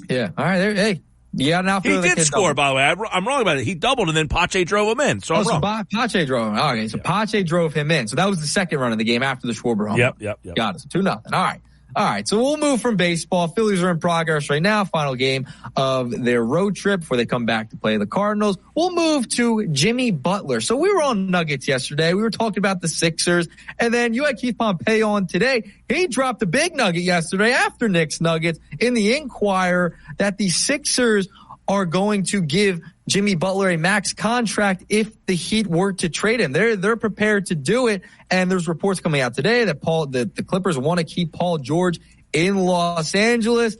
yeah, all right. Hey. Yeah, now he did score, by the way. I'm wrong about it. He doubled, and then Pache drove him in. So I'm wrong. Pache drove him. Okay, so Pache drove him in. So that was the second run of the game after the Schwarber home. Yep. Got it. 2-0. All right. So we'll move from baseball. Phillies are in progress right now. Final game of their road trip before they come back to play the Cardinals. We'll move to Jimmy Butler. So we were on Nuggets yesterday. We were talking about the Sixers. And then you had Keith Pompey on today. He dropped a big nugget yesterday after Knicks Nuggets in the Inquirer that the Sixers are going to give Jimmy Butler a max contract if the Heat were to trade him. They're prepared to do it. And there's reports coming out today that the Clippers want to keep Paul George in Los Angeles.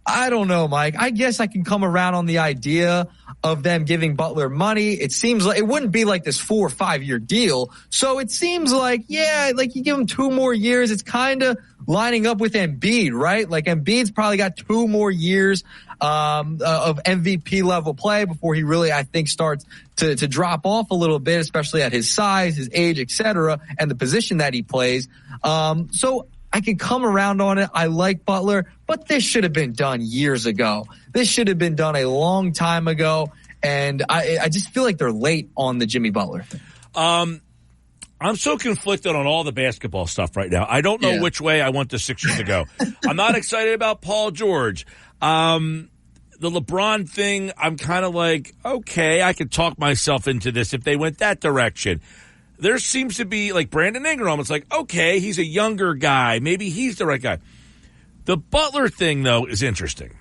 I don't know, Mike. I guess I can come around on the idea of them giving Butler money. It seems like it wouldn't be like this 4 or 5 year deal. So it seems like, like you give him 2 more years. It's kind of lining up with Embiid, right? Like Embiid's probably got 2 more years of MVP level play before he really, I think, starts to drop off a little bit, especially at his size, his age, etc., and the position that he plays. So I can come around on it. I like Butler, but this should have been done years ago. This should have been done a long time ago, and I just feel like they're late on the Jimmy Butler thing. I'm so conflicted on all the basketball stuff right now. I don't know which way I want the Sixers to go. I'm not excited about Paul George. The LeBron thing, I'm kind of like, okay, I could talk myself into this if they went that direction. There seems to be, like Brandon Ingram, it's like, okay, he's a younger guy. Maybe he's the right guy. The Butler thing, though, is interesting.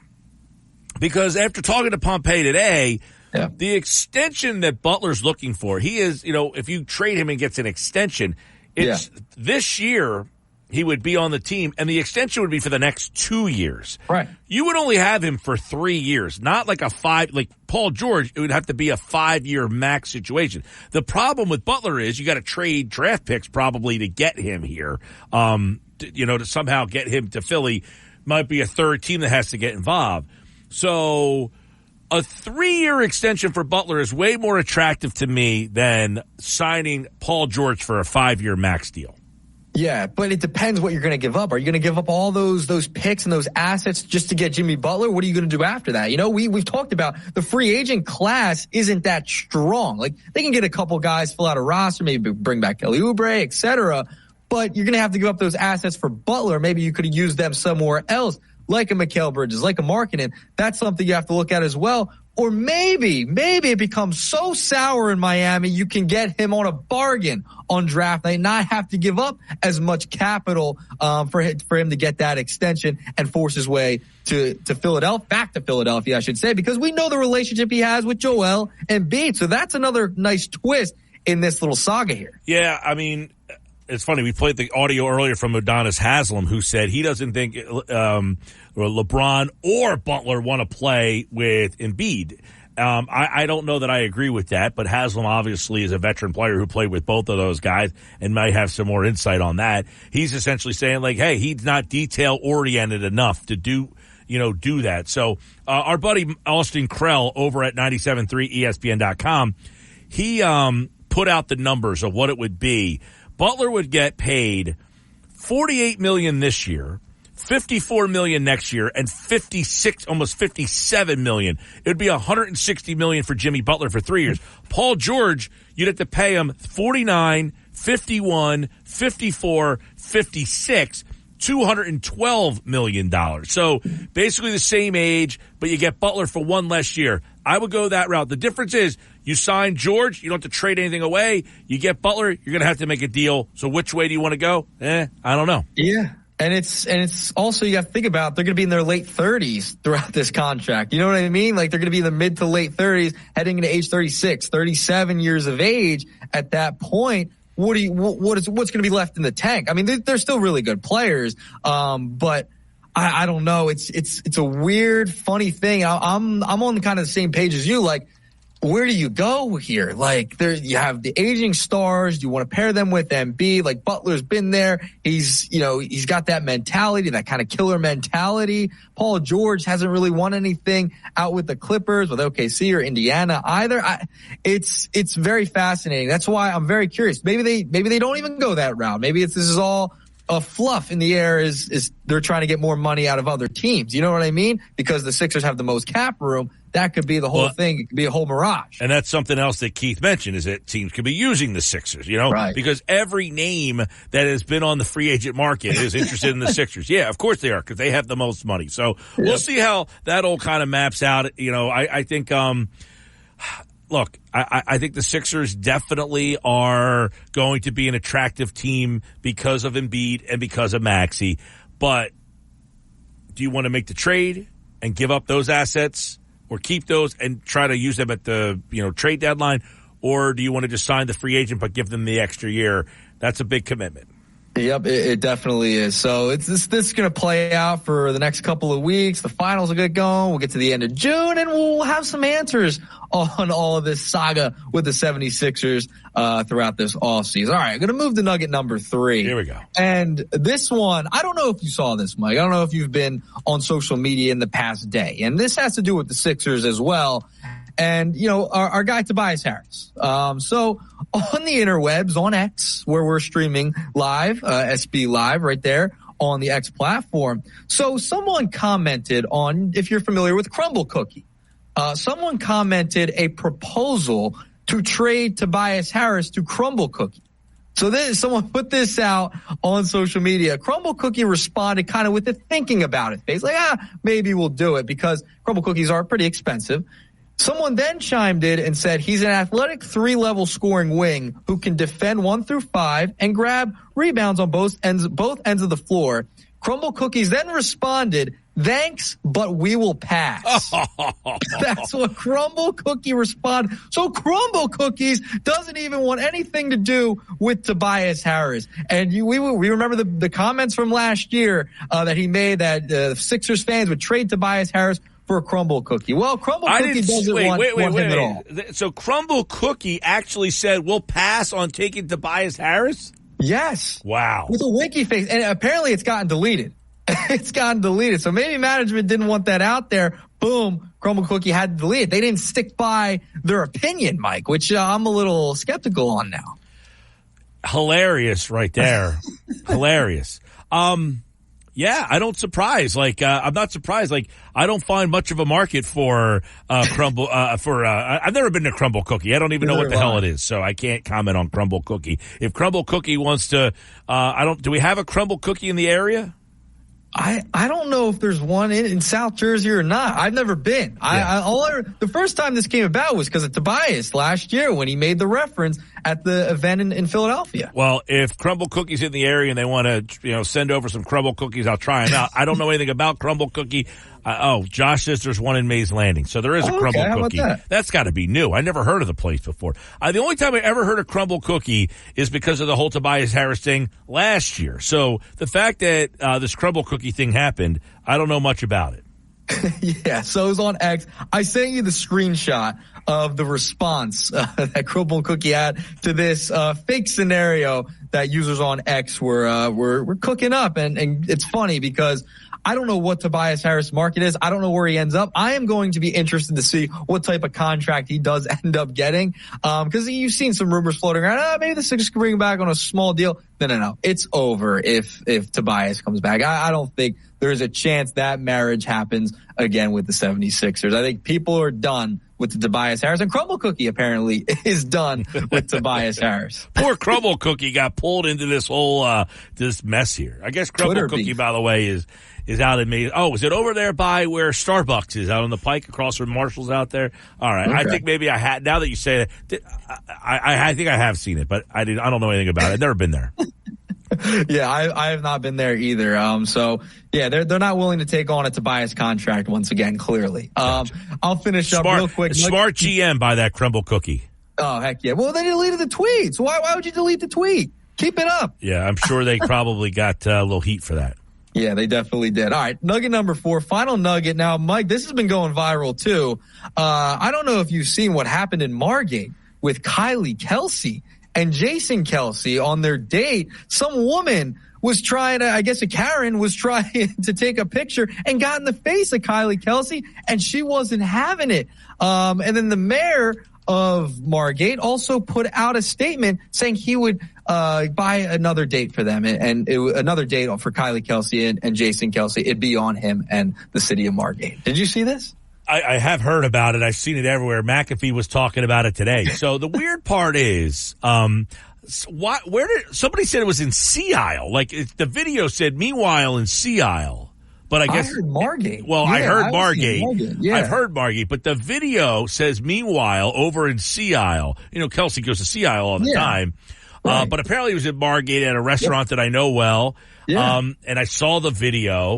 Because after talking to Pompey today, the extension that Butler's looking for, he is, if you trade him and gets an extension, it's this year he would be on the team, and the extension would be for the next 2 years. Right. You would only have him for 3 years, not like a 5, like Paul George, it would have to be a 5-year max situation. The problem with Butler is you got to trade draft picks probably to get him here, to somehow get him to Philly. Might be a third team that has to get involved. So a 3-year extension for Butler is way more attractive to me than signing Paul George for a 5-year max deal. Yeah, but it depends what you're going to give up. Are you going to give up all those picks and those assets just to get Jimmy Butler? What are you going to do after that? We've talked about the free agent class isn't that strong. Like, they can get a couple guys, fill out a roster, maybe bring back Kelly Oubre, et cetera. But you're going to have to give up those assets for Butler. Maybe you could have used them somewhere else, like a Mikal Bridges, like a Markkanen. That's something you have to look at as well. Or maybe it becomes so sour in Miami, you can get him on a bargain on draft night, not have to give up as much capital for him to get that extension and force his way to Philadelphia, back to Philadelphia, I should say, because we know the relationship he has with Joel Embiid. So that's another nice twist in this little saga here. Yeah, I mean, it's funny. We played the audio earlier from Udonis Haslem, who said he doesn't think LeBron or Butler want to play with Embiid. I don't know that I agree with that, but Haslem obviously is a veteran player who played with both of those guys and might have some more insight on that. He's essentially saying, like, hey, he's not detail-oriented enough to do that. So our buddy Austin Krell over at 97.3 ESPN.com, he put out the numbers of what it would be. Butler would get paid $48 million this year, $54 million next year, and almost $57 million. It would be $160 million for Jimmy Butler for 3 years. Paul George, you'd have to pay him $49, $51, $54, $56, $212 million. So basically the same age, but you get Butler for 1 less year. I would go that route. The difference is you sign George, you don't have to trade anything away. You get Butler, you're going to have to make a deal. So which way do you want to go? I don't know. Yeah. And it's also, you have to think about, they're going to be in their late 30s throughout this contract. You know what I mean? Like, they're going to be in the mid to late 30s, heading into age 36, 37 years of age. At that point, what's going to be left in the tank? I mean, they're still really good players. But I don't know. It's a weird, funny thing. I'm on kind of the same page as you. Like, where do you go here? Like, you have the aging stars. You want to pair them with Embiid. Like, Butler's been there. He's got that mentality, that kind of killer mentality. Paul George hasn't really won anything out with the Clippers, with OKC or Indiana either. It's very fascinating. That's why I'm very curious. Maybe they don't even go that route. Maybe this is all a fluff in the air, is they're trying to get more money out of other teams. You know what I mean? Because the Sixers have the most cap room. That could be the whole thing. It could be a whole mirage. And that's something else that Keith mentioned, is that teams could be using the Sixers, right. Because every name that has been on the free agent market is interested in the Sixers. Yeah, of course they are, because they have the most money. So we'll see how that all kind of maps out. I think, look, I think the Sixers definitely are going to be an attractive team because of Embiid and because of Maxey. But do you want to make the trade and give up those assets, or keep those and try to use them at the trade deadline? Or do you want to just sign the free agent but give them the extra year? That's a big commitment. Yep, it definitely is. So this is going to play out for the next couple of weeks. The finals will get going. We'll get to the end of June, and we'll have some answers on all of this saga with the 76ers throughout this offseason. All right, I'm going to move to nugget number 3. Here we go. And this one, I don't know if you saw this, Mike. I don't know if you've been on social media in the past day. And this has to do with the Sixers as well. And, you know, our guy Tobias Harris. So on the interwebs, on X, where we're streaming live, SB Live right there on the X platform. So someone commented on, if you're familiar with Crumble Cookie, someone commented a proposal to trade Tobias Harris to Crumble Cookie. So someone put this out on social media. Crumble Cookie responded kind of with the thinking about it face, like, maybe we'll do it because Crumble Cookies are pretty expensive. Someone then chimed in and said he's an athletic 3-level scoring wing who can defend 1 through 5 and grab rebounds on both ends of the floor. Crumble Cookies then responded, thanks, but we will pass. That's what Crumble Cookie responded. So Crumble Cookies doesn't even want anything to do with Tobias Harris. And we remember the comments from last year that he made that Sixers fans would trade Tobias Harris for a Crumble Cookie. Well, Crumble Cookie doesn't want him at all. So Crumble Cookie actually said, we'll pass on taking Tobias Harris? Yes. Wow. With a winky face. And apparently it's gotten deleted. It's gotten deleted. So maybe management didn't want that out there. Boom. Crumble Cookie had to delete it. They didn't stick by their opinion, Mike, which I'm a little skeptical on now. Hilarious right there. Hilarious. Yeah, I don't surprise. I'm not surprised. I don't find much of a market for Crumble. I've never been to Crumble Cookie. I don't even know what the hell it is, so I can't comment on Crumble Cookie. If Crumble Cookie wants to, do we have a Crumble Cookie in the area? I don't know if there's one in South Jersey or not. I've never been. Yeah. The first time this came about was because of Tobias last year when he made the reference at the event in Philadelphia. Well, if Crumble Cookie's in the area and they want to, send over some Crumble Cookies, I'll try them out. I don't know anything about Crumble Cookie. Josh says there's one in Mays Landing. So there is a Crumble Cookie. That's got to be new. I never heard of the place before. The only time I ever heard of Crumble Cookie is because of the whole Tobias Harris thing last year. So the fact that this Crumble Cookie thing happened, I don't know much about it. Yeah, so it was on X. I sent you the screenshot of the response that Crumble Cookie had to this fake scenario that users on X were cooking up. And it's funny because I don't know what Tobias Harris' market is. I don't know where he ends up. I am going to be interested to see what type of contract he does end up getting. Because you've seen some rumors floating around. Maybe the Sixers can bring him back on a small deal. No. It's over if Tobias comes back. I don't think there's a chance that marriage happens again with the 76ers. I think people are done with the Tobias Harris, and Crumble Cookie apparently is done with Tobias Harris. Poor Crumble Cookie got pulled into this whole this mess here. I guess Crumble Twitter Cookie, beef. by the way, is out in Mays. Oh, is it over there by where Starbucks is, out on the Pike across from Marshall's out there? All right. Okay. I think maybe I had. Now that you say that, I think I have seen it, but I don't know anything about it. I've never been there. Yeah, I have not been there either. So yeah, they're not willing to take on a Tobias contract once again, clearly. Gotcha. I'll finish up real quick. Smart GM by that Crumble Cookie. Oh, heck yeah. Well, they deleted the tweet. So why would you delete the tweet? Keep it up. Yeah, I'm sure they probably got a little heat for that. Yeah, they definitely did. All right, nugget number 4, final nugget. Now, Mike, this has been going viral too. I don't know if you've seen what happened in Margate with Kylie Kelsey and Jason Kelsey on their date. Some woman was trying to, I guess a Karen was trying to take a picture and got in the face of Kylie Kelsey, and she wasn't having it. And then the mayor of Margate also put out a statement saying he would buy another date for them, and another date for Kylie Kelsey and Jason Kelsey. It'd be on him and the city of Margate. Did you see this? I have heard about it. I've seen it everywhere. McAfee was talking about it today. So the weird part is, somebody said it was in Sea Isle. The video said, meanwhile in Sea Isle. But I guess heard Margate. Well, yeah, I heard Margate. Yeah. I've heard Margate, but the video says meanwhile over in Sea Isle. Kelsey goes to Sea Isle all the time. Right. But apparently he was in Margate at a restaurant that I know well. Yeah. And I saw the video.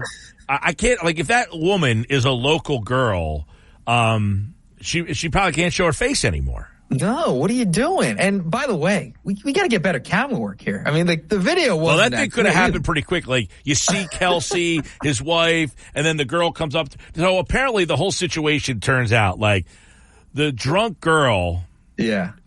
I can't, if that woman is a local girl, she probably can't show her face anymore. No, what are you doing? And by the way, we got to get better camera work here. I mean, like the video was. Well, that thing could have happened pretty quick. Like you see Kelsey, his wife, and then the girl comes up. So apparently the whole situation turns out like the drunk girl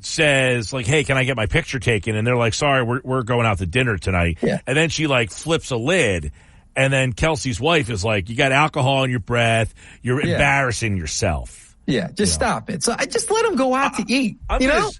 says like, hey, can I get my picture taken? And they're like, sorry, we're going out to dinner tonight. Yeah. And then she like flips a lid. And then Kelsey's wife is like, you got alcohol in your breath. You're embarrassing yourself. Yeah, just stop it. So I just let him go out to eat.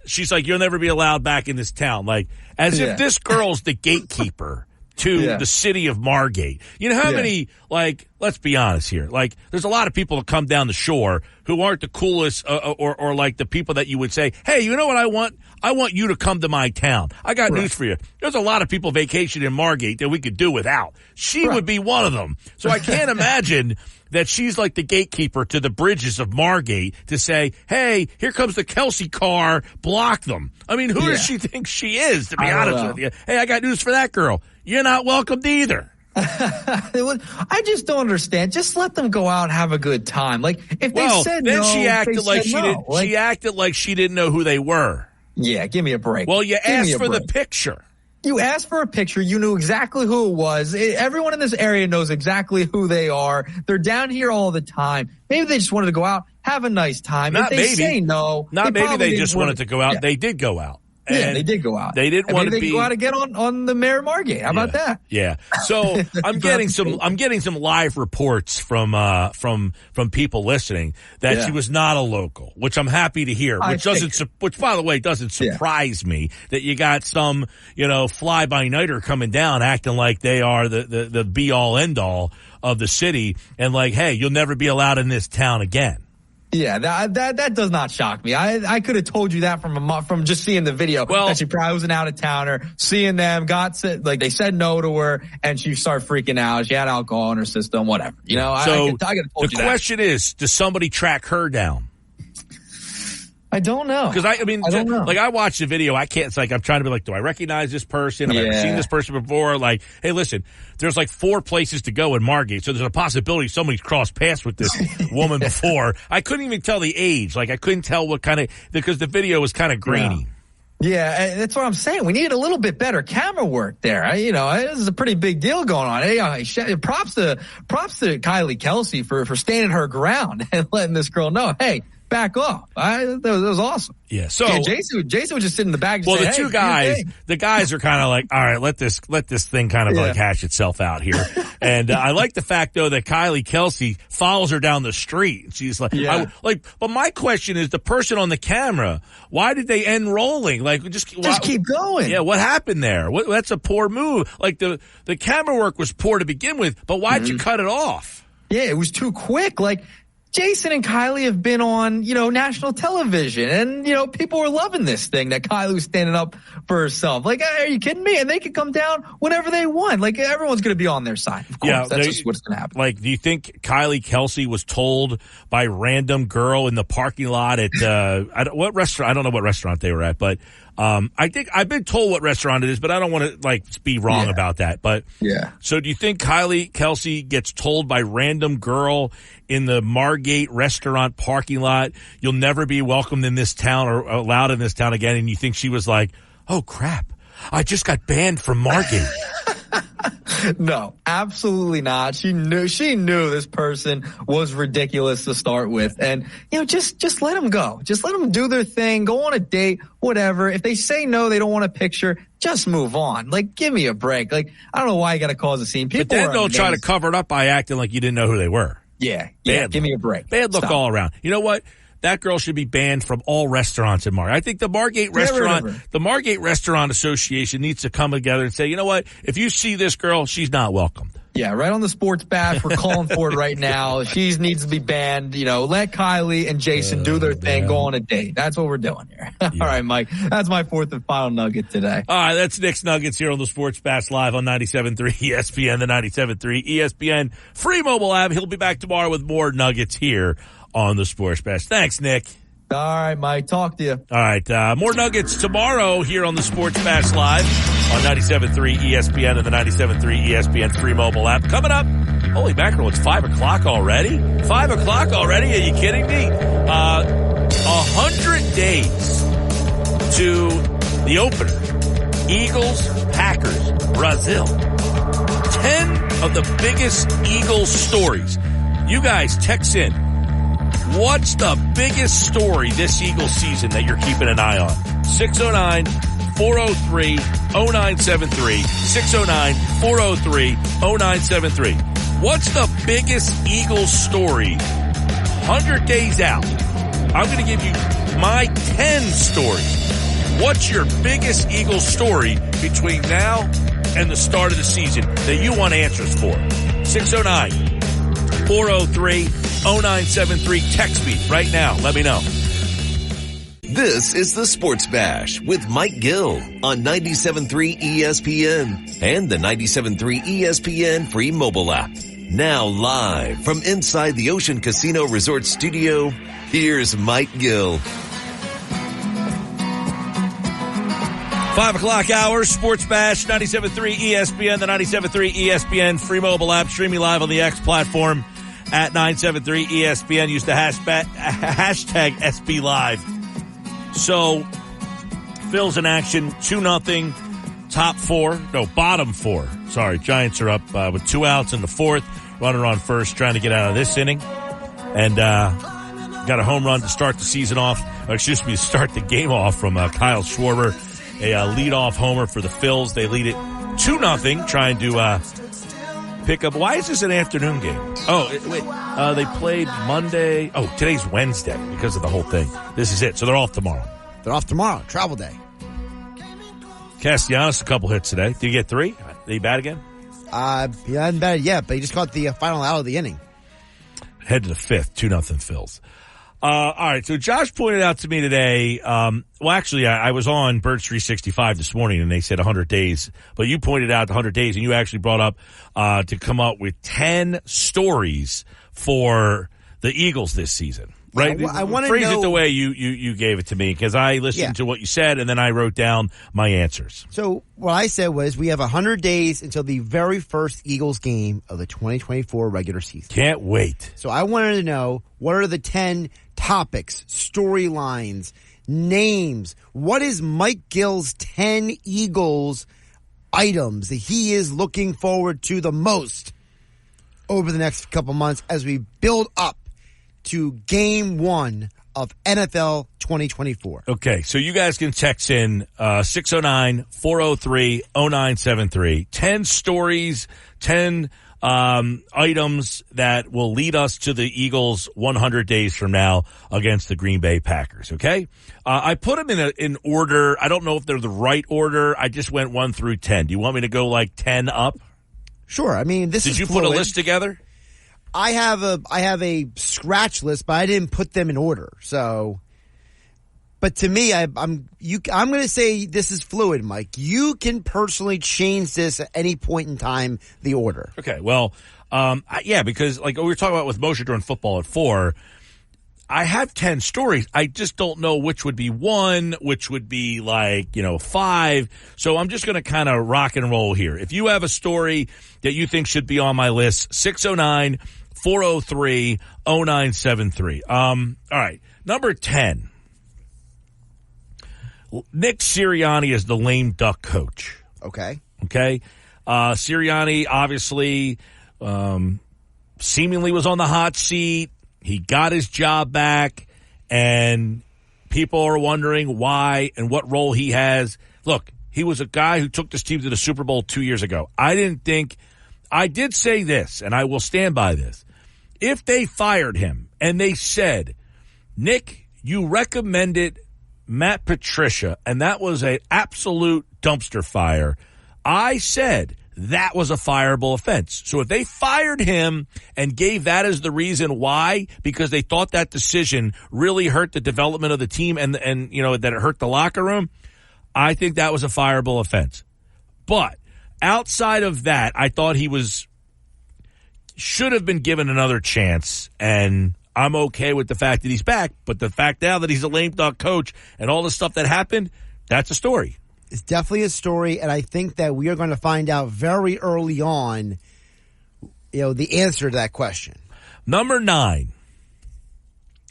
She's like, you'll never be allowed back in this town. Like, as if this girl's the gatekeeper to the city of Margate. You know how many, like, let's be honest here. Like, there's a lot of people that come down the shore who aren't the coolest or like the people that you would say, hey, you know what I want? I want you to come to my town. I got news for you. There's a lot of people vacationing in Margate that we could do without. She would be one of them. So I can't imagine that she's like the gatekeeper to the bridges of Margate to say, hey, here comes the Kelsey car, block them. I mean, who does she think she is, to be honest with you? Hey, I got news for that girl. You're not welcomed either. I just don't understand. Just let them go out and have a good time. Like, if they said then no, she acted like she no. didn't. She acted like she didn't know who they were. Yeah, give me a break. Well, you asked for the picture. You asked for a picture. You knew exactly who it was. Everyone in this area knows exactly who they are. They're down here all the time. Maybe they just wanted to go out, have a nice time. Not if they maybe. say no, maybe they just wanted to go out. Yeah. They did go out. Yeah, they did go out. They didn't want to be. They go out again on the Mayor Margate. How about that? Yeah. So I'm getting some live reports from people listening that she was not a local, which I'm happy to hear. Which by the way doesn't surprise me that you got some fly by nighter coming down acting like they are the be all end all of the city and like, hey, you'll never be allowed in this town again. Yeah, that does not shock me. I could have told you that from just seeing the video. Well, that she probably was an out of towner, seeing them, they said no to her, and she started freaking out. She had alcohol in her system, whatever. So I could have told you that. The question is, does somebody track her down? I don't know. Because I don't know. Like I watched the video, I can't. It's like I'm trying to be like, do I recognize this person? Have I ever seen this person before? Like, hey, listen, there's like 4 places to go in Margate, so there's a possibility somebody's crossed paths with this woman before. I couldn't even tell the age. Like I couldn't tell what kind of because the video was kind of grainy. Yeah, that's what I'm saying. We need a little bit better camera work there. This is a pretty big deal going on. Hey, props to Kylie Kelsey for standing her ground and letting this girl know, hey, back off. That was awesome. Yeah. So Jason would just sit in the back. And say, the guys are kind of like, all right, let this thing kind of like hash itself out here. And I like the fact though that Kylie Kelsey follows her down the street. She's like, but my question is the person on the camera. Why did they end rolling? Like just keep going. Yeah. What happened there? That's a poor move. Like the camera work was poor to begin with, but why'd you cut it off? Yeah, it was too quick. Like. Jason and Kylie have been on, national television and, people were loving this thing that Kylie was standing up for herself. Like, are you kidding me? And they could come down whenever they want. Like, everyone's going to be on their side. Of course, that's just what's going to happen. Like, do you think Kylie Kelsey was told by random girl in the parking lot at, what restaurant? I don't know what restaurant they were at, but, I think I've been told what restaurant it is, but I don't want to be wrong about that. But so do you think Kylie Kelsey gets told by random girl in the Margate restaurant parking lot, you'll never be welcomed in this town or allowed in this town again? And you think she was like, oh crap, I just got banned from Margate. No, absolutely not. She knew this person was ridiculous to start with. And, just let them go. Just let them do their thing, go on a date, whatever. If they say no, they don't want a picture, just move on. Like, give me a break. Like, I don't know why you got to cause a scene. But then don't try to cover it up by acting like you didn't know who they were. Yeah, give me a break. Bad look all around. You know what? That girl should be banned from all restaurants in Margate. I think the Margate Restaurant Association needs to come together and say, you know what? If you see this girl, she's not welcomed. Yeah, right on the Sports Bash. We're calling for it right now. She needs to be banned. Let Kylie and Jason do their thing, go on a date. That's what we're doing here. All right, Mike. That's my fourth and final nugget today. All right, that's Nick's Nuggets here on the Sports Bash live on 97.3 ESPN, the 97.3 ESPN free mobile app. He'll be back tomorrow with more Nuggets here on the Sports Bash. Thanks, Nick. All right, Mike. Talk to you. All right. More Nuggets tomorrow here on the Sports Bash Live on 97.3 ESPN and the 97.3 ESPN free mobile app. Coming up, holy mackerel, it's 5 o'clock already? 5 o'clock already? Are you kidding me? 100 days to the opener. Eagles, Packers, Brazil. 10 of the biggest Eagles stories. You guys text in. What's the biggest story this Eagles season that you're keeping an eye on? 609-403-0973. 609-403-0973. What's the biggest Eagles story 100 days out? I'm going to give you my 10 stories. What's your biggest Eagles story between now and the start of the season that you want answers for? 609-403-0973. Text me right now. Let me know. This is the Sports Bash with Mike Gill on 97.3 ESPN and the 97.3 ESPN free mobile app. Now live from inside the Ocean Casino Resort Studio, here's Mike Gill. 5 o'clock hour, Sports Bash, 97.3 ESPN, the 97.3 ESPN free mobile app, streaming live on the X platform at 97.3 ESPN. Use the hashtag SB Live. So, Phil's in action, 2-0, bottom four. Sorry, Giants are up with 2 outs in the fourth. Runner on first, trying to get out of this inning. And got a home run to start the season off, start the game off from Kyle Schwarber. A leadoff homer for the Phils. They lead it 2-0, trying to pick up. Why is this an afternoon game? Oh, wait. They played Monday. Oh, today's Wednesday because of the whole thing. This is it. So they're off tomorrow. They're off tomorrow. Travel day. Castellanos, a couple hits today. Did he get 3? Did he bat again? He hadn't batted yet, but he just caught the final out of the inning. Head to the 5th, 2-0 Phils. All right, so Josh pointed out to me today, I was on Birds 365 this morning, and they said 100 days, but you pointed out 100 days, and you actually brought up to come up with 10 stories for the Eagles this season, right? Yeah, I want to phrase know, it the way you gave it to me, because I listened to what you said, and then I wrote down my answers. So what I said was we have 100 days until the very first Eagles game of the 2024 regular season. Can't wait. So I wanted to know, what are the 10 topics, storylines, names? What is Mike Gill's 10 Eagles items that he is looking forward to the most over the next couple months as we build up to game 1 of NFL 2024? Okay, so you guys can text in 609-403-0973. 10 stories, 10 items that will lead us to the Eagles 100 days from now against the Green Bay Packers, okay? I put them in order. I don't know if they're the right order. I just went 1 through 10. Do you want me to go like 10 up? Sure. I mean, Did you put a list together? I have a scratch list, but I didn't put them in order. So, but to me, I'm going to say this is fluid, Mike. You can personally change this at any point in time, the order. Okay. Well, because like we were talking about with Moshe during football at 4, I have 10 stories. I just don't know which would be 1, which would be 5. So I'm just going to kind of rock and roll here. If you have a story that you think should be on my list, 609-403-0973. All right. Number 10. Nick Sirianni is the lame duck coach. Okay. Sirianni obviously seemingly was on the hot seat. He got his job back, and people are wondering why and what role he has. Look, he was a guy who took this team to the Super Bowl 2 years ago. I did say this, and I will stand by this. If they fired him and they said, Nick, you recommended Matt Patricia, and that was an absolute dumpster fire, I said that was a fireable offense. So if they fired him and gave that as the reason why, because they thought that decision really hurt the development of the team and that it hurt the locker room, I think that was a fireable offense. But outside of that, I thought he should have been given another chance, and I'm okay with the fact that he's back, but the fact now that he's a lame duck coach and all the stuff that happened, that's a story. It's definitely a story, and I think that we are going to find out very early on, the answer to that question. Number 9.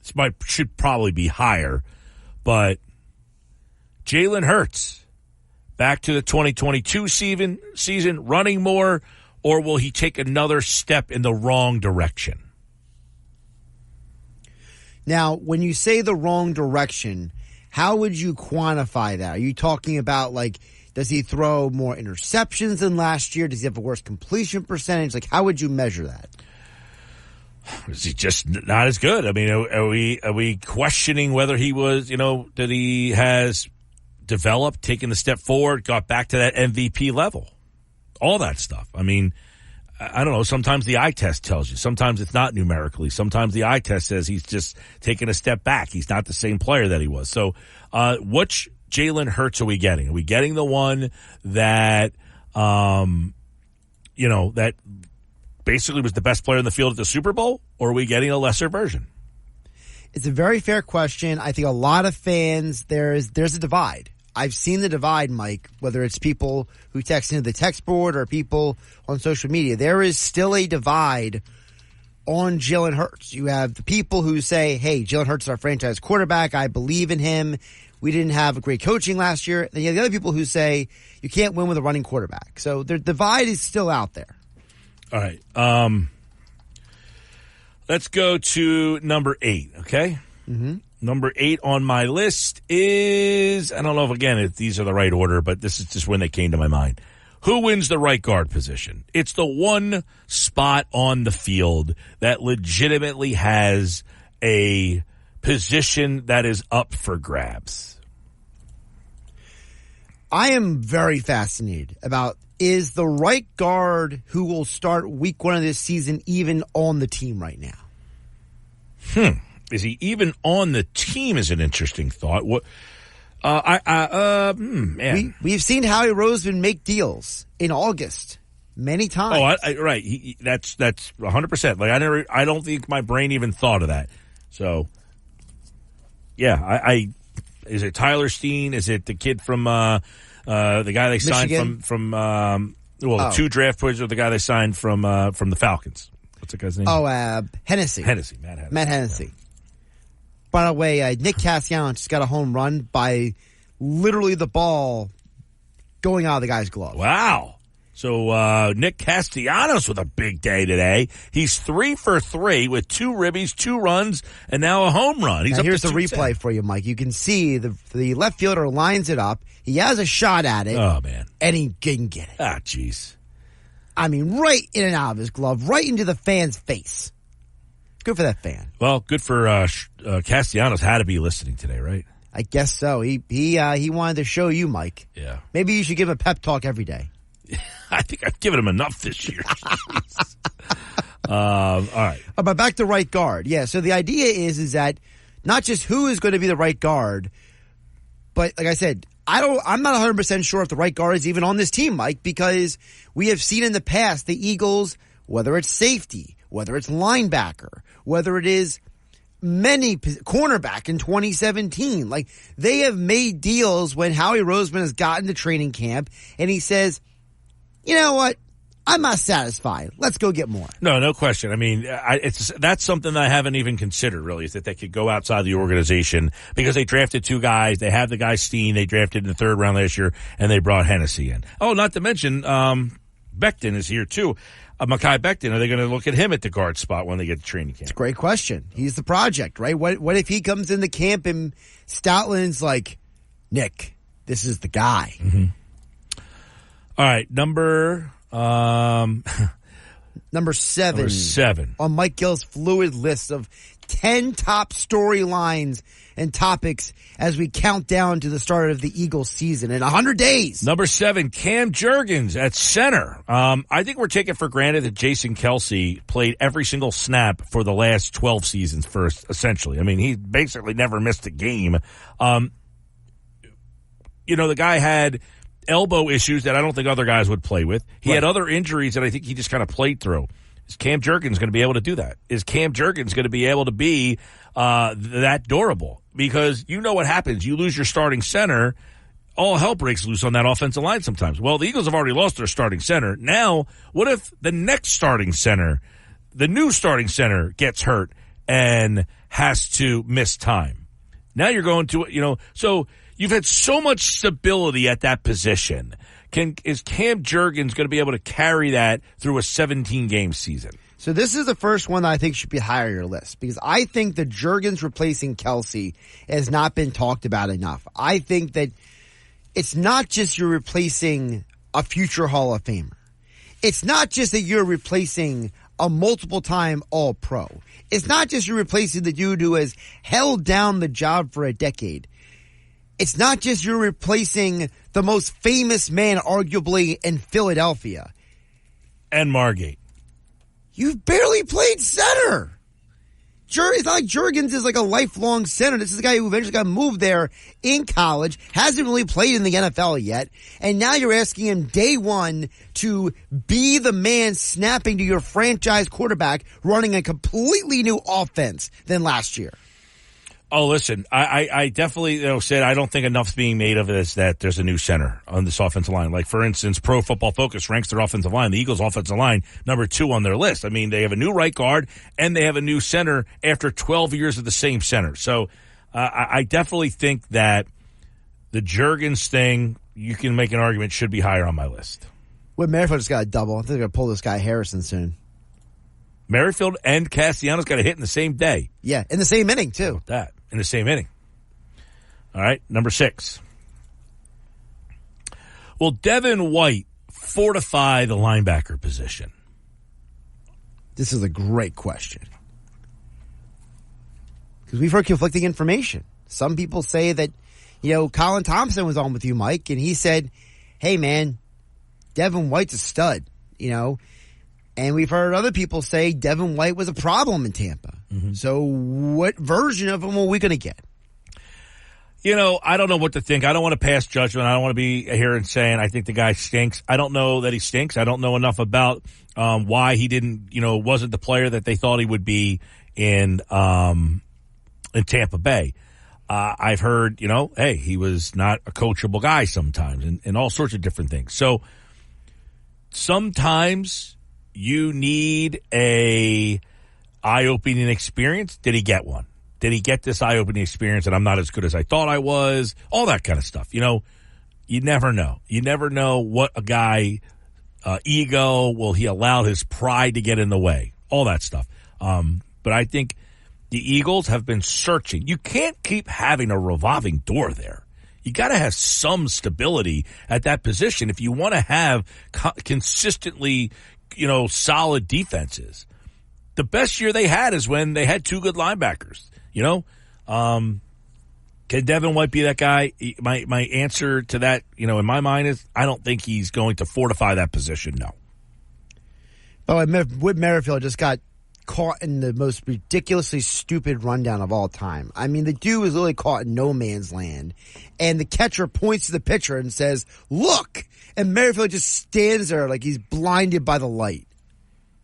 This should probably be higher, but Jalen Hurts, back to the 2022 season, running more, or will he take another step in the wrong direction? Now, when you say the wrong direction, how would you quantify that? Are you talking about, like, does he throw more interceptions than last year? Does he have a worse completion percentage? Like, how would you measure that? Is he just not as good? I mean, are we questioning whether he was, that he has developed, taken the step forward, got back to that MVP level? All that stuff. I mean, I don't know. Sometimes the eye test tells you. Sometimes it's not numerically. Sometimes the eye test says he's just taken a step back. He's not the same player that he was. So, which Jalen Hurts are we getting? Are we getting the one that, that basically was the best player in the field at the Super Bowl, or are we getting a lesser version? It's a very fair question. I think a lot of fans, there's a divide. I've seen the divide, Mike, whether it's people who text into the text board or people on social media. There is still a divide on Jalen Hurts. You have the people who say, hey, Jalen Hurts is our franchise quarterback. I believe in him. We didn't have a great coaching last year. Then you have the other people who say you can't win with a running quarterback. So the divide is still out there. All right. Let's go to number 8, okay? Mm-hmm. Number 8 on my list is, I don't know if these are the right order, but this is just when they came to my mind. Who wins the right guard position? It's the one spot on the field that legitimately has a position that is up for grabs. I am very fascinated about, is the right guard who will start week 1 of this season even on the team right now? Is he even on the team is an interesting thought. What? Man. We've seen Howie Roseman make deals in August many times. Oh, right. That's 100%. Like I don't think my brain even thought of that. So, yeah, is it Tyler Steen? Is it the kid from the guy they signed from the 2 draft picks, or the guy they signed from the Falcons? What's the guy's name? Hennessy. Matt Hennessy. Yeah. By the way, Nick Castellanos just got a home run by literally the ball going out of the guy's glove. Wow. So Nick Castellanos with a big day today. He's 3 for 3 with 2 ribbies, 2 runs, and now a home run. Here's the replay for you, Mike. You can see the left fielder lines it up. He has a shot at it. Oh, man. And he didn't get it. Ah, jeez. I mean, right in and out of his glove, right into the fan's face. Good for that fan. Well, good for Castellanos. Had to be listening today, right? I guess so. He wanted to show you, Mike. Yeah. Maybe you should give him a pep talk every day. I think I've given him enough this year. All right. But back to right guard. Yeah. So the idea is that not just who is going to be the right guard, but like I said, I'm not 100% sure if the right guard is even on this team, Mike, because we have seen in the past the Eagles, whether it's safety, whether it's linebacker, whether it is many cornerback in 2017. Like, they have made deals when Howie Roseman has gotten to training camp and he says, you know what? I'm not satisfied. Let's go get more. No question. I mean, that's something that I haven't even considered, really, is that they could go outside the organization because they drafted 2 guys. They have the guy Steen they drafted in the 3rd round last year, and they brought Hennessy in. Oh, not to mention, Becton is here, too. Mekhi Becton, are they going to look at him at the guard spot when they get to training camp? It's a great question. He's the project, right? What if he comes into camp and Stoutland's like, Nick, this is the guy. Mm-hmm. All right, number 7 on Mike Gill's fluid list of 10 top storylines and topics as we count down to the start of the Eagles season in 100 days. Number 7, Cam Jurgens at center. I think we're taking for granted that Jason Kelce played every single snap for the last 12 seasons first, essentially. I mean, he basically never missed a game. The guy had elbow issues that I don't think other guys would play with. He had other injuries that I think he just kind of played through. Is Cam Jurgens going to be able to do that? Is Cam Jurgens going to be able to be that durable? Because you know what happens. You lose your starting center, all hell breaks loose on that offensive line sometimes. Well, the Eagles have already lost their starting center. Now, what if the next starting center, the new starting center, gets hurt and has to miss time? Now you're going to, so You've had so much stability at that position. Is Cam Jurgens going to be able to carry that through a 17-game season? So this is the first one that I think should be higher on your list because I think that Jurgens replacing Kelsey has not been talked about enough. I think that it's not just you're replacing a future Hall of Famer. It's not just that you're replacing a multiple-time All-Pro. It's not just you're replacing the dude who has held down the job for a decade. It's not just you're replacing the most famous man arguably in Philadelphia. And Margate. You've barely played center. It's not like Jurgens is like a lifelong center. This is a guy who eventually got moved there in college, hasn't really played in the NFL yet, and now you're asking him day one to be the man snapping to your franchise quarterback running a completely new offense than last year. Oh, listen, I definitely said I don't think enough's being made of this that there's a new center on this offensive line. Like, for instance, Pro Football Focus ranks their offensive line, the Eagles' offensive line, number 2 on their list. I mean, they have a new right guard, and they have a new center after 12 years of the same center. So I definitely think that the Jurgens thing, you can make an argument, should be higher on my list. Well, Merrifield just got a double. I think they're going to pull this guy Harrison soon. Merrifield and Castellanos got a hit in the same day. Yeah, in the same inning, too. That. In the same inning. All right, number 6. Will Devin White fortify the linebacker position? This is a great question. Because we've heard conflicting information. Some people say that, Colin Thompson was on with you, Mike, and he said, hey, man, Devin White's a stud, And we've heard other people say Devin White was a problem in Tampa. Mm-hmm. So what version of him are we going to get? I don't know what to think. I don't want to pass judgment. I don't want to be here and saying I think the guy stinks. I don't know that he stinks. I don't know enough about why he didn't, wasn't the player that they thought he would be in Tampa Bay. I've heard, hey, he was not a coachable guy sometimes and all sorts of different things. So sometimes you need a eye-opening experience. Did he get one? Did he get this eye-opening experience that I'm not as good as I thought I was? All that kind of stuff. You never know. You never know what a guy, ego, will he allow his pride to get in the way? All that stuff. But I think the Eagles have been searching. You can't keep having a revolving door there. You got to have some stability at that position if you want to have consistently, solid defenses. The best year they had is when they had 2 good linebackers. Can Devin White be that guy? My answer to that, in my mind is I don't think he's going to fortify that position. No. Oh, Whit Merrifield just got caught in the most ridiculously stupid rundown of all time. I mean, the dude was literally caught in no man's land, and the catcher points to the pitcher and says, "Look!" And Merrifield just stands there like he's blinded by the light.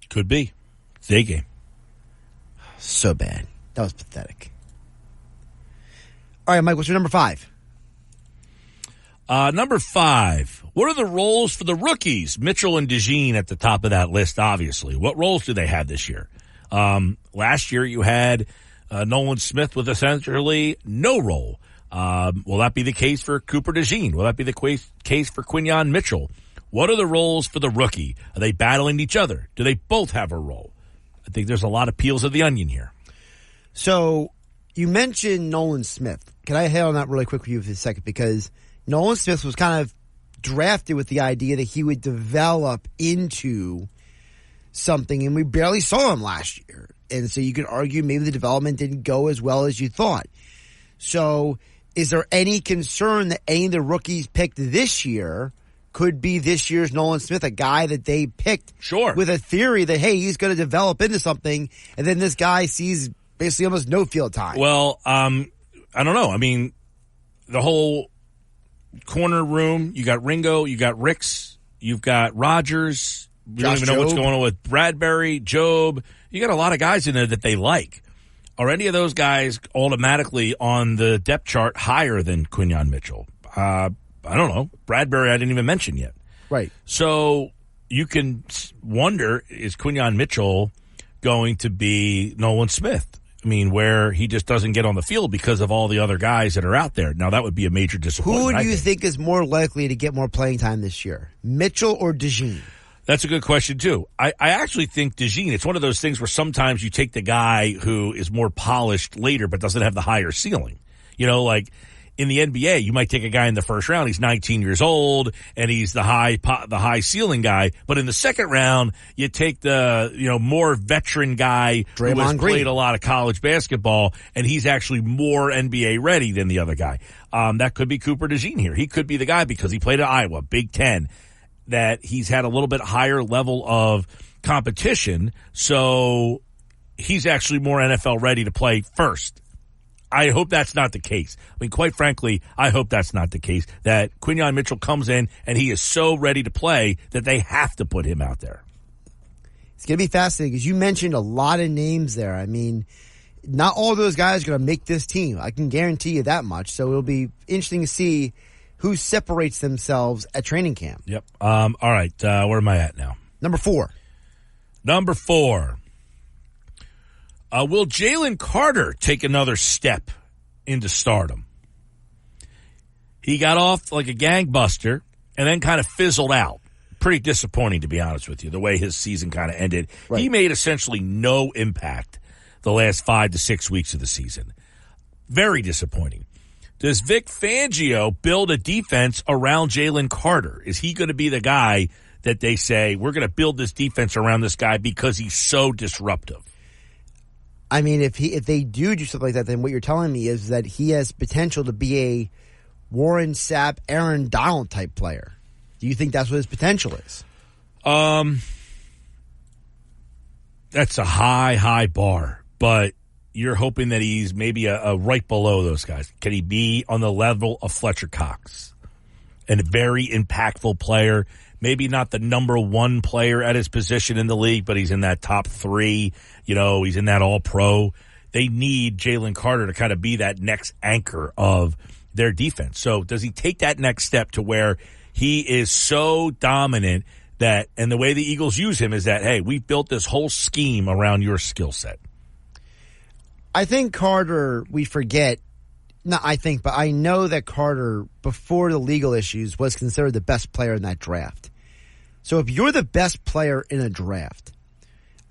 Could be. It's a game. So bad. That was pathetic. All right, Mike, what's your number 5? Number 5. What are the roles for the rookies? Mitchell and DeJean at the top of that list, obviously. What roles do they have this year? Last year you had Nolan Smith with essentially no role. Will that be the case for Cooper DeJean? Will that be the case for Quinyon Mitchell? What are the roles for the rookie? Are they battling each other? Do they both have a role? I think there's a lot of peels of the onion here. So you mentioned Nolan Smith. Can I hit on that really quick with you for a second? Because Nolan Smith was kind of drafted with the idea that he would develop into something, and we barely saw him last year. And so you could argue maybe the development didn't go as well as you thought. So is there any concern that any of the rookies picked this year could be this year's Nolan Smith, a guy that they picked with a theory that, hey, he's going to develop into something, and then this guy sees basically almost no field time? Well, I don't know. I mean, the whole corner room, you got Ringo, you got Ricks, you've got Rodgers. You don't even know what's going on with Bradbury, Job. You got a lot of guys in there that they like. Are any of those guys automatically on the depth chart higher than Quinyon Mitchell? I don't know. Bradbury I didn't even mention yet. Right. So you can wonder, is Quinyon Mitchell going to be Nolan Smith? I mean, where he just doesn't get on the field because of all the other guys that are out there. Now, that would be a major disappointment. Who do you think is more likely to get more playing time this year, Mitchell or DeJean? That's a good question, too. I actually think DeJean, it's one of those things where sometimes you take the guy who is more polished later but doesn't have the higher ceiling. You know, like in the NBA, you might take a guy in the first round. He's 19 years old and he's the high ceiling guy. But in the second round, you take the, more veteran guy who has played a lot of college basketball and he's actually more NBA ready than the other guy. That could be Cooper DeJean here. He could be the guy because he played at Iowa, Big Ten, that he's had a little bit higher level of competition. So he's actually more NFL ready to play first. I hope that's not the case. I mean, quite frankly, I hope that's not the case, that Quinyon Mitchell comes in and he is so ready to play that they have to put him out there. It's going to be fascinating because you mentioned a lot of names there. I mean, not all those guys are going to make this team. I can guarantee you that much. So it'll be interesting to see who separates themselves at training camp. Yep. All right. Where am I at now? Number 4. Will Jalen Carter take another step into stardom? He got off like a gangbuster and then kind of fizzled out. Pretty disappointing, to be honest with you, the way his season kind of ended. Right. He made essentially no impact the last 5 to 6 weeks of the season. Very disappointing. Does Vic Fangio build a defense around Jalen Carter? Is he going to be the guy that they say, we're going to build this defense around this guy because he's so disruptive? I mean, if they do something like that, then what you're telling me is that he has potential to be a Warren Sapp, Aaron Donald type player. Do you think that's what his potential is? That's a high bar, but you're hoping that he's maybe a right below those guys. Can he be on the level of Fletcher Cox? And a very impactful player. Maybe not the number 1 player at his position in the league, but he's in that top 3. He's in that all-pro. They need Jalen Carter to kind of be that next anchor of their defense. So does he take that next step to where he is so dominant that, and the way the Eagles use him is that, hey, we built this whole scheme around your skill set? I think Carter, we forget, not I think, but I know that Carter, before the legal issues, was considered the best player in that draft. So if you're the best player in a draft,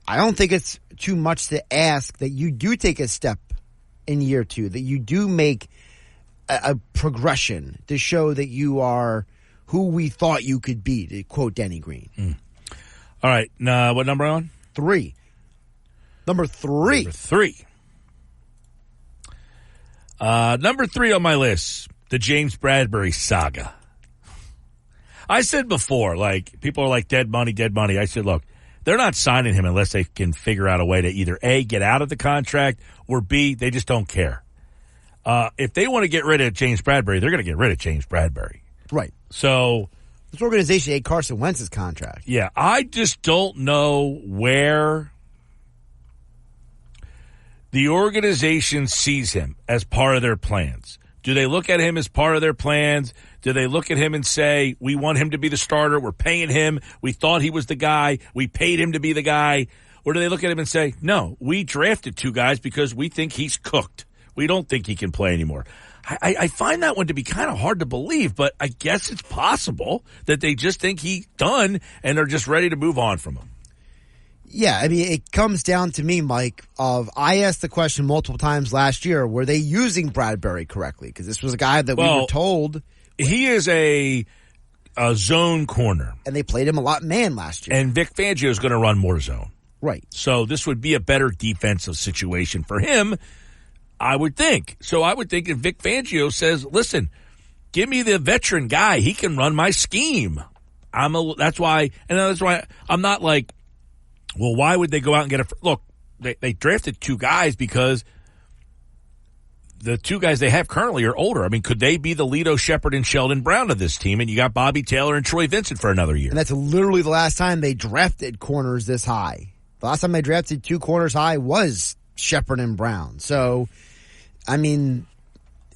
I don't think it's too much to ask that you do take a step in year 2, that you do make a progression to show that you are who we thought you could be, to quote Denny Green. All right. What number are you on? 3. Number 3. Number 3 on my list, the James Bradberry saga. I said before, people are like, dead money. I said, look, they're not signing him unless they can figure out a way to either A, get out of the contract, or B, they just don't care. If they want to get rid of James Bradberry, they're going to get rid of James Bradberry. Right. So this organization ate Carson Wentz's contract. Yeah, I just don't know where the organization sees him as part of their plans. Do they look at him as part of their plans? Do they look at him and say, we want him to be the starter, we're paying him, we thought he was the guy, we paid him to be the guy? Or do they look at him and say, no, we drafted 2 guys because we think he's cooked. We don't think he can play anymore. I find that one to be kind of hard to believe, but I guess it's possible that they just think he's done and are just ready to move on from him. Yeah, I mean, it comes down to me, Mike, I asked the question multiple times last year, were they using Bradberry correctly? Because this was a guy that we were told. He is a zone corner. And they played him a lot man last year. And Vic Fangio is going to run more zone. Right. So this would be a better defensive situation for him, I would think. So I would think if Vic Fangio says, listen, give me the veteran guy. He can run my scheme. That's why I'm not like, well, why would they go out and get look, they drafted 2 guys because the 2 guys they have currently are older. I mean, could they be the Lito Shepherd and Sheldon Brown of this team? And you got Bobby Taylor and Troy Vincent for another year. And that's literally the last time they drafted corners this high. The last time they drafted 2 corners high was Shepherd and Brown. So, I mean,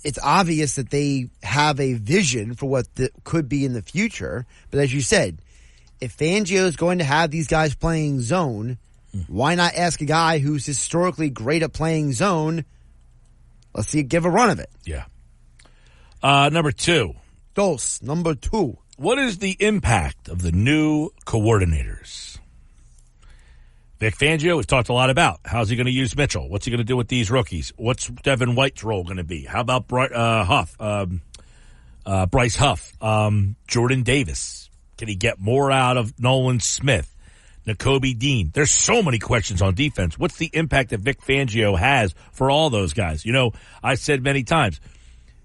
it's obvious that they have a vision for what could be in the future. But as you said, if Fangio is going to have these guys playing zone, Why not ask a guy who's historically great at playing zone? Let's see, give a run of it. Yeah. Number two. Number two. What is the impact of the new coordinators? Vic Fangio, we've talked a lot about. How's he going to use Mitchell? What's he going to do with these rookies? What's Devin White's role going to be? How about Bryce Huff? Jordan Davis? Can he get more out of Nolan Smith? Nakobe Dean? There's so many questions on defense. What's the impact that Vic Fangio has for all those guys? You know, I said many times,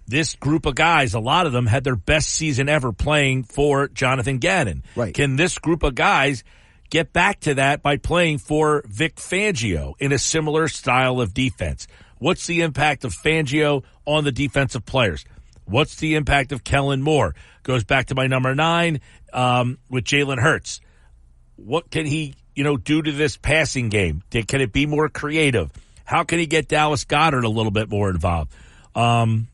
this group of guys, a lot of them had their best season ever playing for Jonathan Gannon. Right. Can this group of guys get back to that by playing for Vic Fangio in a similar style of defense? What's the impact of Fangio on the defensive players? What's the impact of Kellen Moore? Goes back to my number 9 with Jalen Hurts. What can he, do to this passing game? Can it be more creative? How can he get Dallas Goedert a little bit more involved? I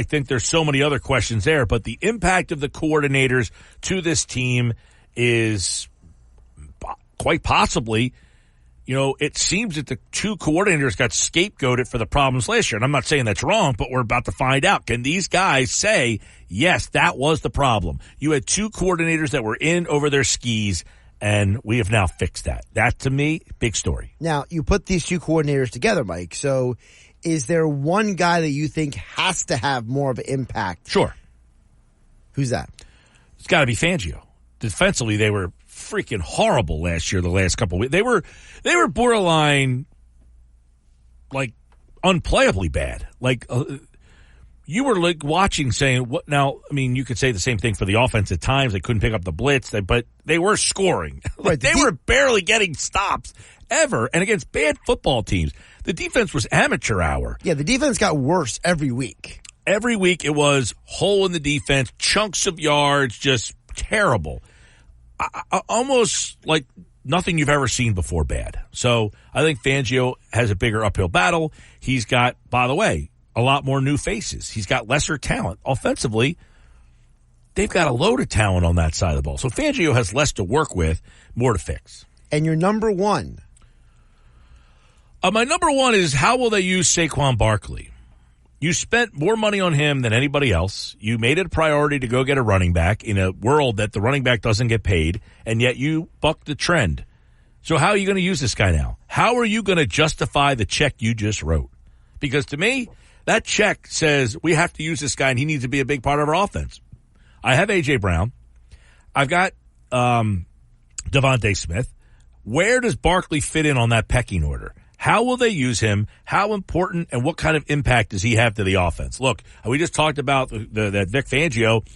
think there's so many other questions there, but the impact of the coordinators to this team is quite possibly, it seems that the two coordinators got scapegoated for the problems last year. And I'm not saying that's wrong, but we're about to find out. Can these guys say, yes, that was the problem? You had two coordinators that were in over their skis, and we have now fixed that. That, to me, big story. Now, you put these two coordinators together, Mike. So is there one guy that you think has to have more of an impact? Sure. Who's that? It's got to be Fangio. Defensively, they were freaking horrible last year, the last couple of weeks. They were borderline, like, unplayably bad. Like, you were, like, watching saying, what now? I mean, you could say the same thing for the offense at times. They couldn't pick up the blitz, but they were scoring. Right, they were barely getting stops ever. And against bad football teams, the defense was amateur hour. Yeah, the defense got worse every week. Every week it was hole in the defense, chunks of yards, just terrible. Almost like nothing you've ever seen before bad. So I think Fangio has a bigger uphill battle. He's got, by the way, a lot more new faces. He's got lesser talent. Offensively, they've got a load of talent on that side of the ball. So Fangio has less to work with, more to fix. And your number one? My number one is, how will they use Saquon Barkley? You spent more money on him than anybody else. You made it a priority to go get a running back in a world that the running back doesn't get paid, and yet you bucked the trend. So how are you going to use this guy now? How are you going to justify the check you just wrote? Because to me, that check says we have to use this guy and he needs to be a big part of our offense. I have A.J. Brown. I've got Devontae Smith. Where does Barkley fit in on that pecking order? How will they use him? How important and what kind of impact does he have to the offense? Look, we just talked about that Vic Fangio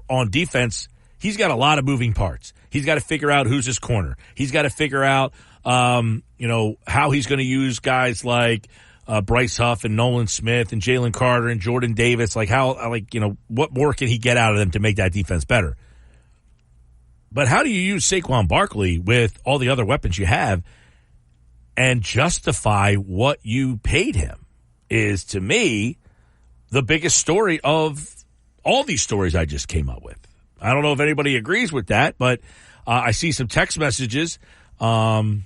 on defense. He's got a lot of moving parts. He's got to figure out who's his corner. He's got to figure out, how he's going to use guys like Bryce Huff and Nolan Smith and Jalen Carter and Jordan Davis. What more can he get out of them to make that defense better? But how do you use Saquon Barkley with all the other weapons you have and justify what you paid him is, to me, the biggest story of all these stories I just came up with. I don't know if anybody agrees with that, but I see some text messages that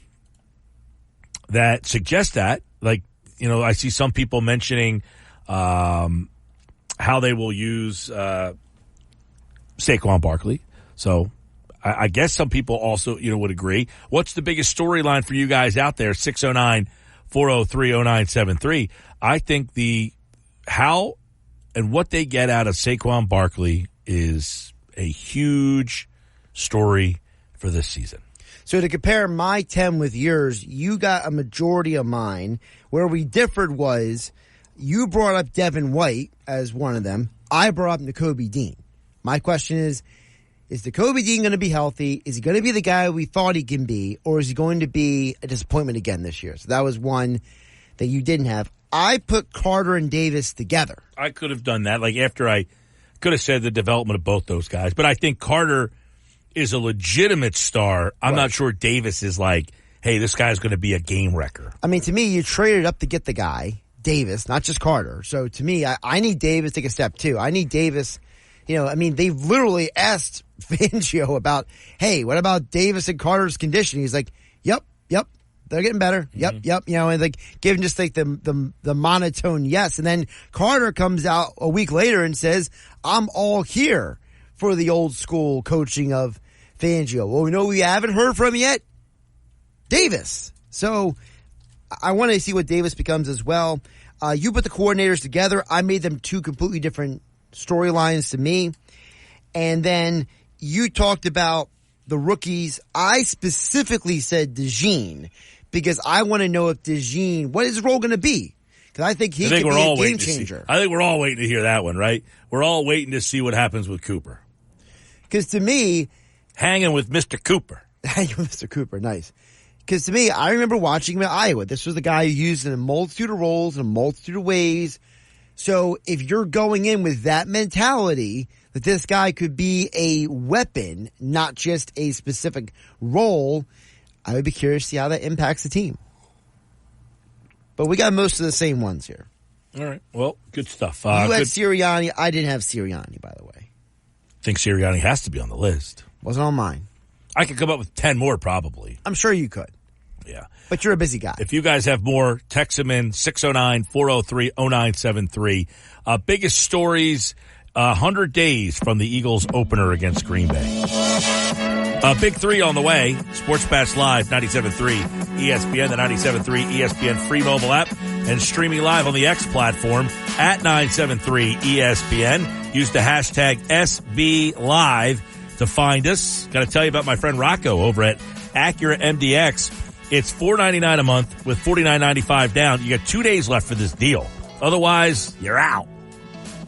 suggest that. I see some people mentioning how they will use Saquon Barkley. So I guess some people also, would agree. What's the biggest storyline for you guys out there? 609-403-0973. I think the how and what they get out of Saquon Barkley is a huge story for this season. So to compare my 10 with yours, you got a majority of mine. Where we differed was you brought up Devin White as one of them. I brought up Nakobe Dean. My question is Nakobe Dean going to be healthy? Is he going to be the guy we thought he can be? Or is he going to be a disappointment again this year? So that was one that you didn't have. I put Carter and Davis together. I could have done that. After I could have said the development of both those guys. But I think Carter is a legitimate star. I'm not sure Davis is like, hey, this guy's going to be a game wrecker. I mean, to me, you traded up to get the guy, Davis, not just Carter. So to me, I need Davis to take a step too. I need Davis they've literally asked Fangio about, hey, what about Davis and Carter's condition? He's like, yep, they're getting better. Yep. And like giving just like the monotone yes. And then Carter comes out a week later and says, I'm all here for the old school coaching of Fangio. Well, we know we haven't heard from yet. Davis. So I want to see what Davis becomes as well. You put the coordinators together. I made them two completely different storylines to me. And then you talked about the rookies. I specifically said DeJean because I want to know if DeJean, what is his role going to be? Because I think he could be a game changer. I think we're all waiting to hear that one, right? We're all waiting to see what happens with Cooper. Because to me, hanging with Mr. Cooper. Mr. Cooper, nice. Because to me, I remember watching him at Iowa. This was the guy who used in a multitude of roles in a multitude of ways. So if you're going in with that mentality that this guy could be a weapon, not just a specific role, I would be curious to see how that impacts the team. But we got most of the same ones here. All right. Well, good stuff. You had Sirianni. I didn't have Sirianni, by the way. I think Sirianni has to be on the list. Wasn't on mine. I could come up with 10 more probably. I'm sure you could. Yeah. But you're a busy guy. If you guys have more, text them in 609-403-0973. Biggest stories, 100 days from the Eagles opener against Green Bay. Big three on the way. Sports Bash Live, 97.3 ESPN, the 97.3 ESPN free mobile app, and streaming live on the X platform at 973 ESPN. Use the hashtag SBLive to find us. Got to tell you about my friend Rocco over at Acura MDX. It's $499 a month with $49.95 down. You got 2 days left for this deal. Otherwise, you're out.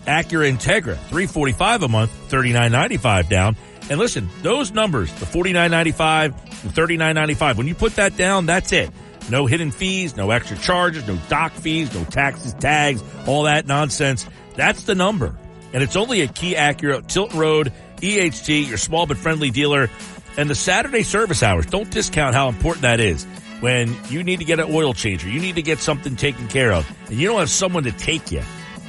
Acura Integra, $345 a month, $39.95 down. And listen, those numbers, the $49.95, the $39.95, when you put that down, that's it. No hidden fees, no extra charges, no dock fees, no taxes, tags, all that nonsense. That's the number. And it's only a Key Acura, Tilton Road, EHT, your small but friendly dealer. And the Saturday service hours, don't discount how important that is. When you need to get an oil changer, you need to get something taken care of, and you don't have someone to take you.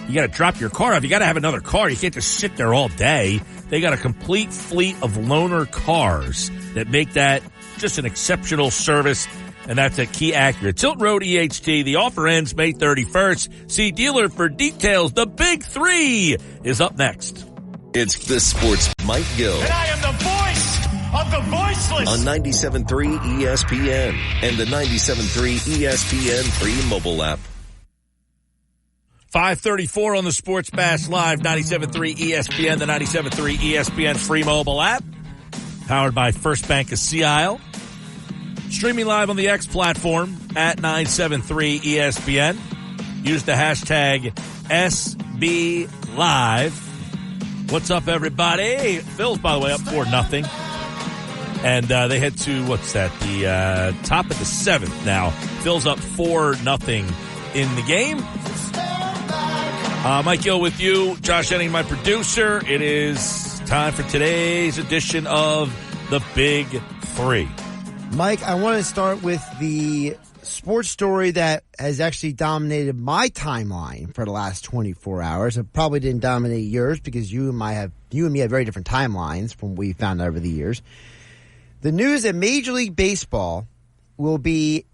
You got to drop your car off. You got to have another car. You can't just sit there all day. They got a complete fleet of loaner cars that make that just an exceptional service. And that's at Key Acura. Tilton Road EHT. The offer ends May 31st. See dealer for details. The Big Three is up next. It's the Sports Mike Gill. And I am the voice of the voiceless. On 97.3 ESPN and the 97.3 ESPN free mobile app. 534 on the Sports Bash Live, 97.3 ESPN, the 97.3 ESPN free mobile app. Powered by First Bank of Sea Isle. Streaming live on the X platform at 973 ESPN. Use the hashtag SBLive. What's up, everybody? Phil's, by the way, up 4-0. And they head to, the top of the 7th now. Phil's up 4-0 in the game. Mike Gill with you. Josh Henning, my producer. It is time for today's edition of The Big Three. Mike, I want to start with the sports story that has actually dominated my timeline for the last 24 hours. It probably didn't dominate yours because you and me have very different timelines from what we found out over the years. The news that Major League Baseball will be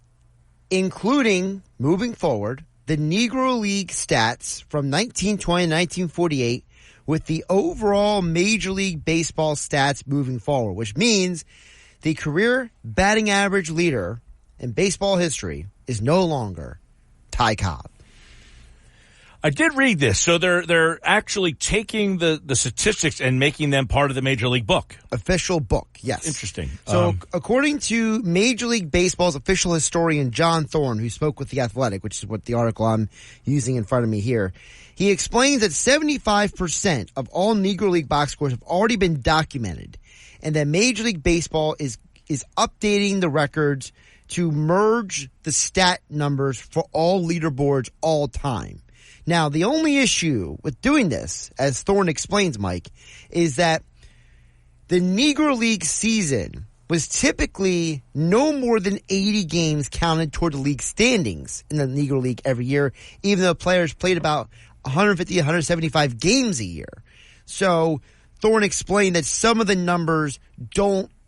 including, moving forward, the Negro League stats from 1920 to 1948 with the overall Major League Baseball stats moving forward, which means the career batting average leader in baseball history is no longer Ty Cobb. I did read this. So they're actually taking the statistics and making them part of the Major League book. Official book, yes. Interesting. So according to Major League Baseball's official historian, John Thorne, who spoke with The Athletic, which is what the article I'm using in front of me here, he explains that 75% of all Negro League box scores have already been documented, and that Major League Baseball is updating the records to merge the stat numbers for all leaderboards all time. Now, the only issue with doing this, as Thorne explains, Mike, is that the Negro League season was typically no more than 80 games counted toward the league standings in the Negro League every year, even though players played about 150, 175 games a year. So Thorne explained that some of the numbers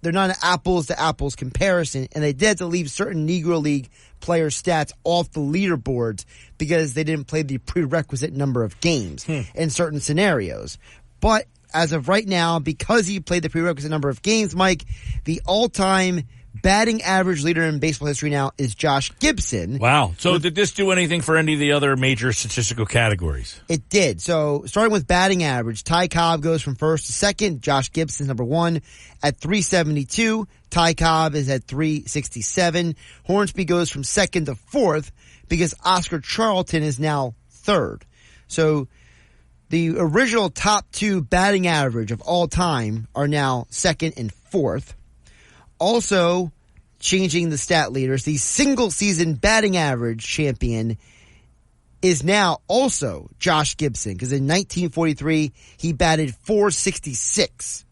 they're not an apples to apples comparison, and they did have to leave certain Negro League player stats off the leaderboards because they didn't play the prerequisite number of games in certain scenarios. But as of right now, because he played the prerequisite number of games, Mike, the all-time batting average leader in baseball history now is Josh Gibson. Wow. So did this do anything for any of the other major statistical categories? It did. So starting with batting average, Ty Cobb goes from first to second. Josh Gibson's number one at 372. Ty Cobb is at 367. Hornsby goes from second to fourth because Oscar Charlton is now third. So the original top two batting average of all time are now second and fourth. Also, changing the stat leaders, the single season batting average champion is now also Josh Gibson, because in 1943 he batted .466.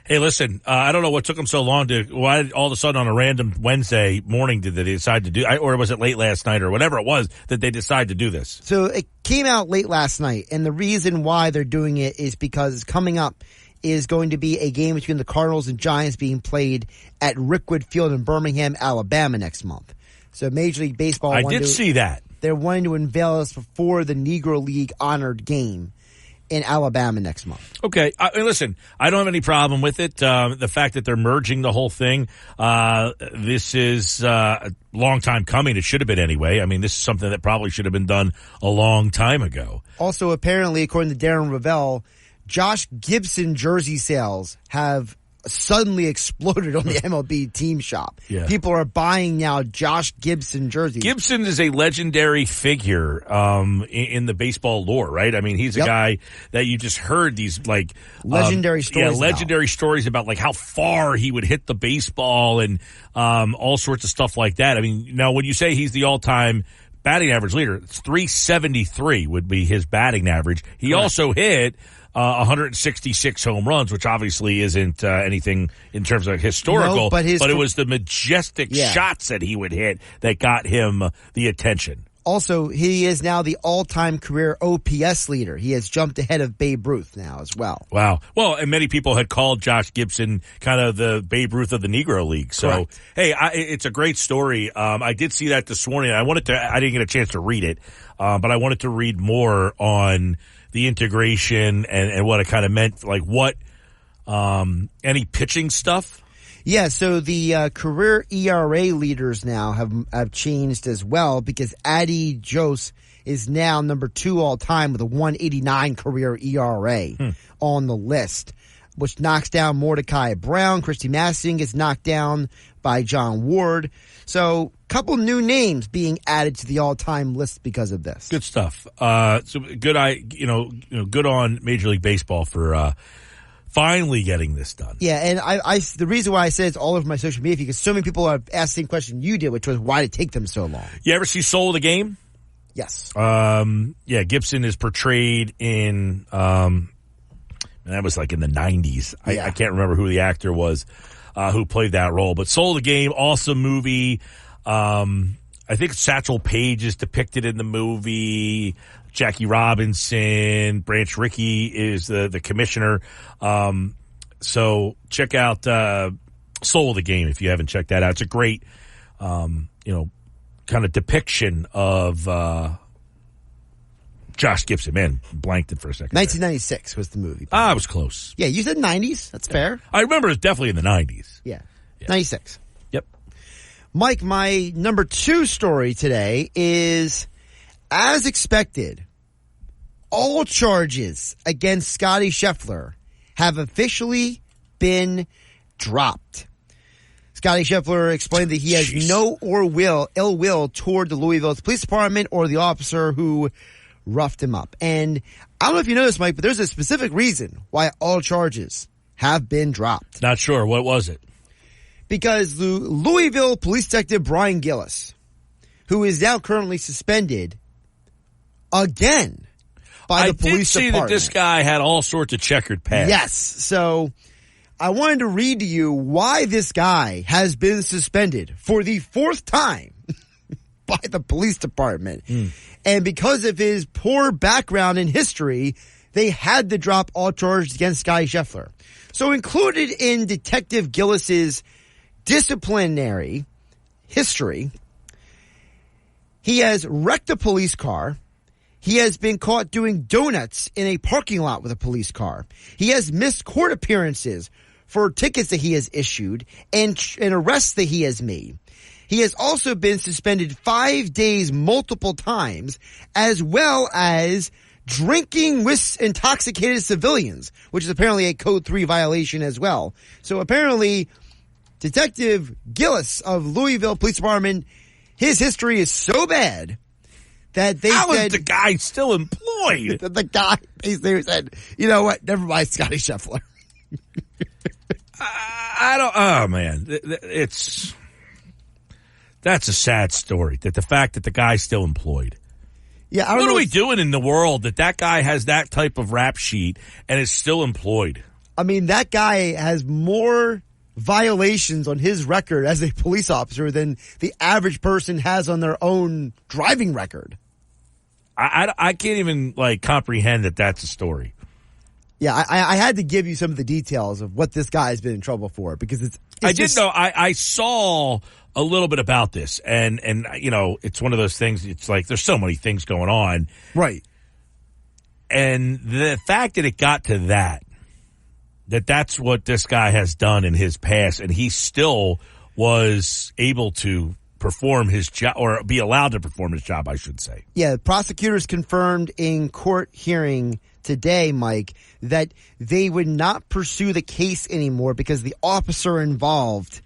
Hey, listen, I don't know what took them so long why all of a sudden on a random Wednesday morning did they decide to do, or was it late last night or whatever it was that they decided to do this? So it came out late last night, and the reason why they're doing it is because coming up is going to be a game between the Cardinals and Giants being played at Rickwood Field in Birmingham, Alabama next month. So Major League Baseball. I did see that. They're wanting to unveil this before the Negro League honored game in Alabama next month. Okay. Listen, I don't have any problem with it. The fact that they're merging the whole thing, this is a long time coming. It should have been anyway. I mean, this is something that probably should have been done a long time ago. Also, apparently, according to Darren Ravel, Josh Gibson jersey sales have suddenly exploded on the MLB team shop. Yeah. People are buying now Josh Gibson jerseys. Gibson is a legendary figure in the baseball lore, right? I mean, he's a guy that you just heard these like legendary stories. Yeah, legendary stories about like how far he would hit the baseball and all sorts of stuff like that. I mean, now when you say he's the all-time batting average leader, it's 373 would be his batting average. He also hit 166 home runs, which obviously isn't anything in terms of historical, but it was the majestic shots that he would hit that got him the attention. Also, he is now the all-time career OPS leader. He has jumped ahead of Babe Ruth now as well. Wow. Well, and many people had called Josh Gibson kind of the Babe Ruth of the Negro League. So, correct. Hey, it's a great story. I did see that this morning. I didn't get a chance to read it, but I wanted to read more on the integration and what it kind of meant, like what, any pitching stuff? Yeah, so the career ERA leaders now have changed as well, because Addy Jose is now number 2 all time with a 1.89 career ERA on the list, which knocks down Mordecai Brown. Christy Massing gets knocked down by John Ward. So couple new names being added to the all-time list because of this. Good stuff. So good on Major League Baseball for finally getting this done. Yeah, and I the reason why I said it's all over my social media because so many people have asked the same question you did, which was why did it take them so long? You ever see Soul of the Game? Yes. Yeah, Gibson is portrayed in and that was like in the 90s. Yeah. I can't remember who the actor was who played that role, but Soul of the Game, awesome movie. I think Satchel Paige is depicted in the movie. Jackie Robinson, Branch Rickey is the commissioner. So check out Soul of the Game if you haven't checked that out. It's a great, kind of depiction of Josh Gibson. Man, blanked it for a second. 1996 was the movie. I was close. Yeah, you said 90s. That's fair. I remember it was definitely in the 90s. Yeah. 96. Yep. Mike, my number 2 story today is, as expected, all charges against Scotty Scheffler have officially been dropped. Scotty Scheffler explained that he has no ill will toward the Louisville Police Department or the officer who roughed him up. And I don't know if you know this, Mike, but there's a specific reason why all charges have been dropped. Not sure. What was it? Because Louisville Police Detective Brian Gillis, who is now currently suspended again by the police department. I did see that this guy had all sorts of checkered past. Yes. So I wanted to read to you why this guy has been suspended for the 4th time by the police department. And because of his poor background in history, they had to drop all charges against Scottie Scheffler. So included in Detective Gillis's disciplinary history, he has wrecked a police car. He has been caught doing donuts in a parking lot with a police car. He has missed court appearances for tickets that he has issued and arrests that he has made. He has also been suspended 5 days multiple times, as well as drinking with intoxicated civilians, which is apparently a Code 3 violation as well. So apparently, Detective Gillis of Louisville Police Department, his history is so bad that they How said, is the guy still employed? The guy basically said, you know what, never mind Scottie Scheffler. I don't, oh man, that's a sad story, that the fact that the guy's still employed. Yeah, I don't what know are we doing in the world that guy has that type of rap sheet and is still employed? I mean, that guy has more violations on his record as a police officer than the average person has on their own driving record. I can't even comprehend that that's a story. Yeah, I had to give you some of the details of what this guy has been in trouble for because it's I did know. I saw a little bit about this, and it's one of those things. It's like there's so many things going on, right? And the fact that it got to that's what this guy has done in his past, and he still was able to perform his job, or be allowed to perform his job, I should say. Yeah, prosecutors confirmed in court hearing today, Mike, that they would not pursue the case anymore because the officer involved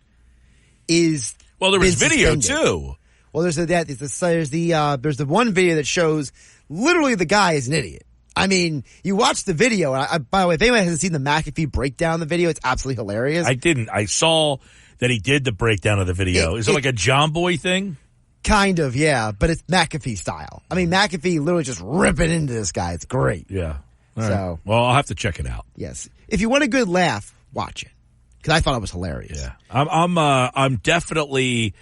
is there was video suspended. too. Well, there's the one video that shows literally the guy is an idiot. I mean, you watch the video. And by the way, if anyone hasn't seen the McAfee breakdown of the video, it's absolutely hilarious. I didn't. I saw that he did the breakdown of the video. Is it like a John Boy thing? Kind of, yeah, but it's McAfee style. I mean, McAfee literally just ripping into this guy. It's great. Yeah. All so, right. Well, I'll have to check it out. Yes, if you want a good laugh, watch it because I thought it was hilarious. Yeah, I'm definitely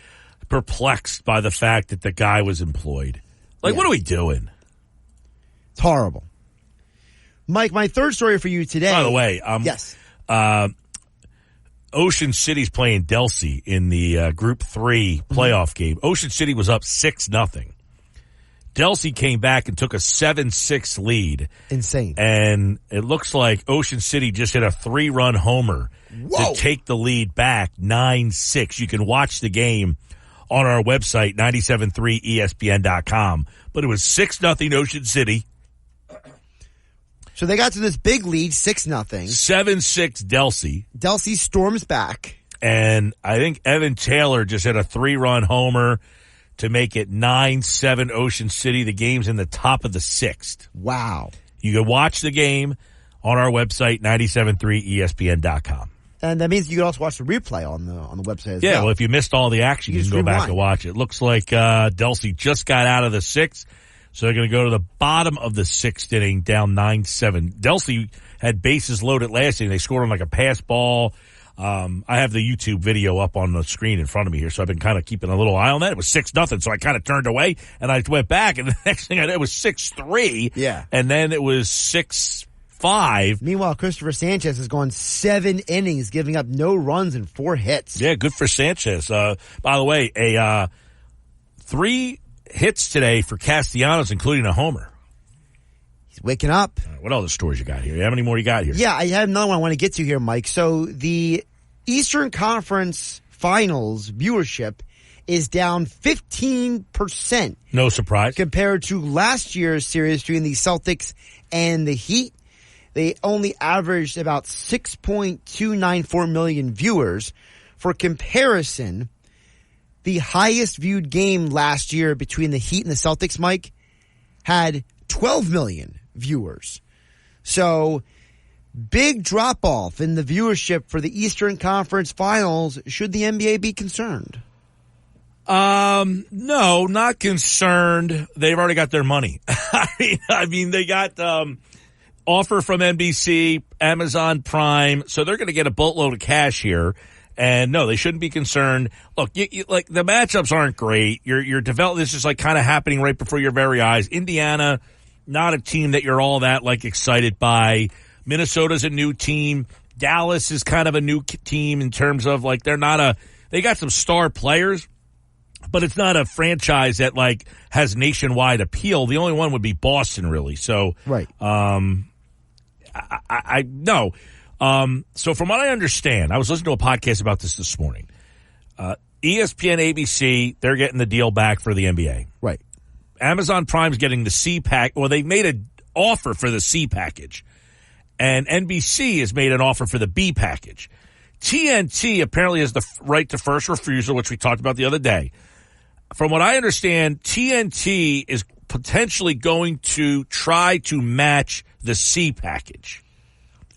perplexed by the fact that the guy was employed. What are we doing? It's horrible. Mike, my third story for you today. By the way, yes. Ocean City's playing Delsey in the Group 3 playoff game. Ocean City was up 6-0. Delsey came back and took a 7-6 lead. Insane. And it looks like Ocean City just hit a 3-run homer to take the lead back 9-6. You can watch the game on our website, 973ESPN.com. But it was 6-0 Ocean City. So they got to this big lead, 6-0. 7-6 Delsey. Delsey storms back. And I think Evan Taylor just hit a 3-run homer to make it 9-7 Ocean City. The game's in the top of the 6th. Wow. You can watch the game on our website, 973ESPN.com. And that means you can also watch the replay on the website as well. Yeah, well, if you missed all the action, you can go rewind. back and watch it. Looks like Delsey just got out of the 6th. So they're going to go to the bottom of the 6th inning, down 9-7. Delsey had bases loaded last inning. They scored on like a pass ball. I have the YouTube video up on the screen in front of me here, so I've been kind of keeping a little eye on that. It was 6-0, so I kind of turned away, and I went back, and the next thing I did was 6-3. Yeah. And then it was 6-5. Meanwhile, Christopher Sanchez has gone 7 innings, giving up no runs and 4 hits. Yeah, good for Sanchez. By the way, 3 hits today for Castellanos, including a homer. He's waking up. What other stories you got here? How many more you got here? Yeah, I have another one I want to get to here, Mike. So the Eastern Conference Finals viewership is down 15%. No surprise. Compared to last year's series between the Celtics and the Heat. They only averaged about 6.294 million viewers. For comparison, the highest viewed game last year between the Heat and the Celtics, Mike, had 12 million viewers. So, big drop-off in the viewership for the Eastern Conference Finals. Should the NBA be concerned? No, not concerned. They've already got their money. I mean, they got offer from NBC, Amazon Prime, so they're going to get a boatload of cash here. And no, they shouldn't be concerned. Look, like the matchups aren't great. You're developing. This is like kind of happening right before your very eyes. Indiana not a team that you're all that like excited by. Minnesota's a new team. Dallas is kind of a new team in terms of like they got some star players, but it's not a franchise that like has nationwide appeal. The only one would be Boston, really. So, right. I no. So from what I understand, I was listening to a podcast about this morning. ESPN, ABC, they're getting the deal back for the NBA. Right. Amazon Prime's getting the C pack. Well, they made an offer for the C package, and NBC has made an offer for the B package. TNT apparently has the right to first refusal, which we talked about the other day. From what I understand, TNT is potentially going to try to match the C package.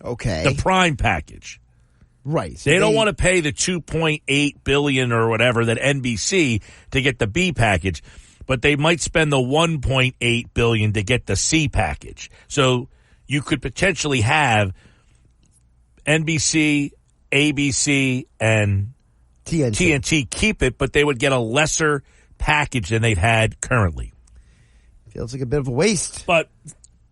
Okay. The Prime package. Right. So they don't want to pay the $2.8 billion or whatever that NBC to get the B package, but they might spend the $1.8 billion to get the C package. So you could potentially have NBC, ABC, and TNT keep it, but they would get a lesser package than they've had currently. Feels like a bit of a waste. But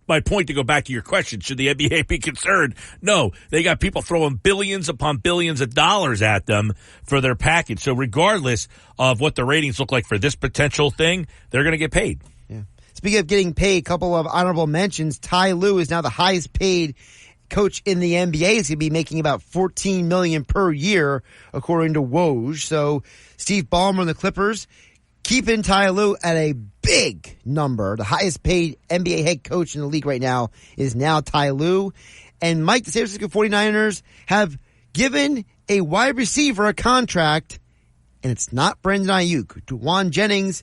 my point, to go back to your question, should the NBA be concerned? No, they got people throwing billions upon billions of dollars at them for their package. So regardless of what the ratings look like for this potential thing, they're going to get paid. Yeah. Speaking of getting paid, a couple of honorable mentions. Ty Lue is now the highest paid coach in the NBA. He's going to be making about $14 million per year, according to Woj. So Steve Ballmer and the Clippers keeping Ty Lue at a big number. The highest paid NBA head coach in the league right now is now Ty Lue. And Mike, the San Francisco 49ers have given a wide receiver a contract, and it's not Brandon Ayuk. DeJuan Jennings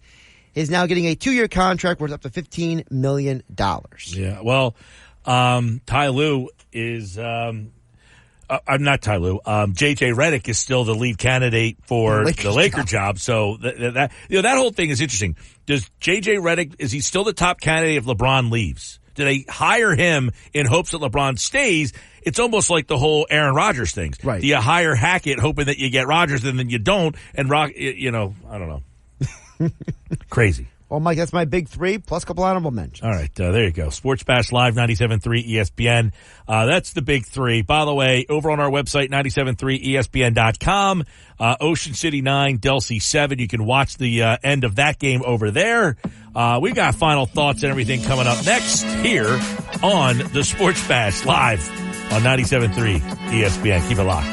is now getting a 2-year contract worth up to $15 million. Yeah, well, Ty Lue is I'm not Ty Lue. JJ Redick is still the lead candidate for the Laker job. So that whole thing is interesting. Does JJ Redick, is he still the top candidate if LeBron leaves? Do they hire him in hopes that LeBron stays? It's almost like the whole Aaron Rodgers thing. Right. Do you hire Hackett hoping that you get Rodgers and then you don't? And I don't know. Crazy. Well, Mike, that's my big three, plus a couple honorable mentions. All right, there you go. Sports Bash Live, 97.3 ESPN. That's the big three. By the way, over on our website, 97.3ESPN.com, Ocean City 9, Delsey 7. You can watch the end of that game over there. We got final thoughts and everything coming up next here on the Sports Bash Live on 97.3 ESPN. Keep it locked.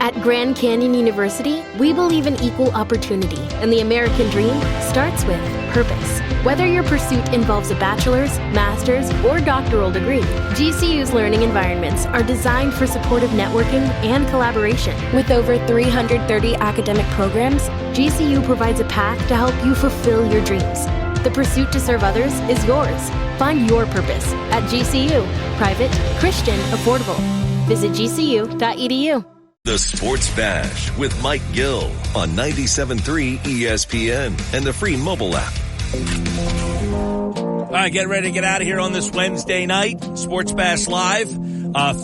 At Grand Canyon University, we believe in equal opportunity, and the American dream starts with purpose. Whether your pursuit involves a bachelor's, master's, or doctoral degree, GCU's learning environments are designed for supportive networking and collaboration. With over 330 academic programs, GCU provides a path to help you fulfill your dreams. The pursuit to serve others is yours. Find your purpose at GCU. Private, Christian, affordable. Visit gcu.edu. The Sports Bash with Mike Gill on 97.3 ESPN and the free mobile app. All right, get ready to get out of here on this Wednesday night. Sports Bash Live.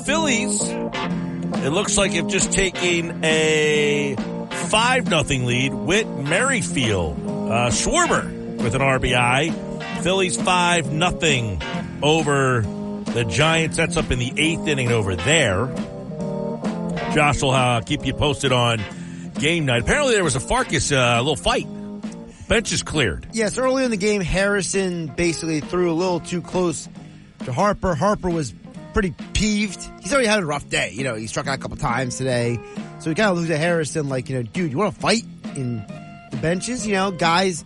Phillies, it looks like have just taken a 5-0 lead with Merrifield. Schwarber with an RBI. Phillies 5-0 over the Giants. That's up in the 8th inning over there. Josh will keep you posted on game night. Apparently there was a Farkas little fight. Bench is cleared. Yes, early in the game, Harrison basically threw a little too close to Harper. Harper was pretty peeved. He's already had a rough day. You know, he struck out a couple times today. So he kind of looks at Harrison like, dude, you want to fight in the benches? Guys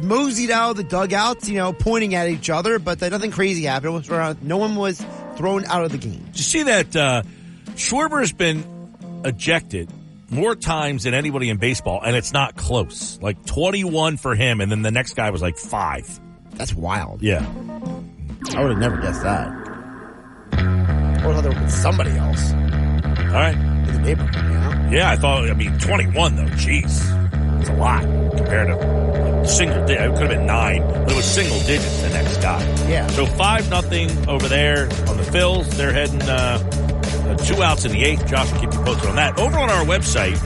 moseyed out of the dugouts, pointing at each other, but nothing crazy happened. No one was thrown out of the game. Did you see that Schwarber has been ejected more times than anybody in baseball, and it's not close. Like 21 for him, and then the next guy was like 5. That's wild. Yeah. I would have never guessed that. I would have thought there was somebody else. All right. In the neighborhood, Yeah, I thought, 21 though, jeez. It's a lot compared to single digit. It could have been 9, but it was single digits the next guy. Yeah. So 5-0 over there on the Phils. They're heading 2 outs in the 8th. Josh will keep you posted on that. Over on our website,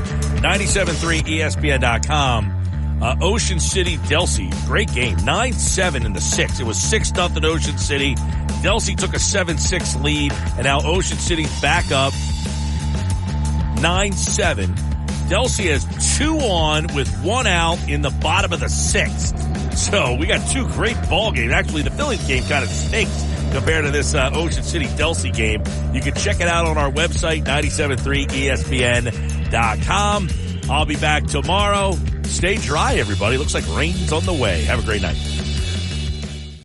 97.3ESPN.com, Ocean City, Delsey. Great game. 9-7 in the 6th. It was 6-0 Ocean City. Delsey took a 7-6 lead, and now Ocean City's back up 9-7. Delsey has 2 on with 1 out in the bottom of the 6th. So we got 2 great ball games. Actually, the Phillies game kind of stinks compared to this Ocean City Delsey game. You can check it out on our website, 973ESPN.com. I'll be back tomorrow. Stay dry, everybody. Looks like rain's on the way. Have a great night.